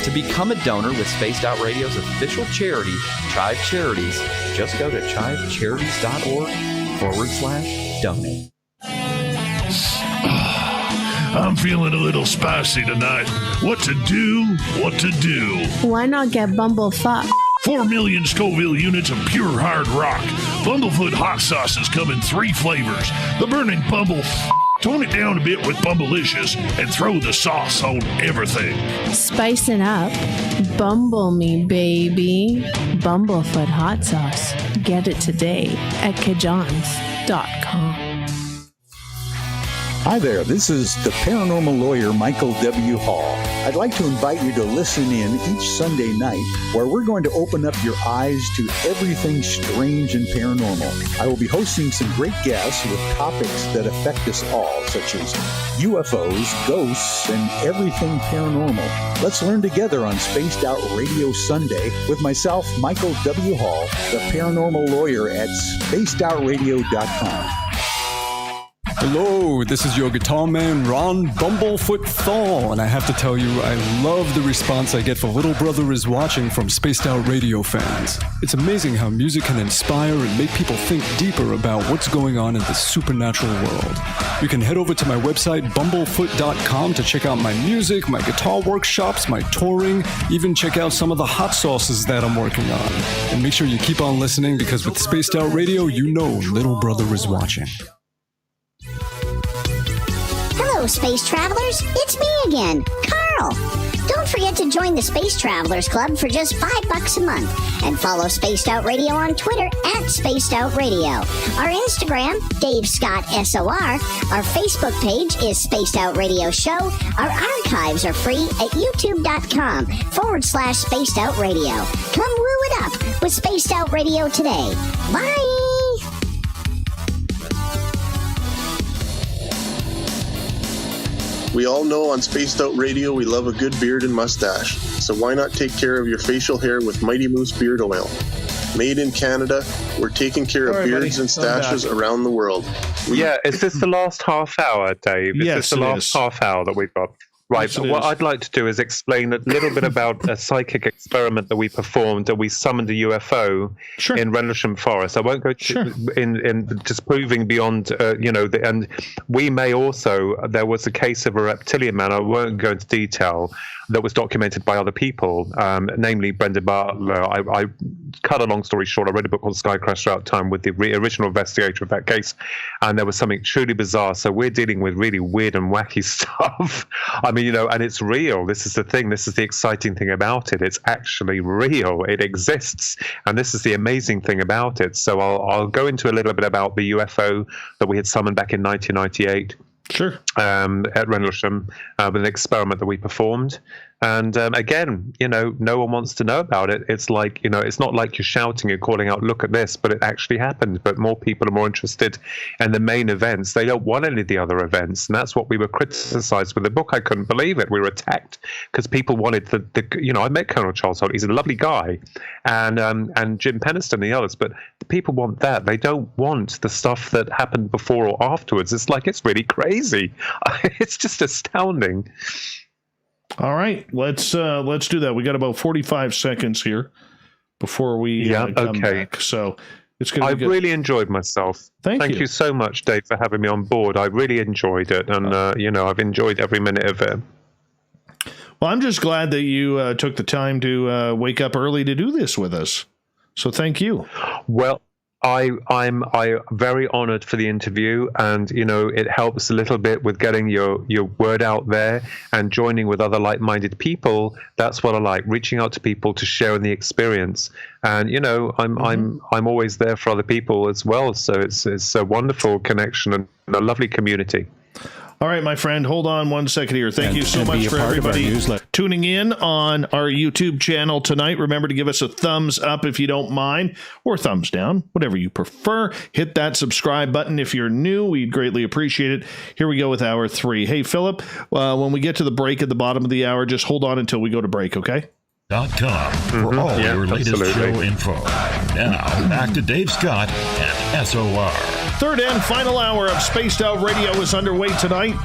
Speaker 9: To become a donor with Spaced Out Radio's official charity, Chive Charities, just go to chivecharities.org/donate.
Speaker 3: I'm feeling a little spicy tonight. What to do? What to do?
Speaker 4: Why not get bumblefucked?
Speaker 3: 4 million Scoville units of pure hard rock. Bumblefoot hot sauces come in 3 flavors. The burning bumble. Tone it down a bit with Bumblicious and throw the sauce on everything.
Speaker 4: Spice it up. Bumble me, baby. Bumblefoot hot sauce. Get it today at kajans.com.
Speaker 6: Hi there, this is the paranormal lawyer Michael W. Hall. I'd like to invite you to listen in each Sunday night where we're going to open up your eyes to everything strange and paranormal. I will be hosting some great guests with topics that affect us all, such as UFOs, ghosts, and everything paranormal. Let's learn together on Spaced Out Radio Sunday with myself, Michael W. Hall, the paranormal lawyer at spacedoutradio.com.
Speaker 15: Hello, this is your guitar man, Ron Bumblefoot Thal, and I have to tell you, I love the response I get for Little Brother is Watching from Spaced Out Radio fans. It's amazing how music can inspire and make people think deeper about what's going on in the supernatural world. You can head over to my website, bumblefoot.com, to check out my music, my guitar workshops, my touring, even check out some of the hot sauces that I'm working on. And make sure you keep on listening, because with Spaced Out Radio, you know Little Brother is watching.
Speaker 16: Hello, space travelers. It's me again, Carl. Don't forget to join the Space Travelers Club for just $5 a month, and follow Spaced Out Radio on Twitter at Spaced Out Radio. Our Instagram, Dave Scott SOR. Our Facebook page is Spaced Out Radio Show. Our archives are free at youtube.com/Spaced Out Radio. Come woo it up with Spaced Out Radio today. Bye.
Speaker 7: We all know on Spaced Out Radio we love a good beard and mustache, so why not take care of your facial hair with Mighty Moose Beard Oil? Made in Canada, we're taking care of beards and stashes around the world.
Speaker 1: Is this the last half hour, Dave? Is this the last half hour that we've got? Right,
Speaker 2: Yes,
Speaker 1: what I'd like to do is explain a little bit about a psychic experiment that we performed, and we summoned a UFO in Rendlesham Forest. I won't go in disproving beyond, and we may also, there was a case of a reptilian man, I won't go into detail, that was documented by other people, namely Brenda Bartler. I cut a long story short, I read a book called Skycrash Throughout Time with the original investigator of that case, and there was something truly bizarre. So we're dealing with really weird and wacky stuff. I mean, and it's real. This is the thing. This is the exciting thing about it. It's actually real. It exists. And this is the amazing thing about it. So I'll go into a little bit about the UFO that we had summoned back in 1998. At Rendlesham, with an experiment that we performed. And again, no one wants to know about it. It's like, it's not like you're shouting and calling out, look at this, but it actually happened. But more people are more interested in the main events. They don't want any of the other events. And that's what we were criticized with the book. I couldn't believe it. We were attacked because people wanted I met Colonel Charles Holt. He's a lovely guy. And Jim Penniston and the others. But the people want that. They don't want the stuff that happened before or afterwards. It's like, it's really crazy. It's just astounding.
Speaker 2: All right, let's do that. We got about 45 seconds here before we come back. So it's going to be good.
Speaker 1: I've really enjoyed myself. Thank you so much, Dave, for having me on board. I really enjoyed it, and I've enjoyed every minute of it.
Speaker 2: Well, I'm just glad that you took the time to wake up early to do this with us. So thank you.
Speaker 1: Well, I'm very honored for the interview, and it helps a little bit with getting your word out there and joining with other like-minded people. That's what I like, reaching out to people to share in the experience. And I'm always there for other people as well. So it's a wonderful connection and a lovely community.
Speaker 2: All right, my friend, hold on one second here. Thank you so much for everybody tuning in on our YouTube channel tonight. Remember to give us a thumbs up if you don't mind, or thumbs down, whatever you prefer. Hit that subscribe button if you're new. We'd greatly appreciate it. Here we go with hour 3. Hey, Philip, when we get to the break at the bottom of the hour, just hold on until we go to break, okay?
Speaker 17: .com for all your latest show info. Now, back to Dave Scott and SOR.
Speaker 2: Third and final hour of Spaced Out Radio is underway tonight.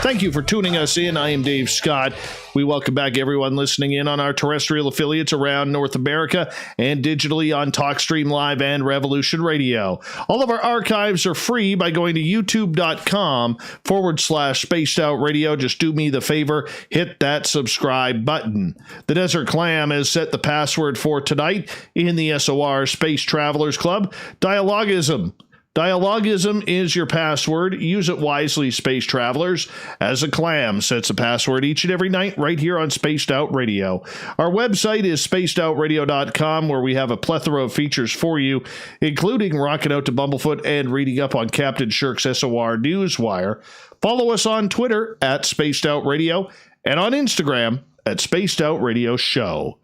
Speaker 2: Thank you for tuning us in. I am Dave Scott. We welcome back everyone listening in on our terrestrial affiliates around North America and digitally on TalkStream Live and Revolution Radio. All of our archives are free by going to youtube.com/Spaced Out Radio. Just do me the favor, hit that subscribe button. The Desert Clam has set the password for tonight in the SOR Space Travelers Club. Dialogism. Dialogism is your password. Use it wisely, space travelers, as a clam sets a password each and every night right here on Spaced Out Radio. Our website is spacedoutradio.com, where we have a plethora of features for you, including rocking out to Bumblefoot and reading up on Captain Shirk's SOR Newswire. Follow us on Twitter at Spaced Out Radio and on Instagram at Spaced Out Radio Show.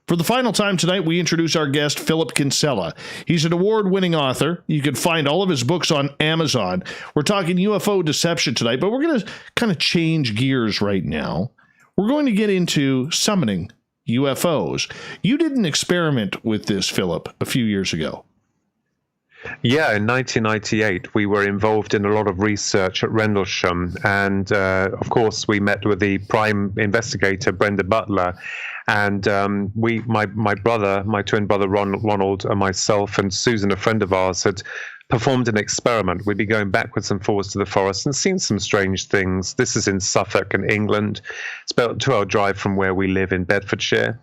Speaker 2: For the final time tonight, we introduce our guest, Philip Kinsella. He's an award-winning author. You can find all of his books on Amazon. We're talking UFO Deception tonight, but we're going to kind of change gears right now. We're going to get into summoning UFOs. You did an experiment with this, Philip, a few years ago.
Speaker 1: Yeah, in 1998, we were involved in a lot of research at Rendlesham. And, of course, we met with the prime investigator, Brenda Butler. And my brother, my twin brother Ronald, and myself and Susan, a friend of ours, had performed an experiment. We'd be going backwards and forwards to the forest and seen some strange things. This is in Suffolk in England. It's about a 2-hour drive from where we live in Bedfordshire.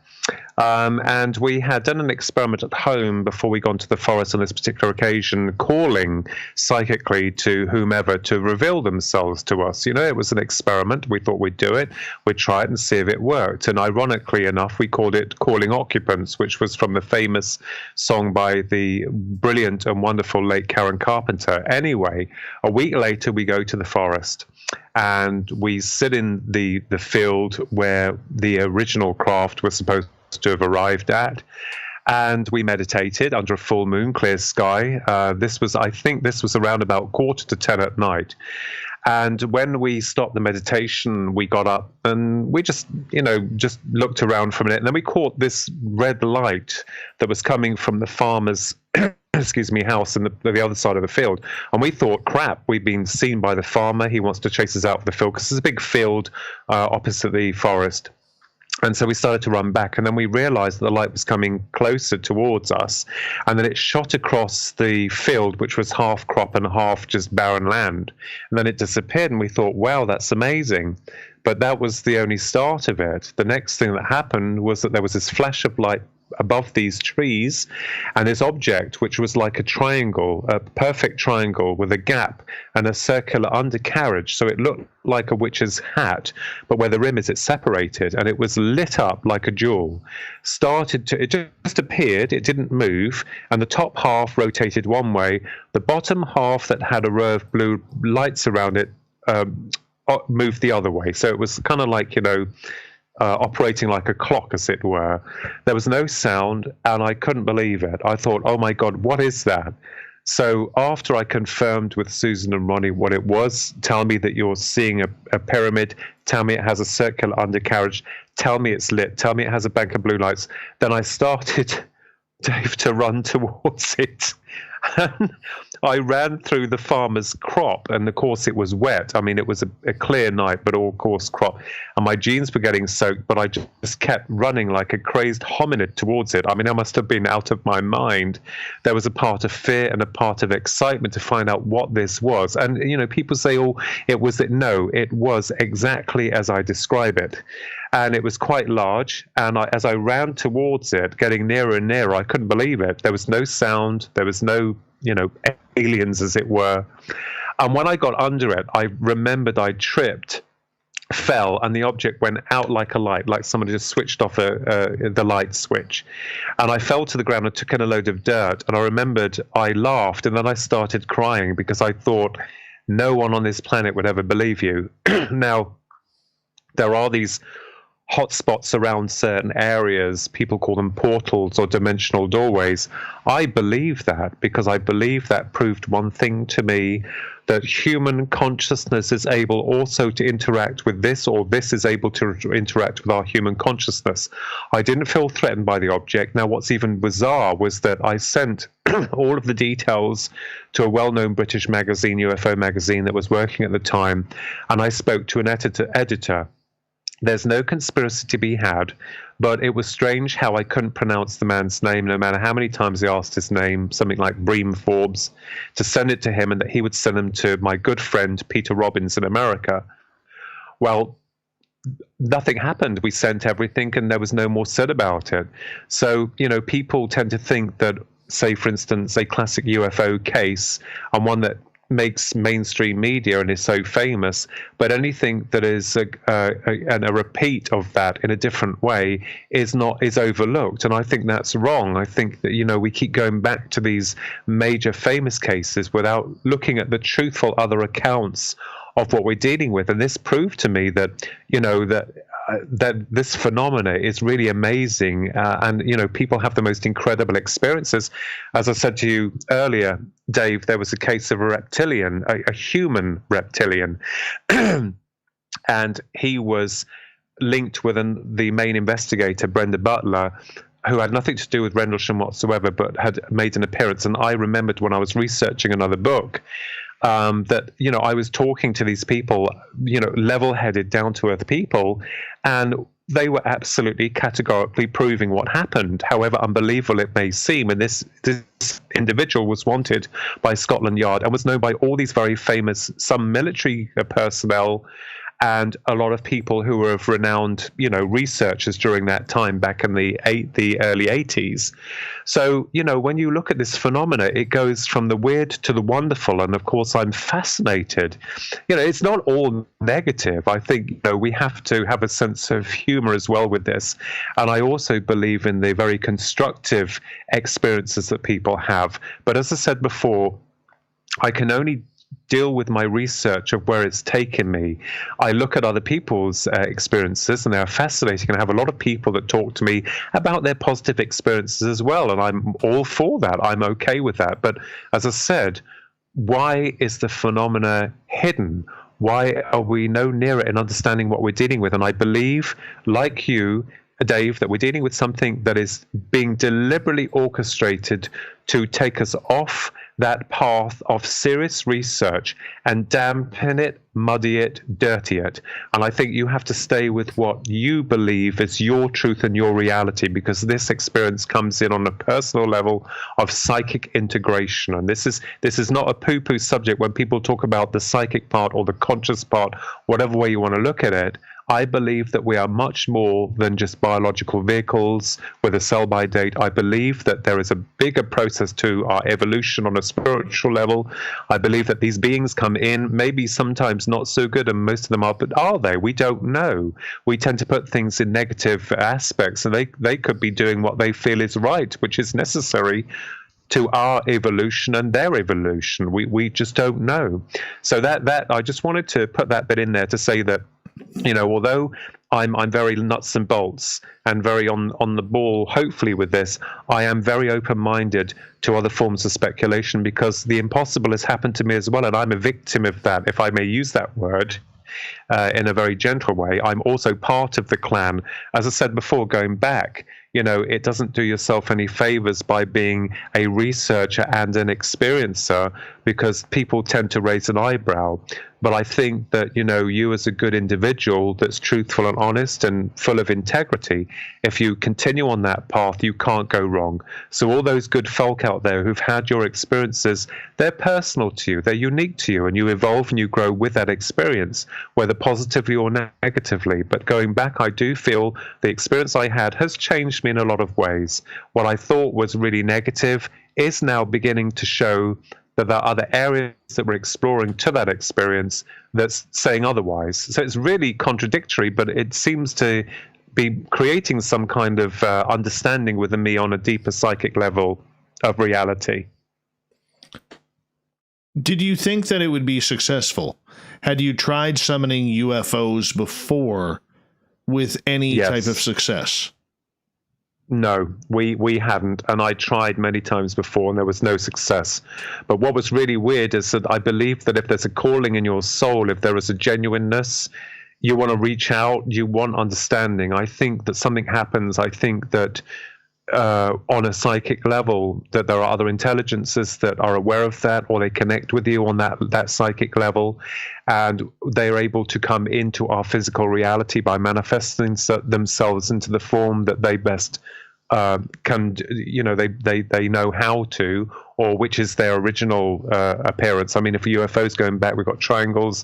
Speaker 1: And we had done an experiment at home before we got into the forest on this particular occasion, calling psychically to whomever to reveal themselves to us. You know, it was an experiment. We thought we'd do it. We'd try it and see if it worked. And ironically enough, we called it Calling Occupants, which was from the famous song by the brilliant and wonderful late Karen Carpenter. Anyway, a week later, we go to the forest. And we sit in the field where the original craft was supposed to have arrived at. And we meditated under a full moon, clear sky. I think this was around about 9:45 at night. And when we stopped the meditation, we got up and we just looked around for a minute. And then we caught this red light that was coming from the farmer's house in the other side of the field. And we thought, crap, we've been seen by the farmer. He wants to chase us out of the field because there's a big field opposite the forest. And so we started to run back, and then we realized that the light was coming closer towards us, and then it shot across the field, which was half crop and half just barren land. And then it disappeared, and we thought, wow, that's amazing. But that was the only start of it. The next thing that happened was that there was this flash of light above these trees, and this object, which was like a triangle, a perfect triangle with a gap and a circular undercarriage. So it looked like a witch's hat, but where the rim is, it's separated, and it was lit up like a jewel. It just appeared, it didn't move, and the top half rotated one way. The bottom half that had a row of blue lights around it moved the other way. So it was kind of like, operating like a clock, as it were. There was no sound, and I couldn't believe it. I thought, oh my God, what is that? So after I confirmed with Susan and Ronnie what it was, tell me that you're seeing a pyramid, tell me it has a circular undercarriage, tell me it's lit, tell me it has a bank of blue lights, then I started, Dave, to run towards it. And I ran through the farmer's crop, and of course it was wet. I mean, it was a clear night, but all coarse crop. And my jeans were getting soaked, but I just kept running like a crazed hominid towards it. I mean, I must have been out of my mind. There was a part of fear and a part of excitement to find out what this was. And, people say, oh, it was it. No, it was exactly as I describe it. And it was quite large. And as I ran towards it, getting nearer and nearer, I couldn't believe it. There was no sound. There was no, aliens, as it were. And when I got under it, I remembered I tripped, fell, and the object went out like a light, like somebody just switched off the light switch. And I fell to the ground and took in a load of dirt. And I remembered I laughed, and then I started crying because I thought, no one on this planet would ever believe you. Now, there are these hotspots around certain areas. People call them portals or dimensional doorways. I believe that because I believe that proved one thing to me, that human consciousness is able also to interact with this, or this is able to interact with our human consciousness. I didn't feel threatened by the object. Now, what's even bizarre was that I sent all of the details to a well-known British magazine, UFO magazine, that was working at the time, and I spoke to an editor. There's no conspiracy to be had, but it was strange how I couldn't pronounce the man's name, no matter how many times I asked his name, something like Bream Forbes, to send it to him, and that he would send them to my good friend Peter Robbins in America. Well, nothing happened. We sent everything, and there was no more said about it. So, people tend to think that, say, for instance, a classic UFO case, and one that makes mainstream media and is so famous, but anything that is a repeat of that in a different way is overlooked, and I think that's wrong. I think that we keep going back to these major famous cases without looking at the truthful other accounts of what we're dealing with, and this proved to me that that this phenomena is really amazing, and people have the most incredible experiences. As I said to you earlier, Dave, there was a case of a reptilian, a human reptilian, and he was linked with the main investigator, Brenda Butler, who had nothing to do with Rendlesham whatsoever, but had made an appearance. And I remembered when I was researching another book, that I was talking to these people, level-headed, down-to-earth people, and they were absolutely categorically proving what happened, however unbelievable it may seem. And this individual was wanted by Scotland Yard and was known by all these very famous, some military personnel, and a lot of people who were of renowned, researchers during that time back in the early 80s. So, when you look at this phenomena, it goes from the weird to the wonderful. And of course, I'm fascinated. It's not all negative. I think, we have to have a sense of humor as well with this. And I also believe in the very constructive experiences that people have. But as I said before, I can only deal with my research of where it's taken me. I look at other people's experiences, and they're fascinating, and I have a lot of people that talk to me about their positive experiences as well, and I'm all for that. I'm okay with that. But as I said, why is the phenomena hidden? Why are we no nearer in understanding what we're dealing with? And I believe, like you, Dave, that we're dealing with something that is being deliberately orchestrated to take us off that path of serious research and dampen it, muddy it, dirty it. And I think you have to stay with what you believe is your truth and your reality, because this experience comes in on a personal level of psychic integration. And this is not a poo-poo subject when people talk about the psychic part or the conscious part, whatever way you want to look at it. I believe that we are much more than just biological vehicles with a sell-by date. I believe that there is a bigger process to our evolution on a spiritual level. I believe that these beings come in, maybe sometimes not so good, and most of them are, but are they? We don't know. We tend to put things in negative aspects, and they could be doing what they feel is right, which is necessary to our evolution and their evolution. We just don't know. So that I just wanted to put that bit in there to say that, although I'm very nuts and bolts and very on the ball, hopefully, with this, I am very open-minded to other forms of speculation, because the impossible has happened to me as well, and I'm a victim of that, if I may use that word in a very gentle way. I'm also part of the clan. As I said before, going back, it doesn't do yourself any favors by being a researcher and an experiencer, because people tend to raise an eyebrow. But I think that, you as a good individual that's truthful and honest and full of integrity, if you continue on that path, you can't go wrong. So all those good folk out there who've had your experiences, they're personal to you, they're unique to you, and you evolve and you grow with that experience, whether positively or negatively. But going back, I do feel the experience I had has changed me in a lot of ways. What I thought was really negative is now beginning to show that there are other areas that we're exploring to that experience that's saying otherwise. So it's really contradictory, but it seems to be creating some kind of understanding within me on a deeper psychic level of reality.
Speaker 2: Did you think that it would be successful? Had you tried summoning UFOs before with any type of success?
Speaker 1: No, we hadn't, and I tried many times before, and there was no success. But what was really weird is that I believe that if there's a calling in your soul, if there is a genuineness, you want to reach out, you want understanding. I think that something happens. I think that on a psychic level, that there are other intelligences that are aware of that, or they connect with you on that psychic level, and they're able to come into our physical reality by manifesting themselves into the form that they best can, they know how to, or which is their original appearance. I mean, if UFOs going back, we've got triangles,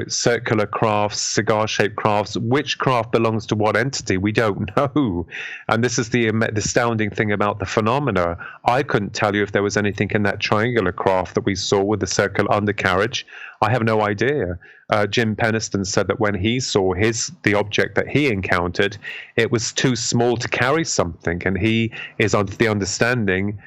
Speaker 1: circular crafts, cigar-shaped crafts. Which craft belongs to what entity? We don't know. And this is the astounding thing about the phenomena. I couldn't tell you if there was anything in that triangular craft that we saw with the circular undercarriage. I have no idea. Jim Peniston said that when he saw the object that he encountered, it was too small to carry something, and he is under the understanding,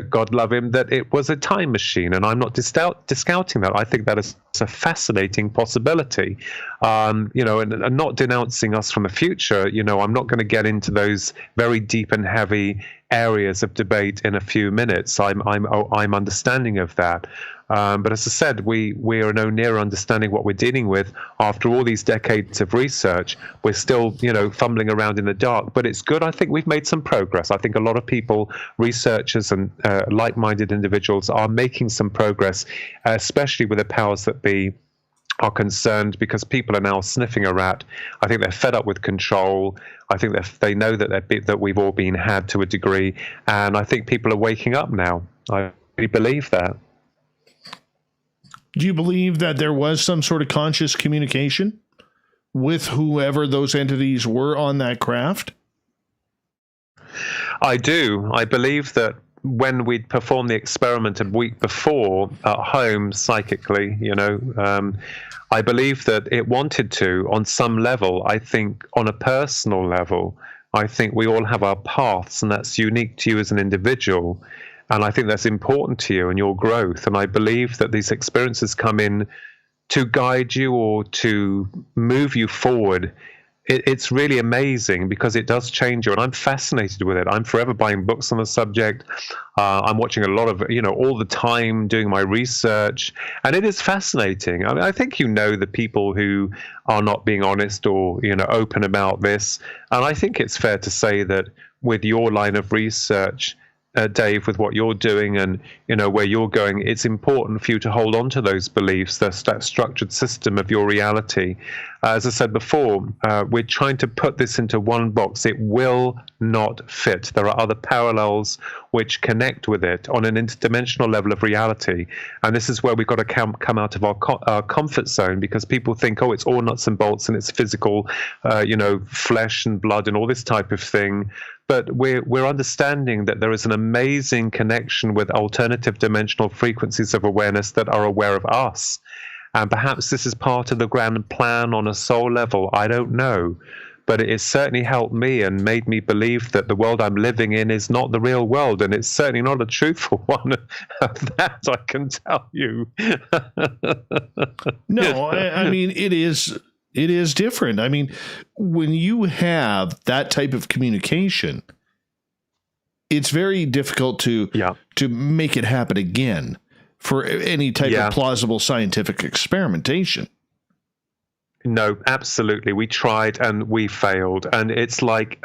Speaker 1: God love him, that it was a time machine. And I'm not discounting that. I think that is a fascinating possibility, and not denouncing us from the future. I'm not going to get into those very deep and heavy areas of debate in a few minutes. I'm understanding of that. But as I said, we are no nearer understanding what we're dealing with. After all these decades of research, we're still, fumbling around in the dark. But it's good. I think we've made some progress. I think a lot of people, researchers and like-minded individuals, are making some progress, especially with the powers that be are concerned, because people are now sniffing a rat. I think they're fed up with control. I think they know that we've all been had to a degree. And I think people are waking up now. I really believe that.
Speaker 2: Do you believe that there was some sort of conscious communication with whoever those entities were on that craft?
Speaker 1: I do. I believe that when we'd performed the experiment a week before at home psychically, I believe that it wanted to, on some level. I think on a personal level, I think we all have our paths, and that's unique to you as an individual. And I think that's important to you and your growth. And I believe that these experiences come in to guide you or to move you forward. It's really amazing because it does change you. And I'm fascinated with it. I'm forever buying books on the subject. I'm watching a lot of, all the time, doing my research. And it is fascinating. I mean, I think the people who are not being honest or, open about this. And I think it's fair to say that with your line of research, Dave, with what you're doing and where you're going, it's important for you to hold on to those beliefs, that structured system of your reality. As I said before, we're trying to put this into one box. It will not fit. There are other parallels which connect with it on an interdimensional level of reality. And this is where we've got to come out of our comfort zone, because people think, it's all nuts and bolts and it's physical, flesh and blood and all this type of thing. But we're understanding that there is an amazing connection with alternative dimensional frequencies of awareness that are aware of us. And perhaps this is part of the grand plan on a soul level. I don't know. But it has certainly helped me and made me believe that the world I'm living in is not the real world. And it's certainly not a truthful one. That I can tell you.
Speaker 2: No, I mean, it is different. I mean, when you have that type of communication, it's very difficult to make it happen again for any type of plausible scientific experimentation.
Speaker 1: No, absolutely. We tried and we failed. And it's like,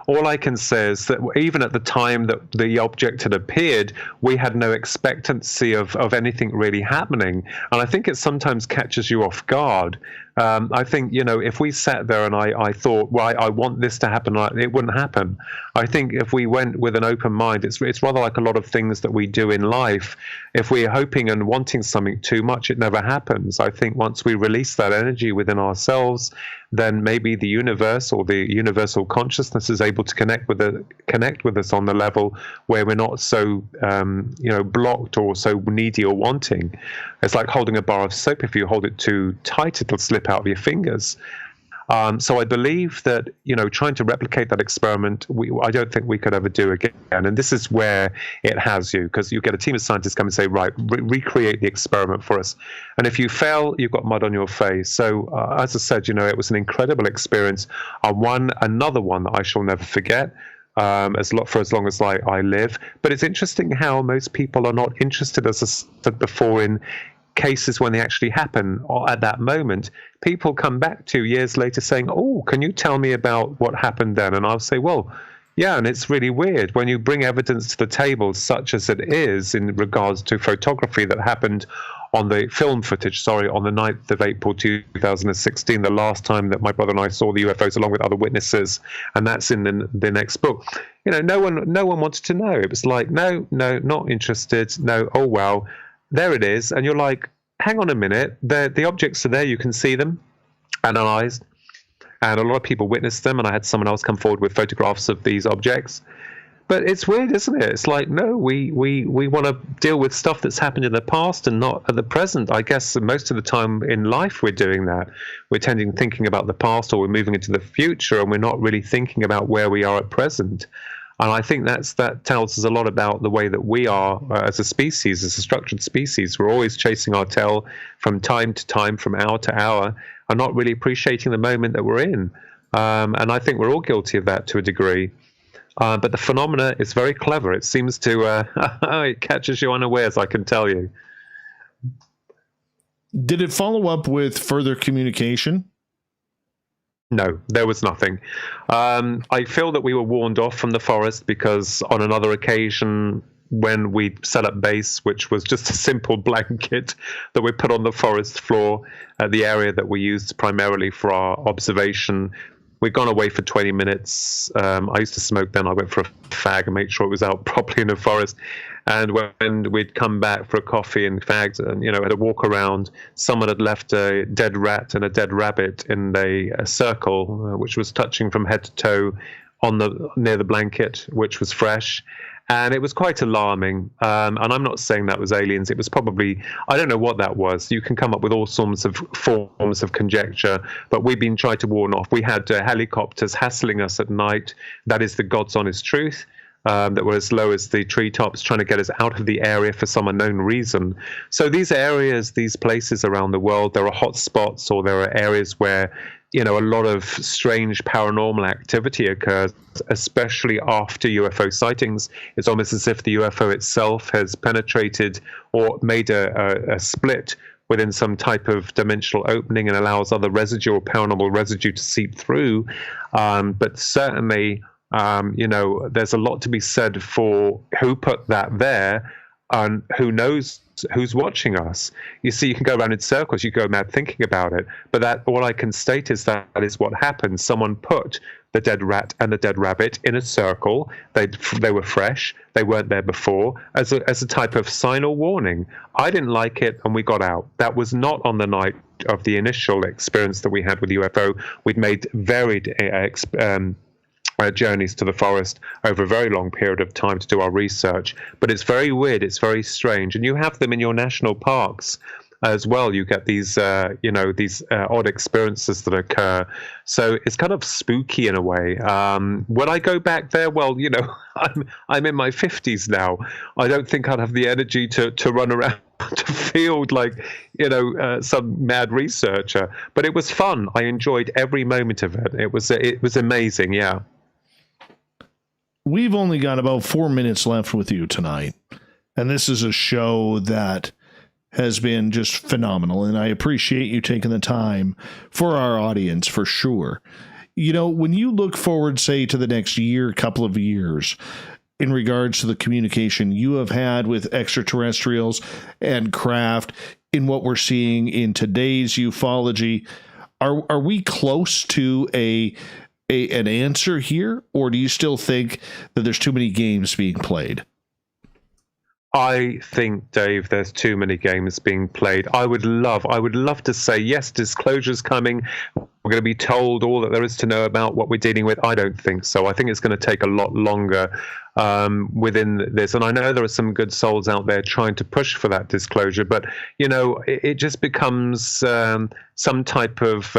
Speaker 1: all I can say is that even at the time that the object had appeared, we had no expectancy of anything really happening. And I think it sometimes catches you off guard. I think, if we sat there and I thought, well, I want this to happen, it wouldn't happen. I think if we went with an open mind, it's rather like a lot of things that we do in life. If we're hoping and wanting something too much, it never happens. I think once we release that energy within ourselves, then maybe the universe or the universal consciousness is able to connect with us on the level where we're not so blocked or so needy or wanting. It's like holding a bar of soap. If you hold it too tight, it'll slip out of your fingers. So I believe that, trying to replicate that experiment, I don't think we could ever do again. And this is where it has you, because you get a team of scientists come and say, right, recreate the experiment for us. And if you fail, you've got mud on your face. So as I said, it was an incredible experience. Another one that I shall never forget. For as long as I live. But it's interesting how most people are not interested, as I said before, in cases when they actually happen or at that moment. People come back 2 years later saying, oh, can you tell me about what happened then? And I'll say, well, yeah, and it's really weird when you bring evidence to the table, such as it is in regards to photography that happened on the film footage, on the 9th of April 2016, the last time that my brother and I saw the UFOs along with other witnesses, and that's in the next book. No one wanted to know. It was like, no, not interested. No, oh well, there it is. And you're like, hang on a minute, the objects are there, you can see them, analyzed, and a lot of people witnessed them, and I had someone else come forward with photographs of these objects. But it's weird, isn't it? It's like, no, we want to deal with stuff that's happened in the past and not at the present. I guess most of the time in life we're doing that. We're thinking about the past, or we're moving into the future, and we're not really thinking about where we are at present. And I think that tells us a lot about the way that we are as a species, as a structured species. We're always chasing our tail from time to time, from hour to hour, and not really appreciating the moment that we're in. And I think we're all guilty of that to a degree. But the phenomena is very clever. It seems to it catches you unawares, I can tell you.
Speaker 2: Did it follow up with further communication?
Speaker 1: No, there was nothing. I feel that we were warned off from the forest because on another occasion, when we set up base, which was just a simple blanket that we put on the forest floor, the area that we used primarily for our observation, we'd gone away for 20 minutes. I used to smoke then. I went for a fag and make sure it was out properly in the forest. And when we'd come back for a coffee and fagged and, had a walk around, someone had left a dead rat and a dead rabbit in a circle, which was touching from head to toe near the blanket, which was fresh. And it was quite alarming. And I'm not saying that was aliens. It was probably, I don't know what that was. You can come up with all sorts of forms of conjecture, but we've been trying to warn off. We had helicopters hassling us at night. That is the God's honest truth. That were as low as the treetops, trying to get us out of the area for some unknown reason. So these areas, these places around the world, there are hot spots, or there are areas where a lot of strange paranormal activity occurs, especially after UFO sightings. It's almost as if the UFO itself has penetrated or made a split within some type of dimensional opening and allows other residue or paranormal residue to seep through. But certainly, there's a lot to be said for who put that there and who knows who's watching us. You see, you can go around in circles, you go mad thinking about it, but all I can state is that is what happened. Someone put the dead rat and the dead rabbit in a circle. They were fresh. They weren't there before, as a type of sign or warning. I didn't like it, and we got out. That was not on the night of the initial experience that we had with UFO. We'd made varied journeys to the forest over a very long period of time to do our research. But it's very weird. It's very strange. And you have them in your national parks as well. You get these, these odd experiences that occur. So it's kind of spooky in a way. When I go back there, well, I'm in my 50s now. I don't think I'd have the energy to run around to field like, some mad researcher. But it was fun. I enjoyed every moment of it. It was amazing. Yeah.
Speaker 2: We've only got about 4 minutes left with you tonight. And this is a show that has been just phenomenal. And I appreciate you taking the time for our audience, for sure. When you look forward, say, to the next year, couple of years, in regards to the communication you have had with extraterrestrials and craft in what we're seeing in today's ufology, are we close to an answer here, or do you still think that there's too many games being played?
Speaker 1: I think, Dave, there's too many games being played. I would love to say, yes, disclosure's coming. We're going to be told all that there is to know about what we're dealing with. I don't think so. I think it's going to take a lot longer within this. And I know there are some good souls out there trying to push for that disclosure, but, it just becomes some type of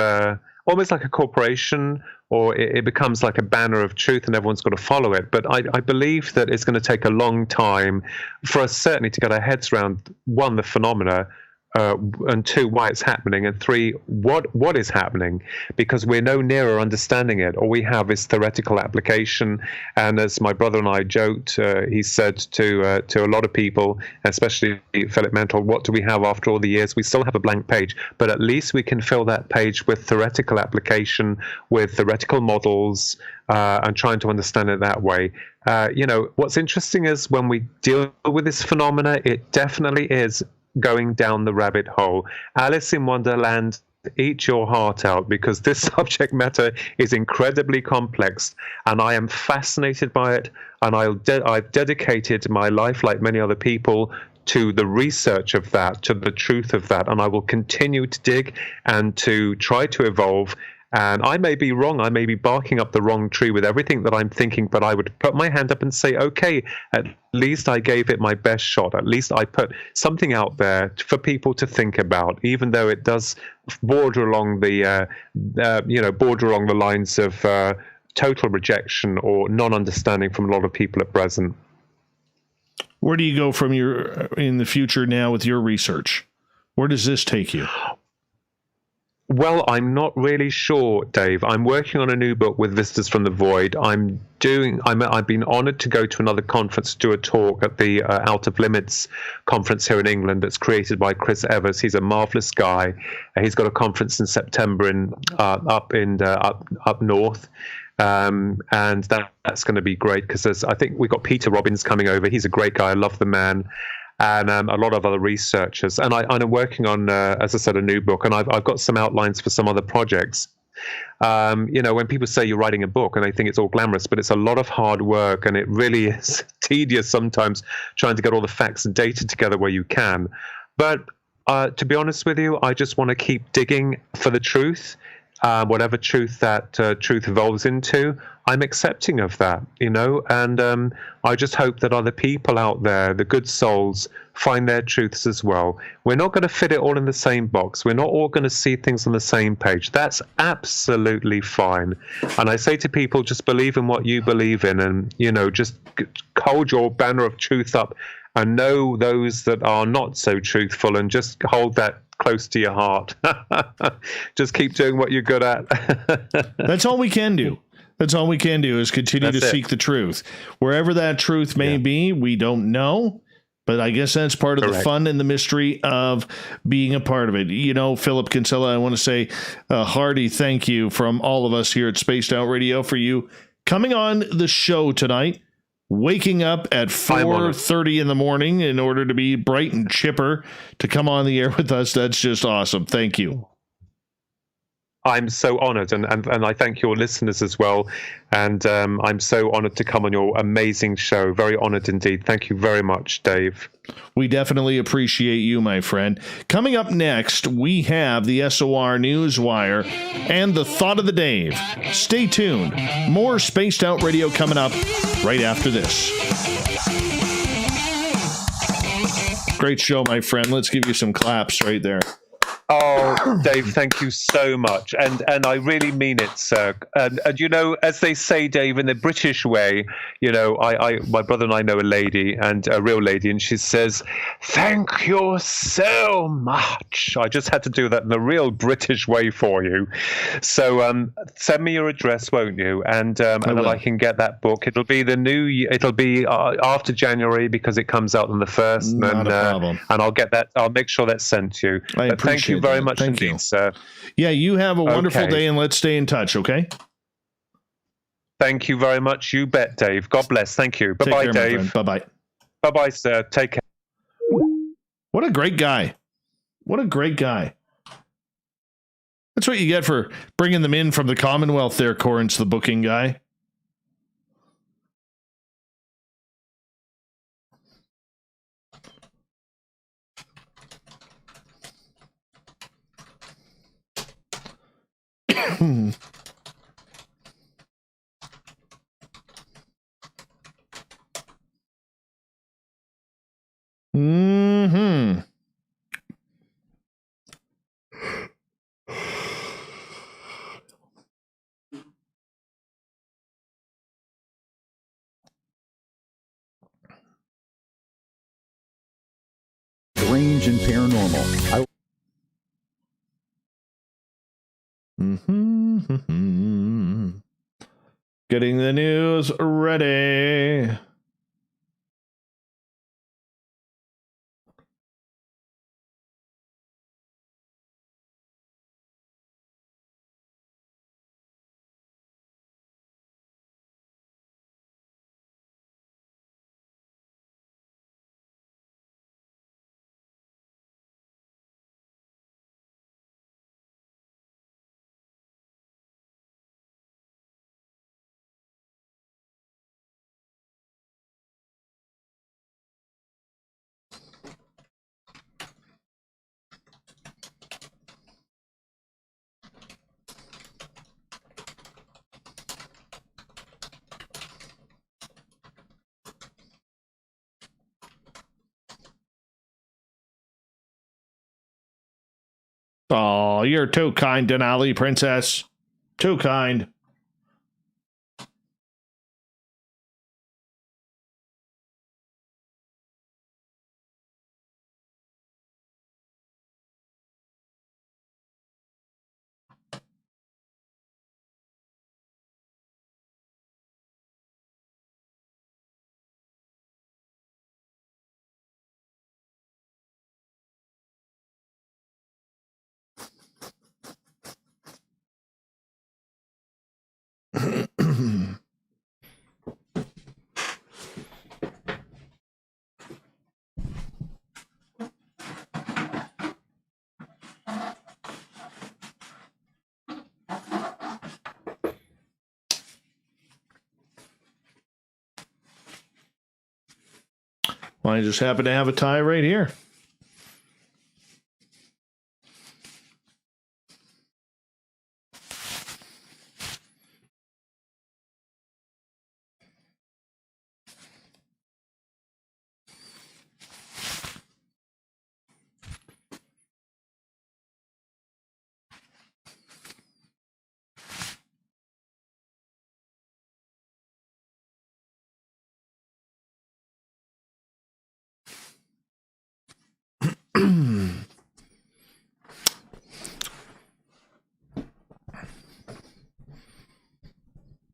Speaker 1: almost like a corporation, or it becomes like a banner of truth and everyone's got to follow it. But I believe that it's going to take a long time for us certainly to get our heads around, one, the phenomena, and two, why it's happening, and three, what is happening, because we're no nearer understanding it. All we have is theoretical application. And as my brother and I joked, he said to a lot of people, especially Philip Mental, what do we have after all the years? We still have a blank page, but at least we can fill that page with theoretical application, with theoretical models, and trying to understand it that way. What's interesting is when we deal with this phenomena, it definitely is going down the rabbit hole. Alice in Wonderland, eat your heart out, because this subject matter is incredibly complex, and I am fascinated by it, and I've dedicated my life, like many other people, to the research of that, to the truth of that, and I will continue to dig and to try to evolve. And I may be wrong. I may be barking up the wrong tree with everything that I'm thinking, but I would put my hand up and say, okay, at least I gave it my best shot. At least I put something out there for people to think about, even though it does border along the, border along the lines of total rejection or non-understanding from a lot of people at present.
Speaker 2: Where do you go from in the future now with your research? Where does this take you?
Speaker 1: Well, I'm not really sure, Dave. I'm working on a new book with Visitors from the Void. I've been honored to go to another conference, do a talk at the Out of Limits conference here in England that's created by Chris Evers. He's a marvelous guy. He's got a conference in September up north. And that's going to be great, because I think we've got Peter Robbins coming over. He's a great guy. I love the man. And a lot of other researchers. And I'm working on, as I said, a new book, and I've got some outlines for some other projects. When people say you're writing a book and they think it's all glamorous, but it's a lot of hard work, and it really is tedious sometimes trying to get all the facts and data together where you can. But to be honest with you, I just want to keep digging for the truth. Whatever truth that truth evolves into, I'm accepting of that, and I just hope that other people out there, the good souls, find their truths as well. We're not going to fit it all in the same box. We're not all going to see things on the same page. That's absolutely fine. And I say to people, just believe in what you believe in, and, just hold your banner of truth up and know those that are not so truthful, and just hold that close to your heart. Just keep doing what you're good at.
Speaker 2: That's all we can do. That's all we can do is continue to seek the truth. Wherever that truth may be, we don't know. But I guess that's part of the fun and the mystery of being a part of it. Philip Kinsella, I want to say a hearty thank you from all of us here at Spaced Out Radio for you coming on the show tonight, waking up at 4:30 in the morning in order to be bright and chipper to come on the air with us. That's just awesome. Thank you.
Speaker 1: I'm so honored, and I thank your listeners as well. And I'm so honored to come on your amazing show. Very honored indeed. Thank you very much, Dave.
Speaker 2: We definitely appreciate you, my friend. Coming up next, we have the SOR Newswire and the Thought of the Dave. Stay tuned. More Spaced Out Radio coming up right after this. Great show, my friend. Let's give you some claps right there.
Speaker 1: Oh, Dave, thank you so much. And I really mean it, sir. And as they say, Dave, in the British way, my brother and I know a lady, and a real lady, and she says, thank you so much. I just had to do that in a real British way for you. So send me your address, won't you? And then I can get that book. It'll be it'll be after January, because it comes out on the 1st.
Speaker 2: Not a problem.
Speaker 1: And I'll get that. I'll make sure that's sent to you.
Speaker 2: I appreciate
Speaker 1: thank you very much
Speaker 2: Thank
Speaker 1: indeed,
Speaker 2: you.
Speaker 1: sir.
Speaker 2: Yeah, you have a wonderful day, and let's stay in touch, okay?
Speaker 1: Thank you very much. You bet, Dave. God bless. Thank you. Bye-bye, Dave.
Speaker 2: Bye-bye.
Speaker 1: Bye-bye, sir. Take care.
Speaker 2: What a great guy. What a great guy. That's what you get for bringing them in from the Commonwealth there, Corrance, the booking guy.
Speaker 6: Imagine Paranormal.
Speaker 2: Getting the news ready. Oh, you're too kind, Denali, princess. Too kind. Well, I just happen to have a tie right here.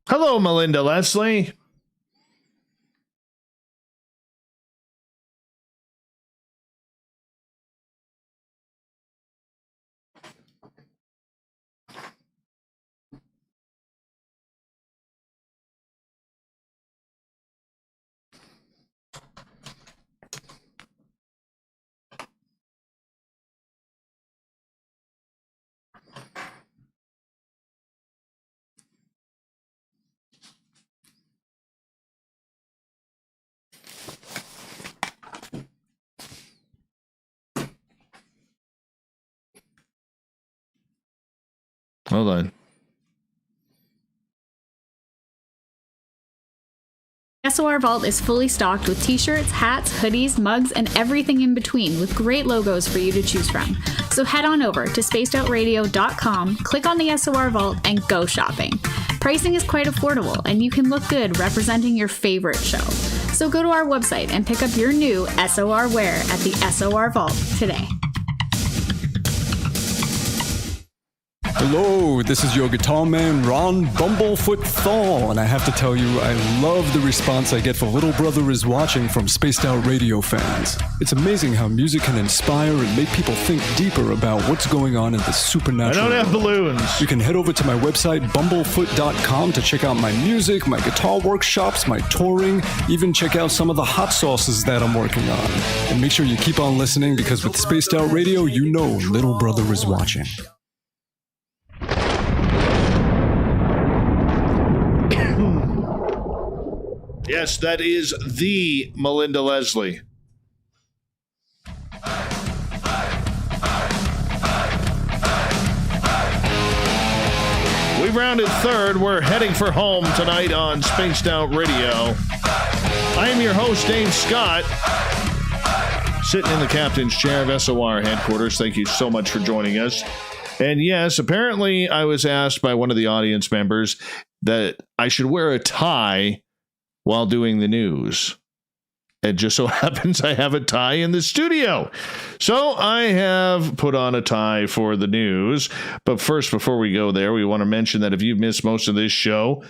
Speaker 2: Hello, Melinda Leslie. Hold on.
Speaker 13: SOR Vault is fully stocked with t-shirts, hats, hoodies, mugs, and everything in between with great logos for you to choose from. So head on over to spacedoutradio.com, click on the SOR Vault, and go shopping. Pricing is quite affordable, and you can look good representing your favorite show. So go to our website and pick up your new SOR wear at the SOR Vault today.
Speaker 15: Hello, this is your guitar man, Ron Bumblefoot Thal, and I have to tell you, I love the response I get for Little Brother is Watching from Spaced Out Radio fans. It's amazing how music can inspire and make people think deeper about what's going on in the supernatural.
Speaker 2: I don't have balloons.
Speaker 15: You can head over to my website, bumblefoot.com, to check out my music, my guitar workshops, my touring, even check out some of the hot sauces that I'm working on. And make sure you keep on listening, because with Spaced Out Radio, you know Little Brother is watching.
Speaker 2: Yes, that is the Melinda Leslie. We've rounded third. We're heading for home tonight on Spaced Out Radio. I am your host, Dave Scott, sitting in the captain's chair of SOR headquarters. Thank you so much for joining us. And yes, apparently I was asked by one of the audience members that I should wear a tie while doing the news. It just so happens I have a tie in the studio. So I have put on a tie for the news. But first, before we go there, we want to mention that if you've missed most of this show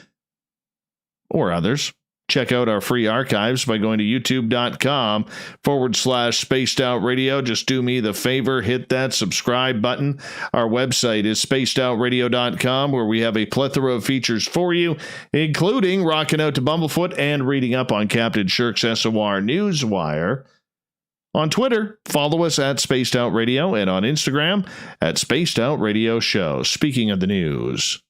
Speaker 2: or others, check out our free archives by going to youtube.com/spaced out radio. Just do me the favor, hit that subscribe button. Our website is spacedoutradio.com, where we have a plethora of features for you, including rocking out to Bumblefoot and reading up on Captain Shirk's SOR Newswire. On Twitter, follow us at Spaced Out Radio, and on Instagram at Spaced Out Radio Show. Speaking of the news.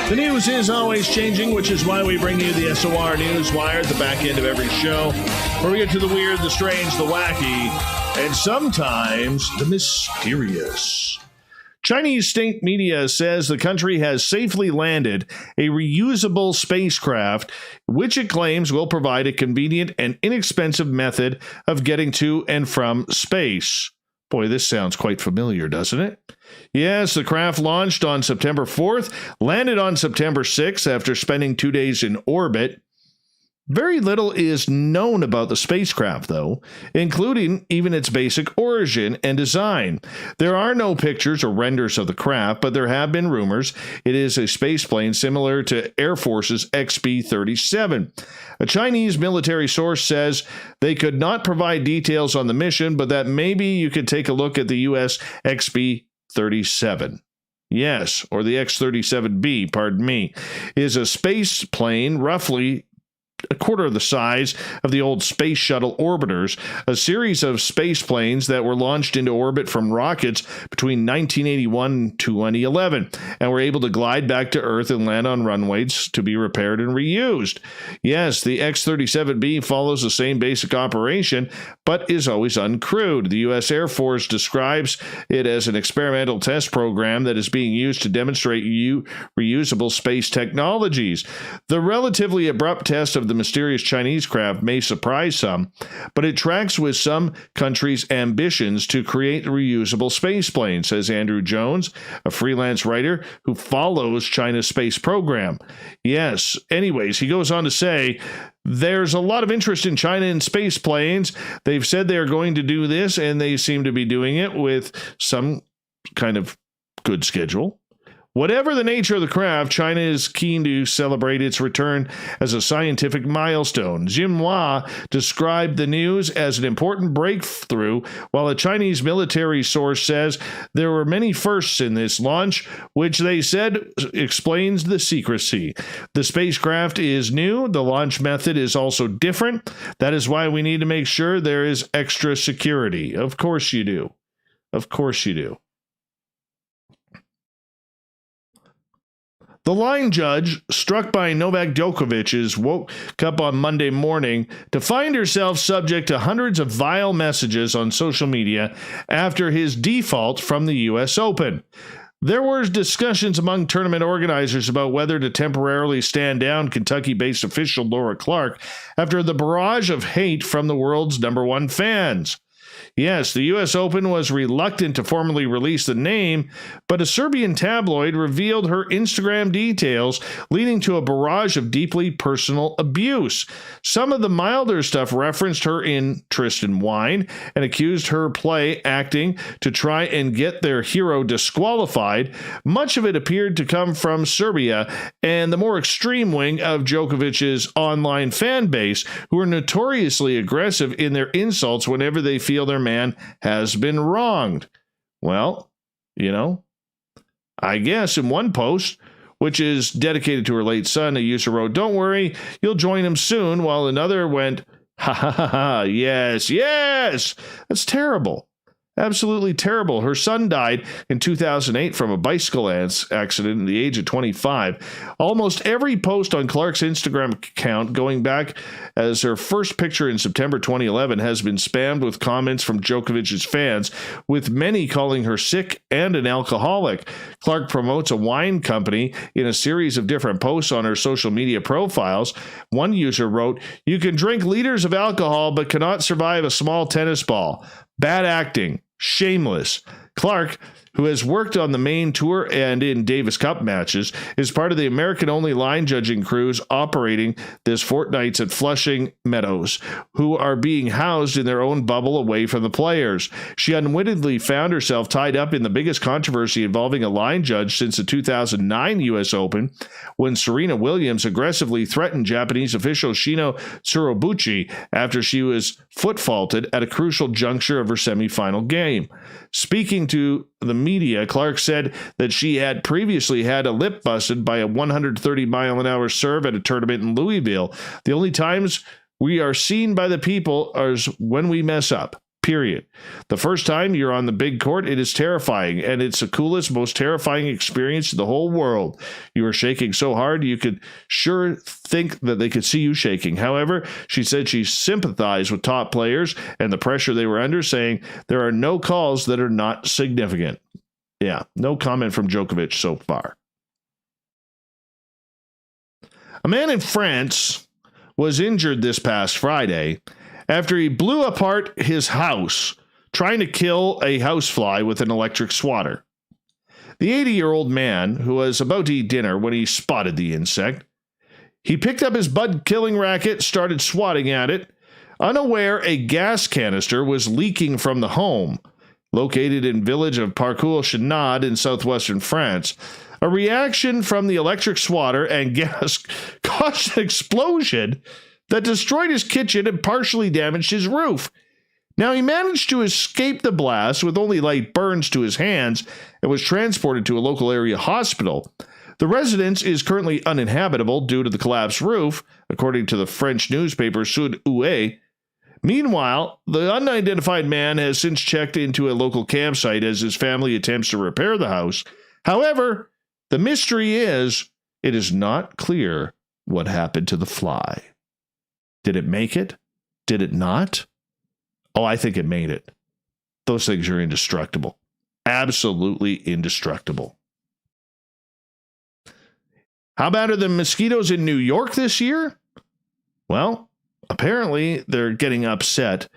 Speaker 2: The news is always changing, which is why we bring you the SOR Newswire at the back end of every show, where we get to the weird, the strange, the wacky, and sometimes the mysterious. Chinese state media says the country has safely landed a reusable spacecraft, which it claims will provide a convenient and inexpensive method of getting to and from space. Boy, this sounds quite familiar, doesn't it? Yes, the craft launched on September 4th, landed on September 6th after spending 2 days in orbit. Very little is known about the spacecraft, though, including even its basic origin and design. There are no pictures or renders of the craft, but there have been rumors it is a spaceplane similar to Air Force's XB-37. A Chinese military source says they could not provide details on the mission, but that maybe you could take a look at the U.S. XB-37. Yes, or the X-37B, pardon me, is a space plane roughly a quarter of the size of the old space shuttle orbiters, a series of space planes that were launched into orbit from rockets between 1981 and 2011, and were able to glide back to Earth and land on runways to be repaired and reused. Yes, the X-37B follows the same basic operation, but is always uncrewed. The U.S. Air Force describes it as an experimental test program that is being used to demonstrate reusable space technologies. The relatively abrupt test of the mysterious Chinese craft may surprise some, but it tracks with some countries' ambitions to create a reusable space plane, says Andrew Jones, a freelance writer who follows China's space program. Yes, anyways, he goes on to say, there's a lot of interest in China in space planes. They've said they are going to do this, and they seem to be doing it with some kind of good schedule. Whatever the nature of the craft, China is keen to celebrate its return as a scientific milestone. Xinhua described the news as an important breakthrough, while a Chinese military source says there were many firsts in this launch, which they said explains the secrecy. The spacecraft is new. The launch method is also different. That is why we need to make sure there is extra security. Of course you do. Of course you do. The line judge, struck by Novak Djokovic's, woke up on Monday morning to find herself subject to hundreds of vile messages on social media after his default from the U.S. Open. There were discussions among tournament organizers about whether to temporarily stand down Kentucky-based official Laura Clark after the barrage of hate from the world's #1 fans. Yes, the U.S. Open was reluctant to formally release the name, but a Serbian tabloid revealed her Instagram details, leading to a barrage of deeply personal abuse. Some of the milder stuff referenced her interest in wine and accused her acting to try and get their hero disqualified. Much of it appeared to come from Serbia and the more extreme wing of Djokovic's online fan base, who are notoriously aggressive in their insults whenever they feel their man has been wronged. Well, I guess in one post, which is dedicated to her late son, a user wrote, "Don't worry, you'll join him soon," while another went, "Ha ha ha ha, yes, yes." That's terrible. Absolutely terrible. Her son died in 2008 from a bicycle accident at the age of 25. Almost every post on Clark's Instagram account going back as her first picture in September 2011 has been spammed with comments from Djokovic's fans, with many calling her sick and an alcoholic. Clark promotes a wine company in a series of different posts on her social media profiles. One user wrote, "You can drink liters of alcohol but cannot survive a small tennis ball. Bad acting. Shameless." Clark, who has worked on the main tour and in Davis Cup matches, is part of the American-only line judging crews operating this fortnights at Flushing Meadows, who are being housed in their own bubble away from the players. She unwittingly found herself tied up in the biggest controversy involving a line judge since the 2009 U.S. Open, when Serena Williams aggressively threatened Japanese official Shino Tsurubuchi after she was foot-faulted at a crucial juncture of her semifinal game. Speaking to the media, Clark said that she had previously had a lip busted by a 130-mile-an-hour serve at a tournament in Louisville. The only times we are seen by the people is when we mess up. Period. The first time you're on the big court, it is terrifying, and it's the coolest, most terrifying experience in the whole world. You are shaking so hard you could sure think that they could see you shaking. However, she said she sympathized with top players and the pressure they were under, saying there are no calls that are not significant. Yeah, no comment from Djokovic so far. A man in France was injured this past Friday after he blew apart his house trying to kill a housefly with an electric swatter. The 80-year-old man, who was about to eat dinner when he spotted the insect, he picked up his bud-killing racket, started swatting at it, unaware a gas canister was leaking from the home, located in village of Parcours-Chenard in southwestern France. A reaction from the electric swatter and gas caused an explosion that destroyed his kitchen and partially damaged his roof. Now, he managed to escape the blast with only light burns to his hands and was transported to a local area hospital. The residence is currently uninhabitable due to the collapsed roof, according to the French newspaper Sud Oue. Meanwhile, the unidentified man has since checked into a local campsite as his family attempts to repair the house. However, the mystery is, it is not clear what happened to the fly. Did it make it? Did it not? Oh, I think it made it. Those things are indestructible. Absolutely indestructible. How about are the mosquitoes in New York this year? Well, apparently they're getting upset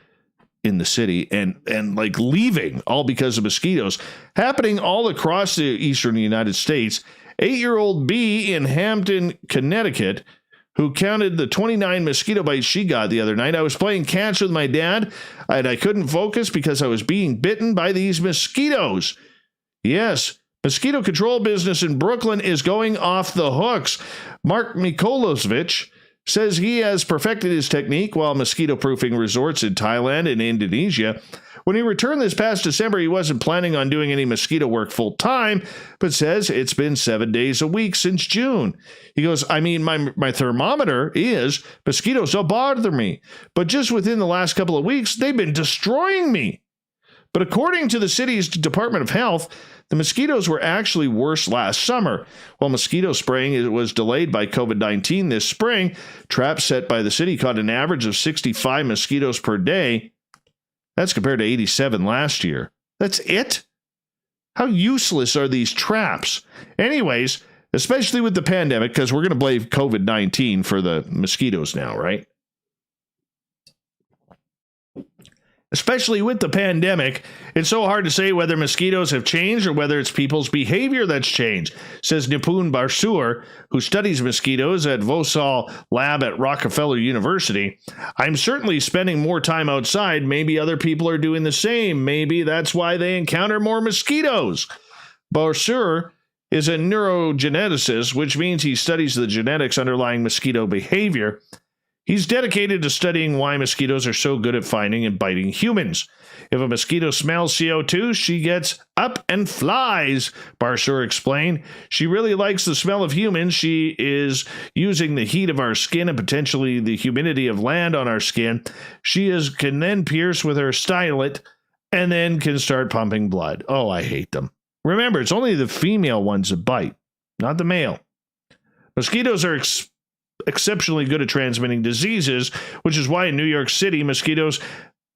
Speaker 2: in the city and like leaving, all because of mosquitoes. Happening all across the eastern United States. 8-year-old B in Hampton, Connecticut, who counted the 29 mosquito bites she got the other night. "I was playing catch with my dad, and I couldn't focus because I was being bitten by these mosquitoes." Yes, mosquito control business in Brooklyn is going off the hooks. Mark Mikolovich says he has perfected his technique while mosquito-proofing resorts in Thailand and Indonesia. When he returned this past December, he wasn't planning on doing any mosquito work full-time, but says it's been 7 days a week since June. He goes, "I mean, my thermometer is, mosquitoes don't bother me, but just within the last couple of weeks, they've been destroying me." But according to the city's Department of Health, the mosquitoes were actually worse last summer. While mosquito spraying was delayed by COVID-19 this spring, traps set by the city caught an average of 65 mosquitoes per day. That's compared to 87 last year. That's it? How useless are these traps? Anyways, especially with the pandemic, because we're going to blame COVID-19 for the mosquitoes now, right? Especially with the pandemic, it's so hard to say whether mosquitoes have changed or whether it's people's behavior that's changed, says Nipun Barsur, who studies mosquitoes at Vosal Lab at Rockefeller University. "I'm certainly spending more time outside. Maybe other people are doing the same. Maybe that's why they encounter more mosquitoes." Barsur is a neurogeneticist, which means he studies the genetics underlying mosquito behavior. He's dedicated to studying why mosquitoes are so good at finding and biting humans. If a mosquito smells CO2, she gets up and flies, Barsur explained. "She really likes the smell of humans. She is using the heat of our skin and potentially the humidity of land on our skin. She can then pierce with her stylet and then can start pumping blood. Oh, I hate them. Remember, it's only the female ones that bite, not the male. Mosquitoes are exceptionally good at transmitting diseases, which is why in New York City, mosquitoes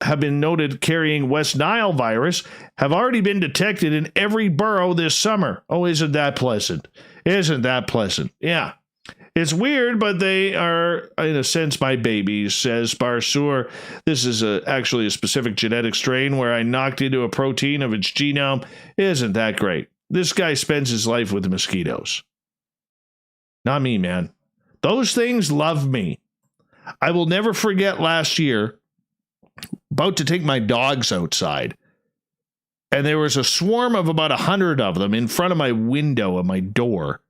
Speaker 2: have been noted carrying West Nile virus, have already been detected in every borough this summer. Oh, isn't that pleasant? Isn't that pleasant? Yeah. It's weird, but they are, in a sense, my babies, says Barsour. This is actually a specific genetic strain where I knocked into a protein of its genome. Isn't that great? This guy spends his life with mosquitoes. Not me, man. Those things love me. I will never forget last year, about to take my dogs outside, and there was a swarm of about 100 of them in front of my window of my door.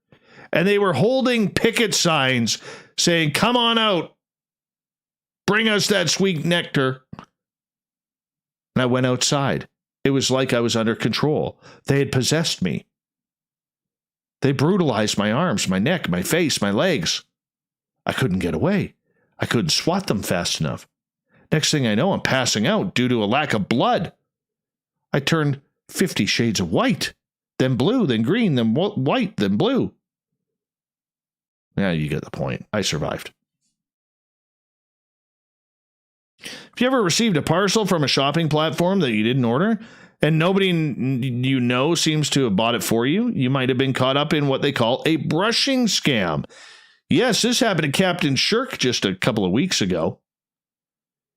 Speaker 2: And they were holding picket signs saying, "Come on out. Bring us that sweet nectar." And I went outside. It was like I was under control. They had possessed me. They brutalized my arms, my neck, my face, my legs. I couldn't get away. I couldn't swat them fast enough. Next thing I know, I'm passing out due to a lack of blood. I turned 50 shades of white, then blue, then green, then white, then blue. Yeah, you get the point. I survived. Have you ever received a parcel from a shopping platform that you didn't order, and nobody you know seems to have bought it for you? You might have been caught up in what they call a brushing scam. Yes, this happened to Captain Shirk just a couple of weeks ago.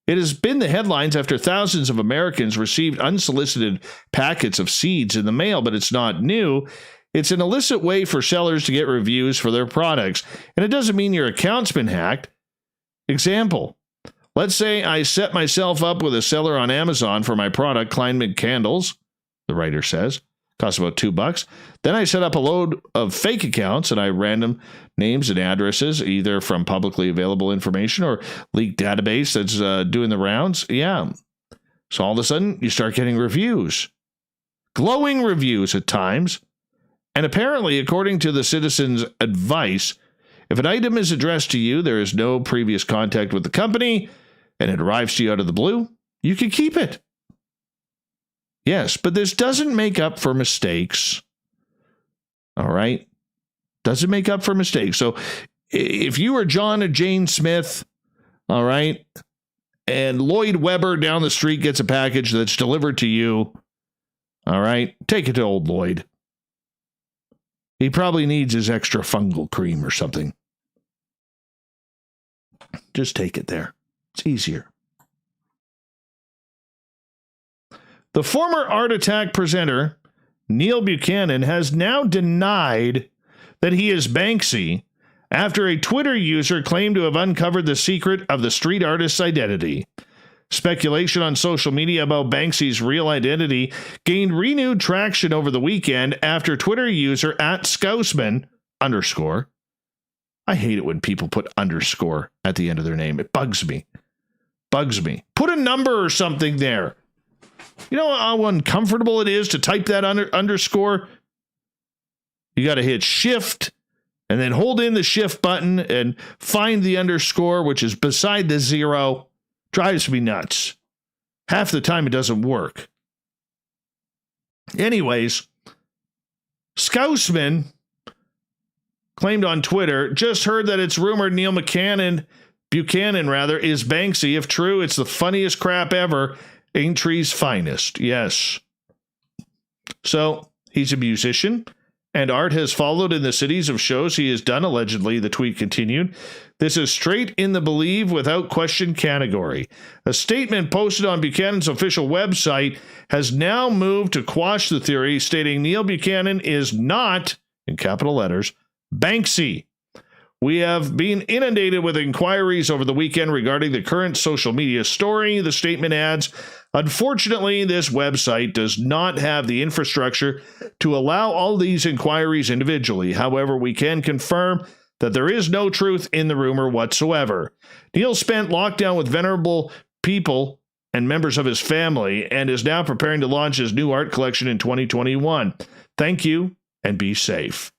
Speaker 2: It has been the headlines after thousands of Americans received unsolicited packets of seeds in the mail, but it's not new. It's an illicit way for sellers to get reviews for their products, and it doesn't mean your account's been hacked. Example, let's say I set myself up with a seller on Amazon for my product, Kleinman candles, the writer says. Costs about $2. Then I set up a load of fake accounts and I random names and addresses, either from publicly available information or leaked database that's doing the rounds. Yeah. So all of a sudden, you start getting reviews. Glowing reviews at times. And apparently, according to the citizen's advice, if an item is addressed to you, there is no previous contact with the company, and it arrives to you out of the blue, you can keep it. Yes, but this doesn't make up for mistakes. All right? Doesn't make up for mistakes. So if you are John or Jane Smith, all right, and Lloyd Webber down the street gets a package that's delivered to you, all right, take it to old Lloyd. He probably needs his extra fungal cream or something. Just take it there. It's easier. The former Art Attack presenter, Neil Buchanan, has now denied that he is Banksy after a Twitter user claimed to have uncovered the secret of the street artist's identity. Speculation on social media about Banksy's real identity gained renewed traction over the weekend after Twitter user @Scousman_ I hate it when people put underscore at the end of their name. It bugs me. Put a number or something there. You know how uncomfortable it is to type that underscore? You got to hit shift and then hold in the shift button and find the underscore, which is beside the zero. Drives me nuts. Half the time it doesn't work. Anyways, Scousman claimed on Twitter, just heard that it's rumored Neil Buchanan is Banksy. If true, it's the funniest crap ever. Aintrie's finest. Yes. So he's a musician, and art has followed in the cities of shows he has done, allegedly, the tweet continued. This is straight in the believe without question category. A statement posted on Buchanan's official website has now moved to quash the theory, stating Neil Buchanan is not, in capital letters, Banksy. We have been inundated with inquiries over the weekend regarding the current social media story. The statement adds, unfortunately, this website does not have the infrastructure to allow all these inquiries individually. However, we can confirm that there is no truth in the rumor whatsoever. Neil spent lockdown with venerable people and members of his family and is now preparing to launch his new art collection in 2021. Thank you and be safe.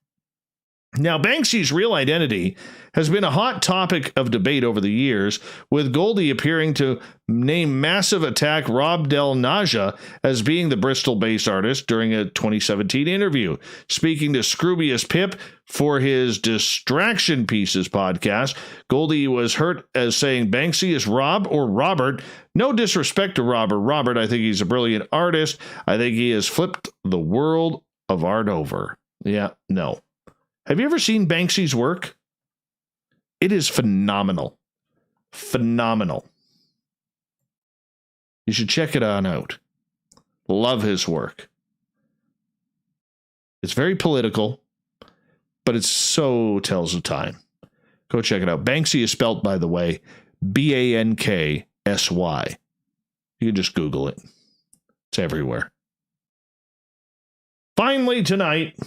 Speaker 2: Now, Banksy's real identity has been a hot topic of debate over the years, with Goldie appearing to name Massive Attack Rob Del Naja as being the Bristol-based artist during a 2017 interview. Speaking to Scroobius Pip for his Distraction Pieces podcast, Goldie was hurt as saying Banksy is Rob or Robert. No disrespect to Robert. I think he's a brilliant artist. I think he has flipped the world of art over. Yeah, no. Have you ever seen Banksy's work? It is phenomenal. Phenomenal. You should check it on out. Love his work. It's very political, but it so tells the time. Go check it out. Banksy is spelt, by the way, Banksy. You can just Google it. It's everywhere. Finally, tonight,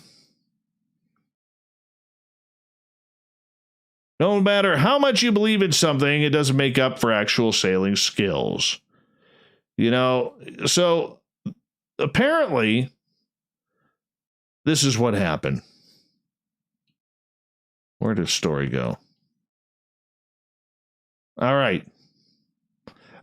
Speaker 2: no matter how much you believe in something, it doesn't make up for actual sailing skills. You know, so apparently, this is what happened. Where did the story go? All right.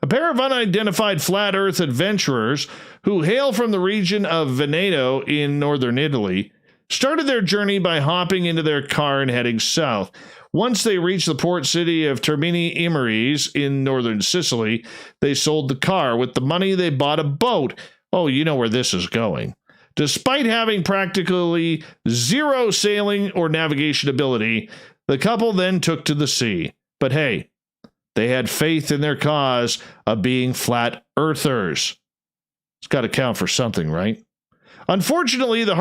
Speaker 2: A pair of unidentified flat Earth adventurers who hail from the region of Veneto in northern Italy started their journey by hopping into their car and heading south. Once they reached the port city of Termini Imerese in northern Sicily, they sold the car. With the money, they bought a boat. Oh, you know where this is going. Despite having practically zero sailing or navigation ability, the couple then took to the sea. But hey, they had faith in their cause of being flat earthers. It's got to count for something, right? Unfortunately, the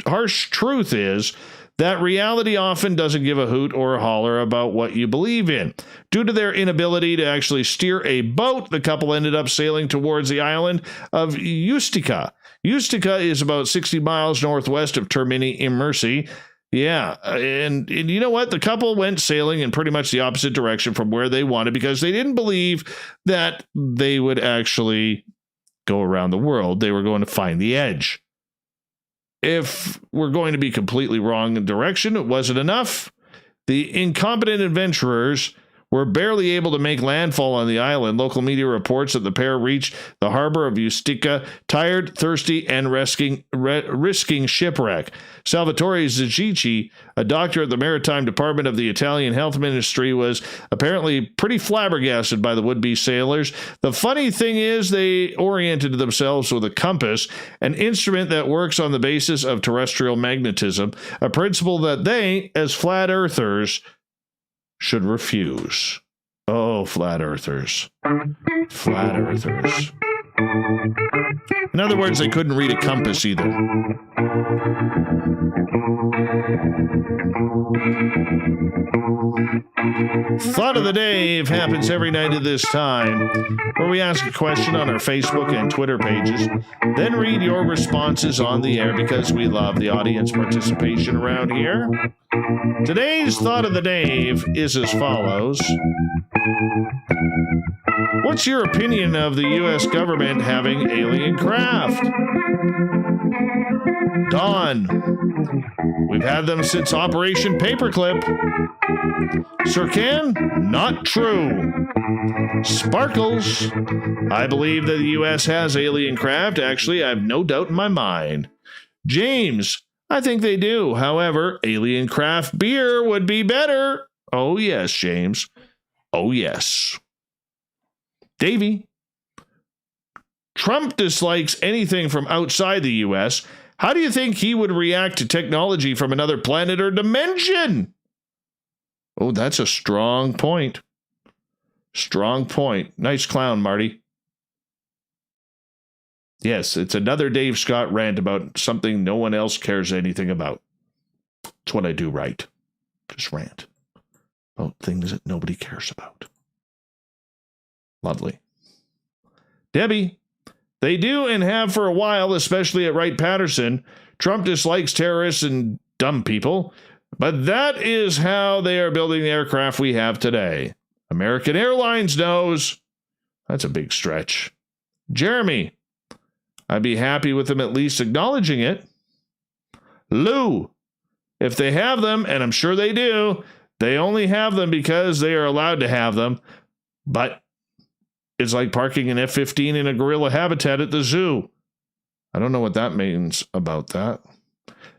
Speaker 2: harsh truth is that reality often doesn't give a hoot or a holler about what you believe in. Due to their inability to actually steer a boat, the couple ended up sailing towards the island of Ustica. Ustica is about 60 miles northwest of Termini Imerese. Yeah, and you know what? The couple went sailing in pretty much the opposite direction from where they wanted because they didn't believe that they would actually go around the world. They were going to find the edge. If we're going to be completely wrong in direction, it wasn't enough. The incompetent adventurers were barely able to make landfall on the island. Local media reports that the pair reached the harbor of Ustica, tired, thirsty, and risking shipwreck. Salvatore Zagici, a doctor at the Maritime Department of the Italian Health Ministry, was apparently pretty flabbergasted by the would-be sailors. The funny thing is they oriented themselves with a compass, an instrument that works on the basis of terrestrial magnetism, a principle that they, as flat earthers, should refuse. Oh, flat earthers. Flat earthers. In other words, they couldn't read a compass either. Thought of the Day happens every night at this time, where we ask a question on our Facebook and Twitter pages, then read your responses on the air because we love the audience participation around here. Today's Thought of the Day is as follows. What's your opinion of the U.S. government having alien craft? Don, we've had them since Operation Paperclip. Sir Ken, not true. Sparkles, I believe that the U.S. has alien craft. Actually, I have no doubt in my mind. James, I think they do. However, alien craft beer would be better. Oh, yes, James. Oh, yes. Davey, Trump dislikes anything from outside the U.S. How do you think he would react to technology from another planet or dimension? Oh, that's a strong point. Strong point. Nice clown, Marty. Yes, it's another Dave Scott rant about something no one else cares anything about. It's what I do right. Just rant about things that nobody cares about. Lovely. Debbie, they do and have for a while, especially at Wright-Patterson. Trump dislikes terrorists and dumb people, but that is how they are building the aircraft we have today. American Airlines knows. That's a big stretch. Jeremy, I'd be happy with them at least acknowledging it. Lou, If they have them, and I'm sure they do, they only have them because they are allowed to have them. But it's like parking an F-15 in a gorilla habitat at the zoo. I don't know what that means about that.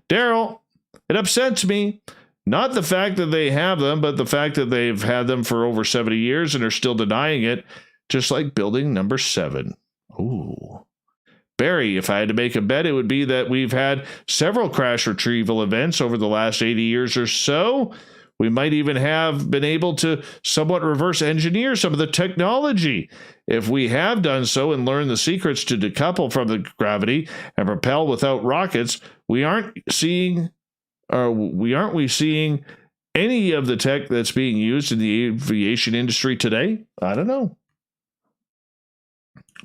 Speaker 2: Daryl, it upsets me. Not the fact that they have them, but the fact that they've had them for over 70 years and are still denying it, just like building number 7. Ooh. Barry, if I had to make a bet, it would be that we've had several crash retrieval events over the last 80 years or so. We might even have been able to somewhat reverse engineer some of the technology. If we have done so and learned the secrets to decouple from the gravity and propel without rockets, aren't we seeing any of the tech that's being used in the aviation industry today? I don't know.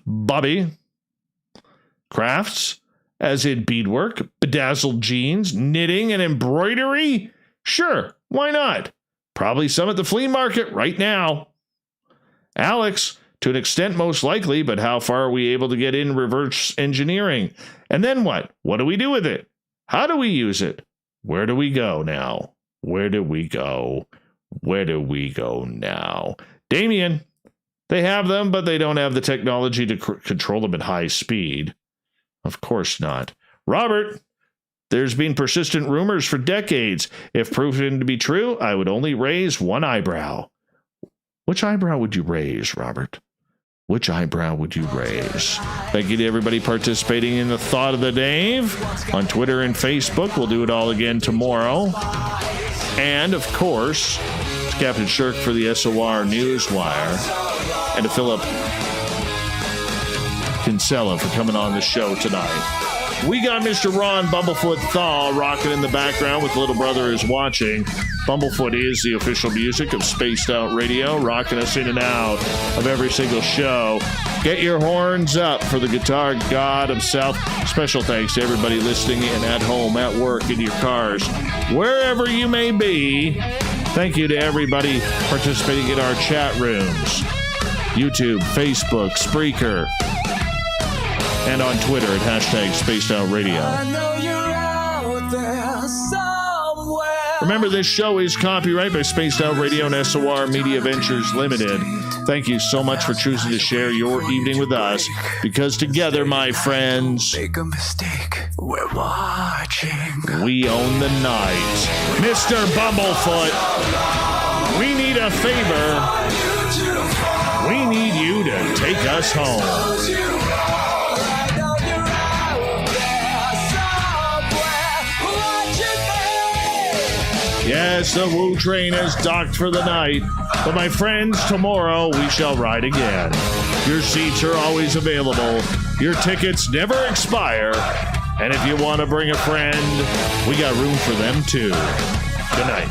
Speaker 2: Bobby, crafts, as in beadwork, bedazzled jeans, knitting, and embroidery? Sure, why not? Probably some at the flea market right now. Alex, to an extent most likely, but how far are we able to get in reverse engineering? And then what? What do we do with it? How do we use it? Where do we go now? Where do we go? Where do we go now? Damien, they have them, but they don't have the technology to control them at high speed. Of course not. Robert, there's been persistent rumors for decades. If proven to be true, I would only raise one eyebrow. Which eyebrow would you raise, Robert? Which eyebrow would you raise? Thank you to everybody participating in the Thought of the Dave on Twitter and Facebook. We'll do it all again tomorrow. And, of course, to Captain Shirk for the SOR Newswire. And to Philip Kinsella for coming on the show tonight. We got Mr. Ron Bumblefoot Thaw rocking in the background with Little Brother Is Watching. Bumblefoot is the official music of Spaced Out Radio, rocking us in and out of every single show. Get your horns up for the guitar god himself. Special thanks to everybody listening in at home, at work, in your cars, wherever you may be. Thank you to everybody participating in our chat rooms. YouTube, Facebook, Spreaker, and on Twitter at hashtag Spaced Out Radio. Remember, this show is copyright by Spaced Out Radio and SOR Media Ventures Limited. Thank you so much for choosing to share your evening with us, because together, my friends, make a mistake, we're watching. We own the night. Mr. Bumblefoot, we need a favor. We need you to take us home. Yes, the Woo train has docked for the night. But my friends, tomorrow we shall ride again. Your seats are always available. Your tickets never expire. And if you want to bring a friend, we got room for them too. Good night.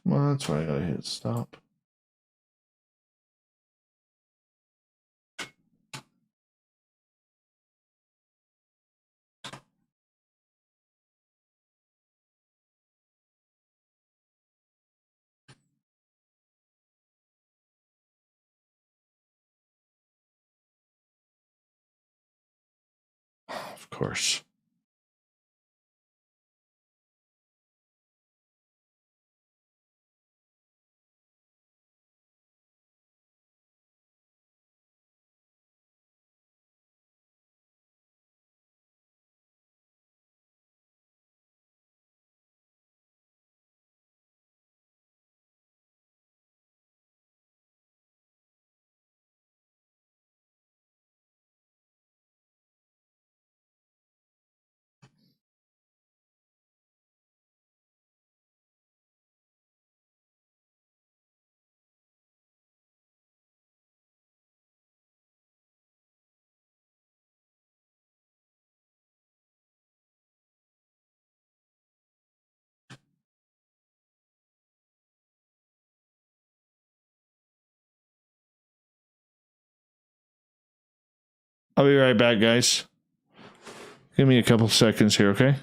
Speaker 2: Well, that's why I gotta hit stop. Of course. I'll be right back, guys. Give me a couple seconds here, okay?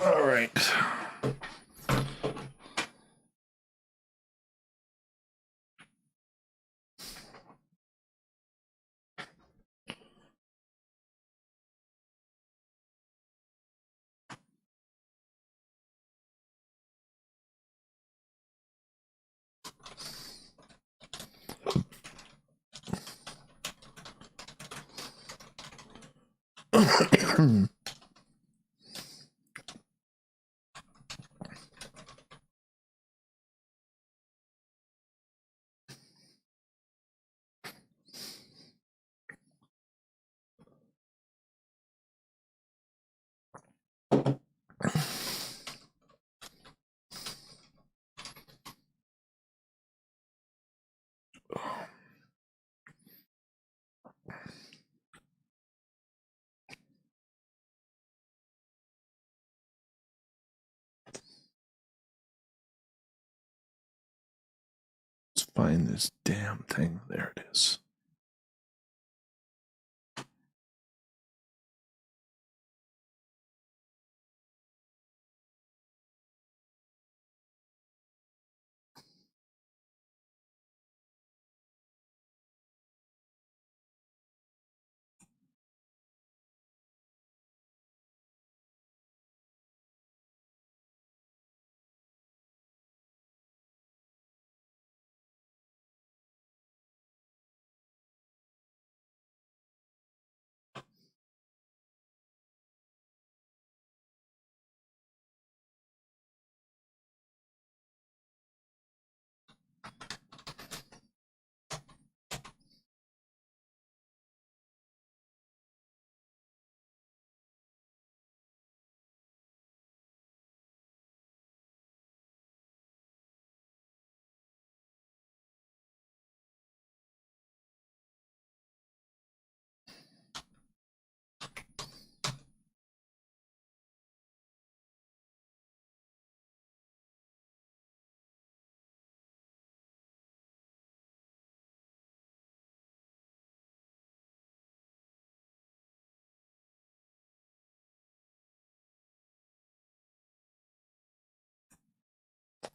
Speaker 2: All right. Let's find this damn thing. There it is.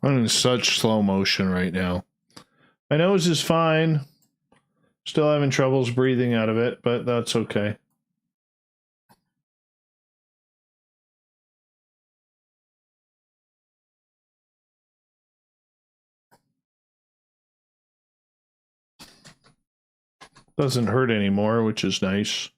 Speaker 2: I'm in such slow motion right now. My nose is fine. Still having troubles breathing out of it, but that's okay. Doesn't hurt anymore, which is nice.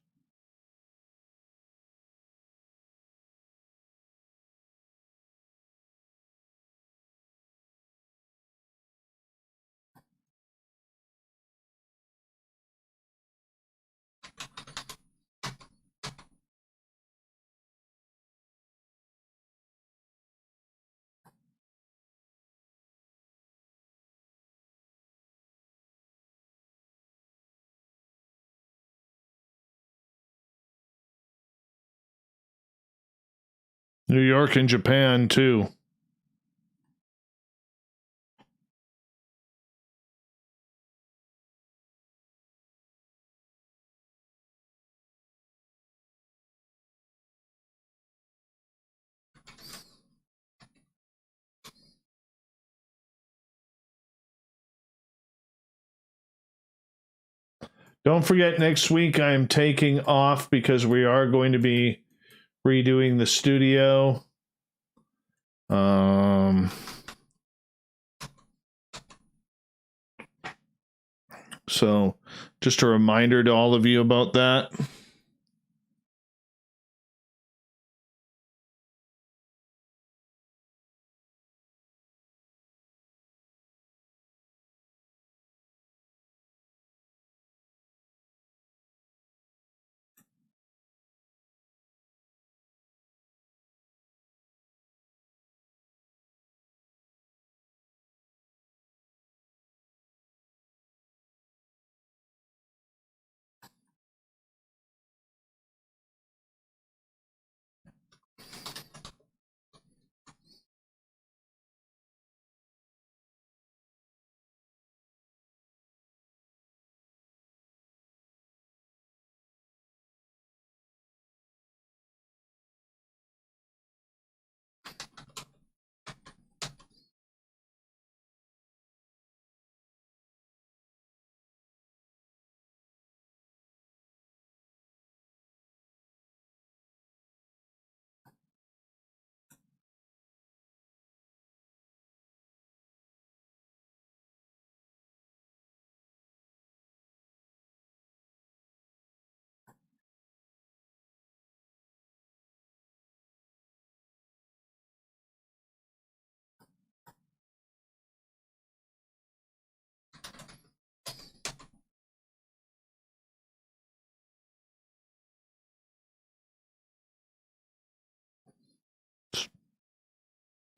Speaker 2: New York and Japan, too. Don't forget, next week I am taking off because we are going to be redoing the studio. So just a reminder to all of you about that.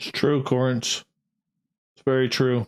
Speaker 2: It's true, Corrins. It's very true.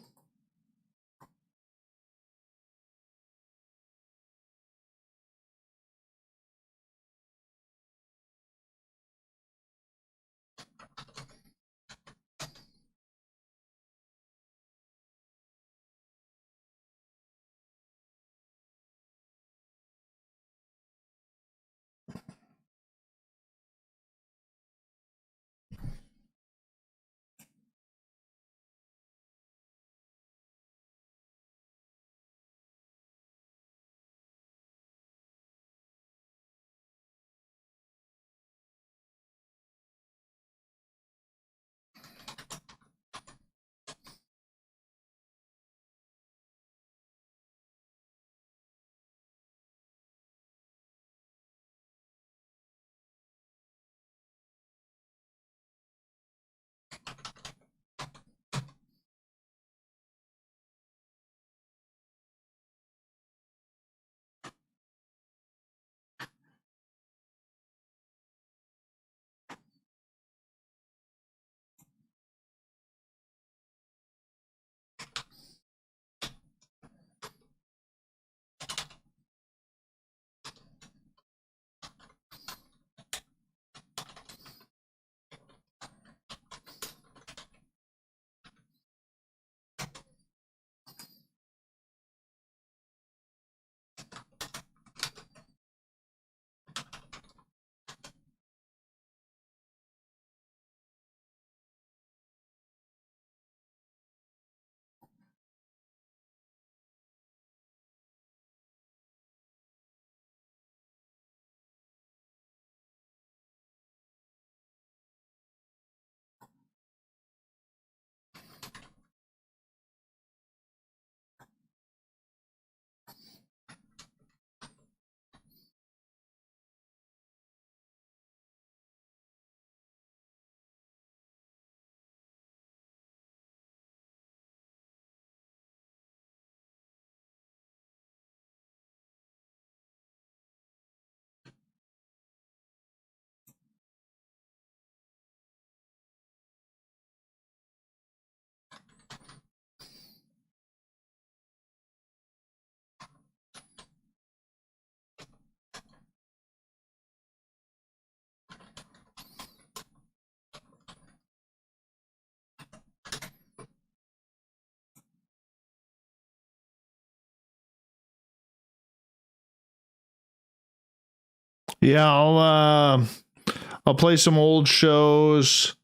Speaker 2: Yeah, I'll play some old shows.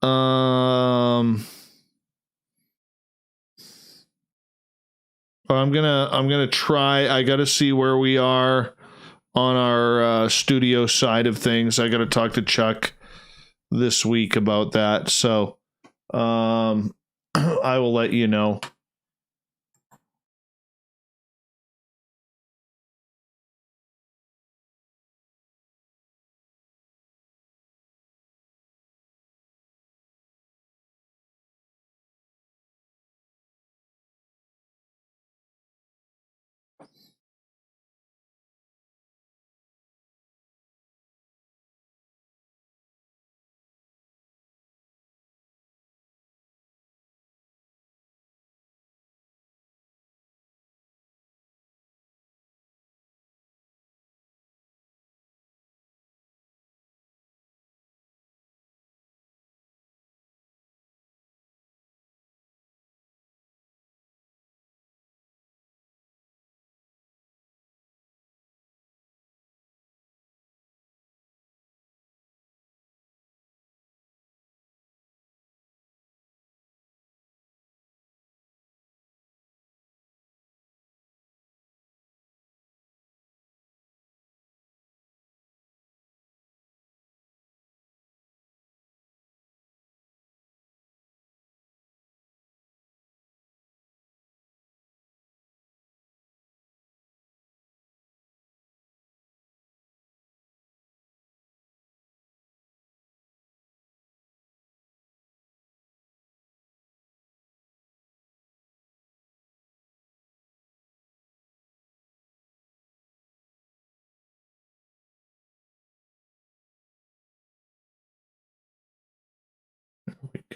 Speaker 2: I'm gonna try. I gotta see where we are on our studio side of things. I gotta talk to Chuck this week about that. So I will let you know.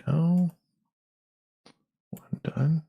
Speaker 2: go. One done.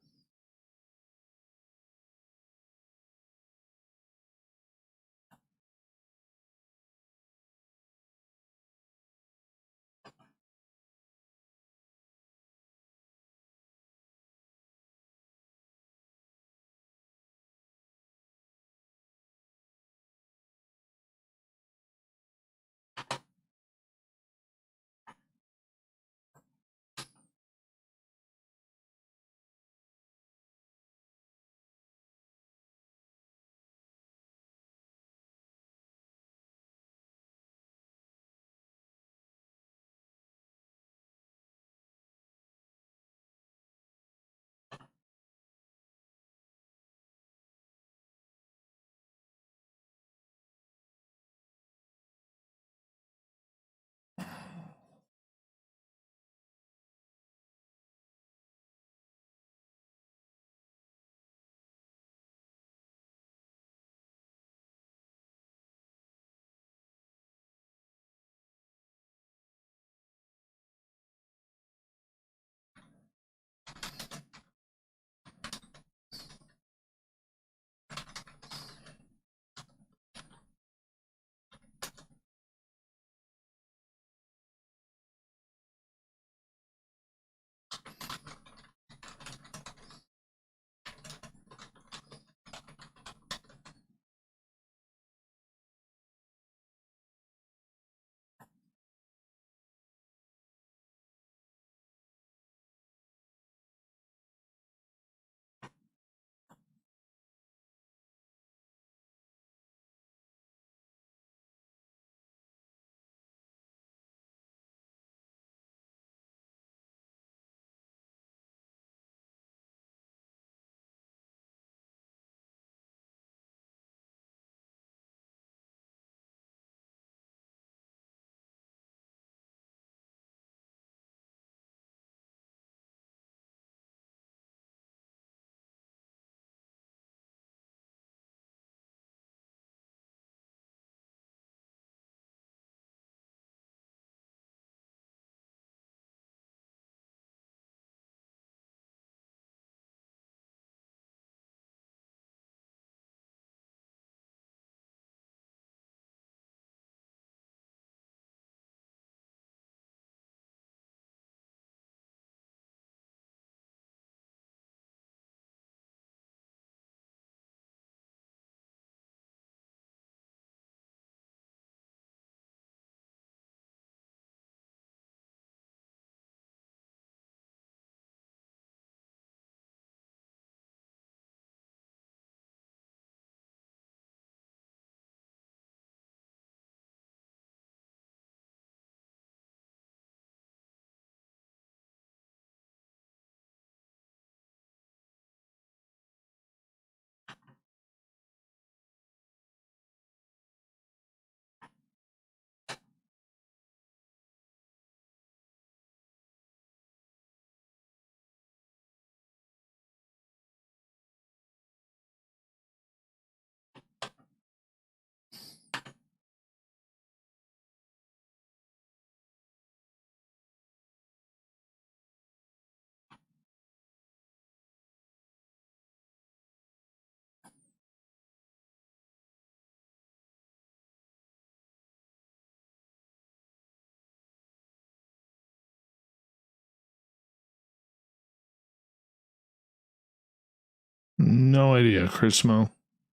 Speaker 2: No idea, Chrismo.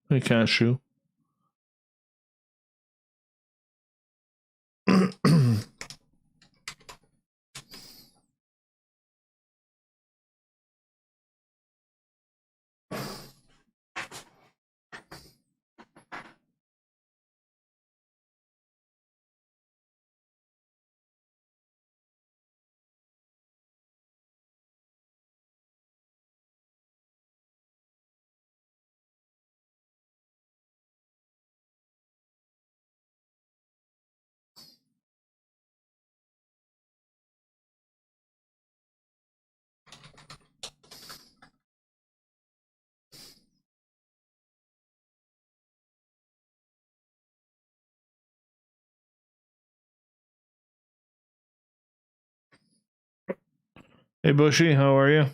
Speaker 2: Hey, Cashew. Hey, Bushy, how are you?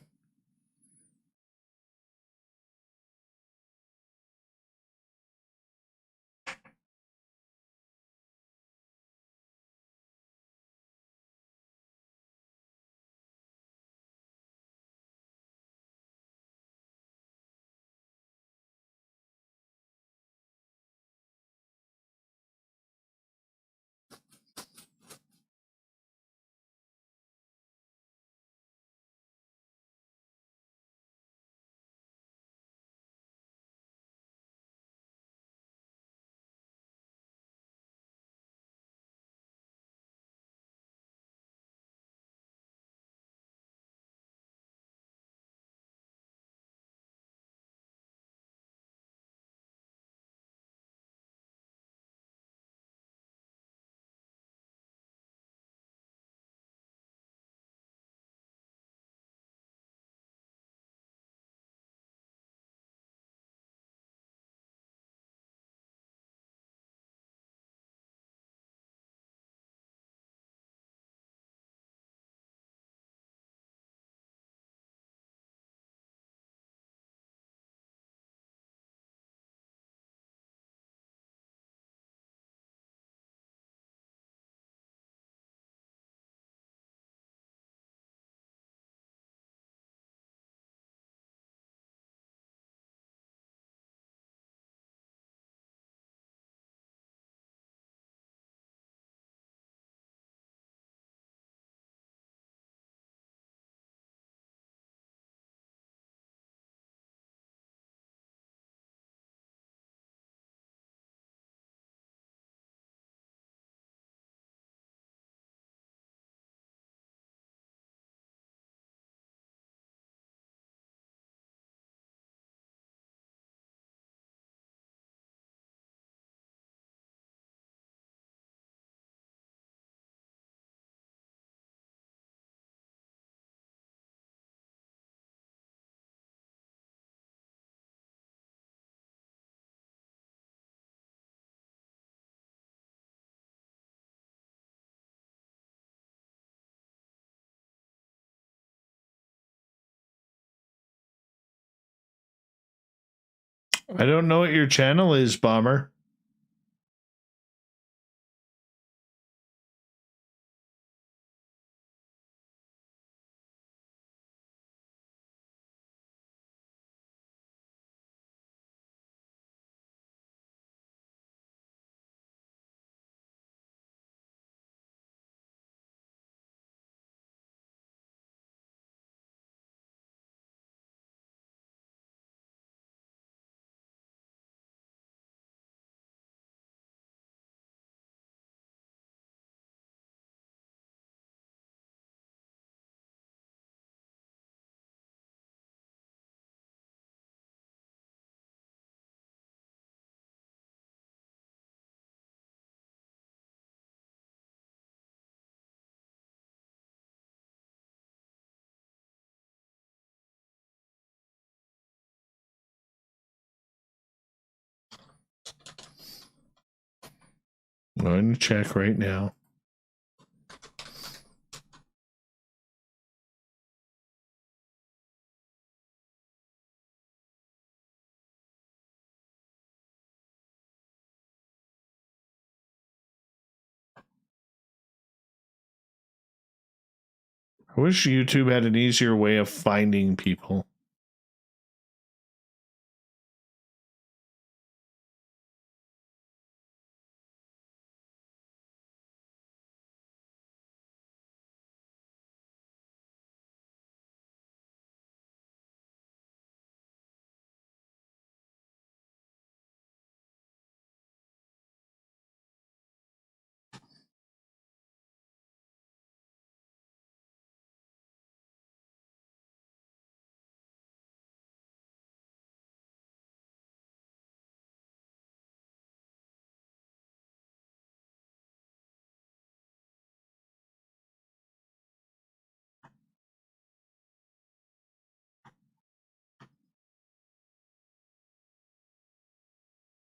Speaker 2: I don't know what your channel is, Bomber. I'm going to check right now. I wish YouTube had an easier way of finding people.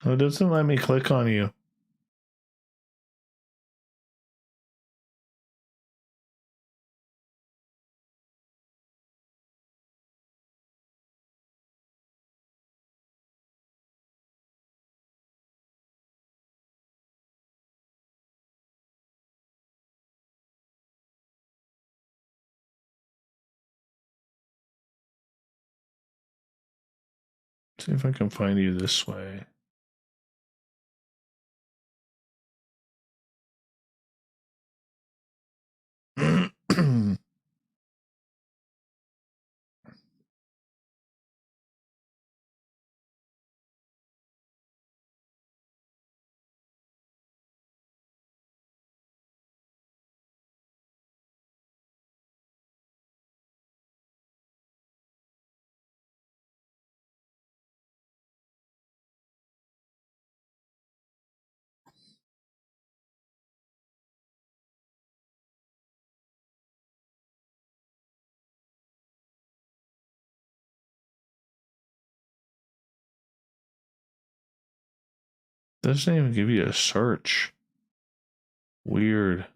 Speaker 2: Oh, it doesn't let me click on you. See if I can find you this way. Doesn't even give you a search. Weird.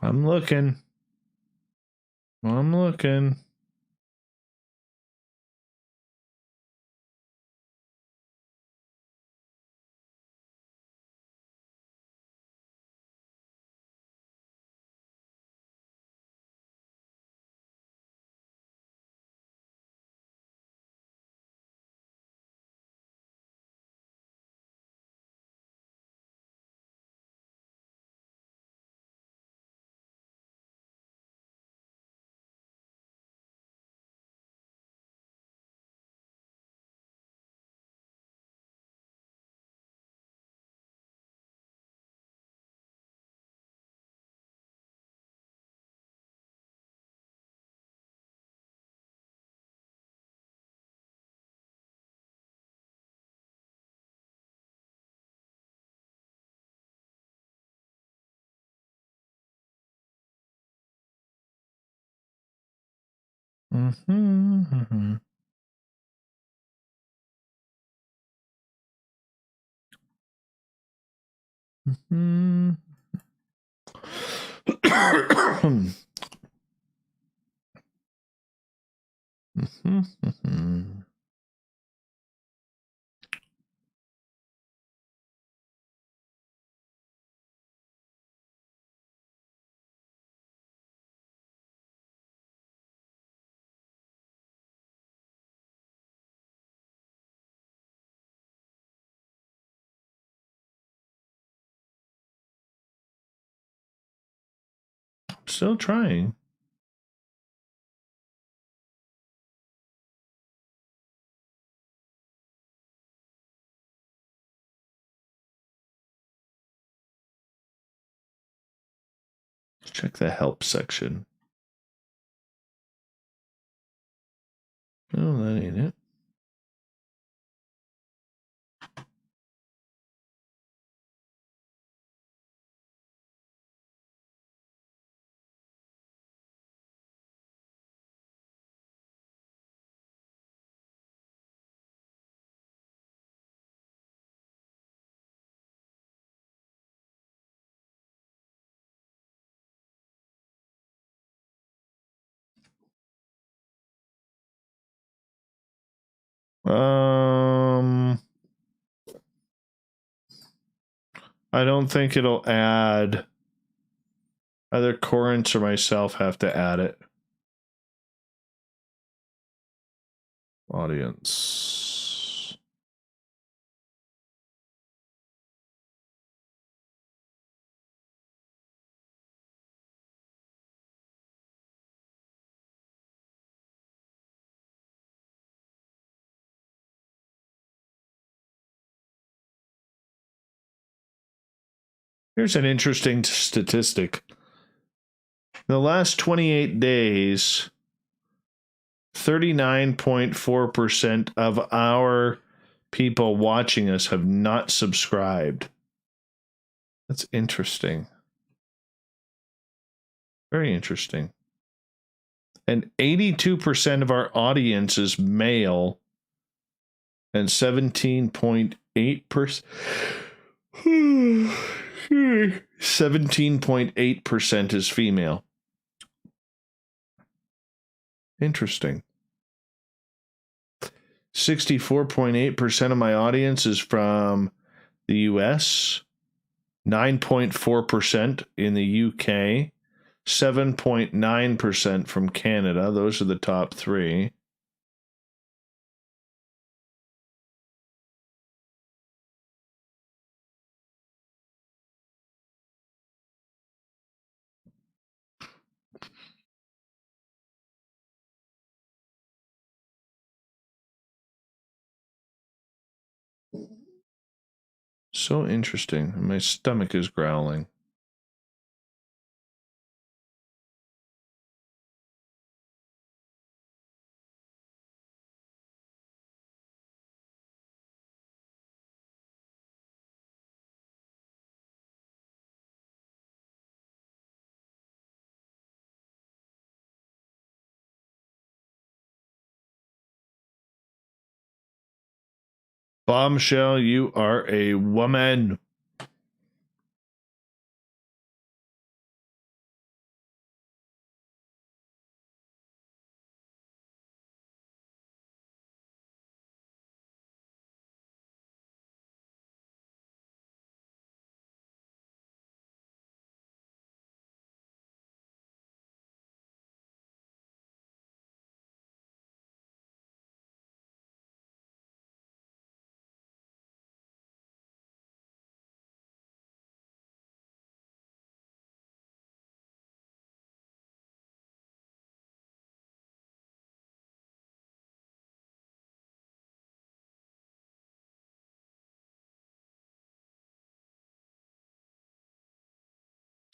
Speaker 2: I'm looking. I'm looking. Mm-hmm, mm-hmm. Mm-hmm. Mm-hmm, mm-hmm. Still trying. Let's check the help section. Oh, that ain't it. I don't think it'll add. Either Corrence or myself have to add it. Audience. Here's an interesting statistic. In the last 28 days, 39.4% of our people watching us have not subscribed. That's interesting. Very interesting. And 82% of our audience is male, and 17.8%. 17.8% is female. Interesting. 64.8% of my audience is from the US, 9.4% in the UK, 7.9% from Canada. Those are the top three. So interesting. My stomach is growling. Bombshell, you are a woman.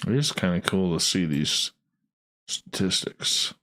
Speaker 2: It is kind of cool to see these statistics.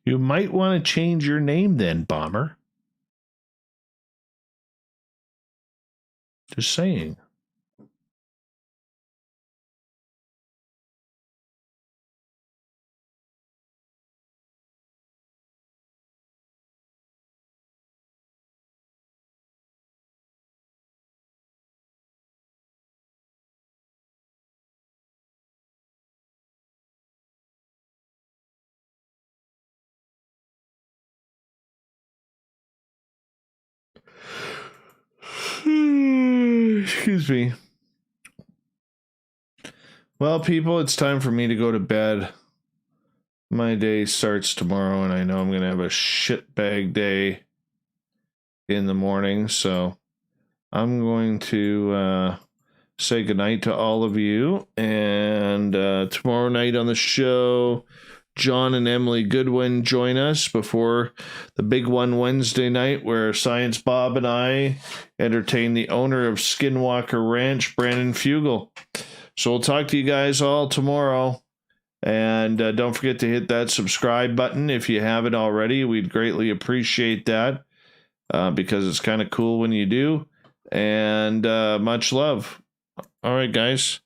Speaker 2: You might want to change your name then, Bomber. Just saying. Excuse me. Well, people, it's time for me to go to bed. My day starts tomorrow, and I know I'm going to have a shitbag day in the morning, so I'm going to say goodnight to all of you, and tomorrow night on the show, John and Emily Goodwin join us before the big one Wednesday night, where Science Bob and I entertain the owner of Skinwalker Ranch, Brandon Fugel. So we'll talk to you guys all tomorrow. And don't forget to hit that subscribe button if you haven't already. We'd greatly appreciate that because it's kind of cool when you do. And much love. All right, guys.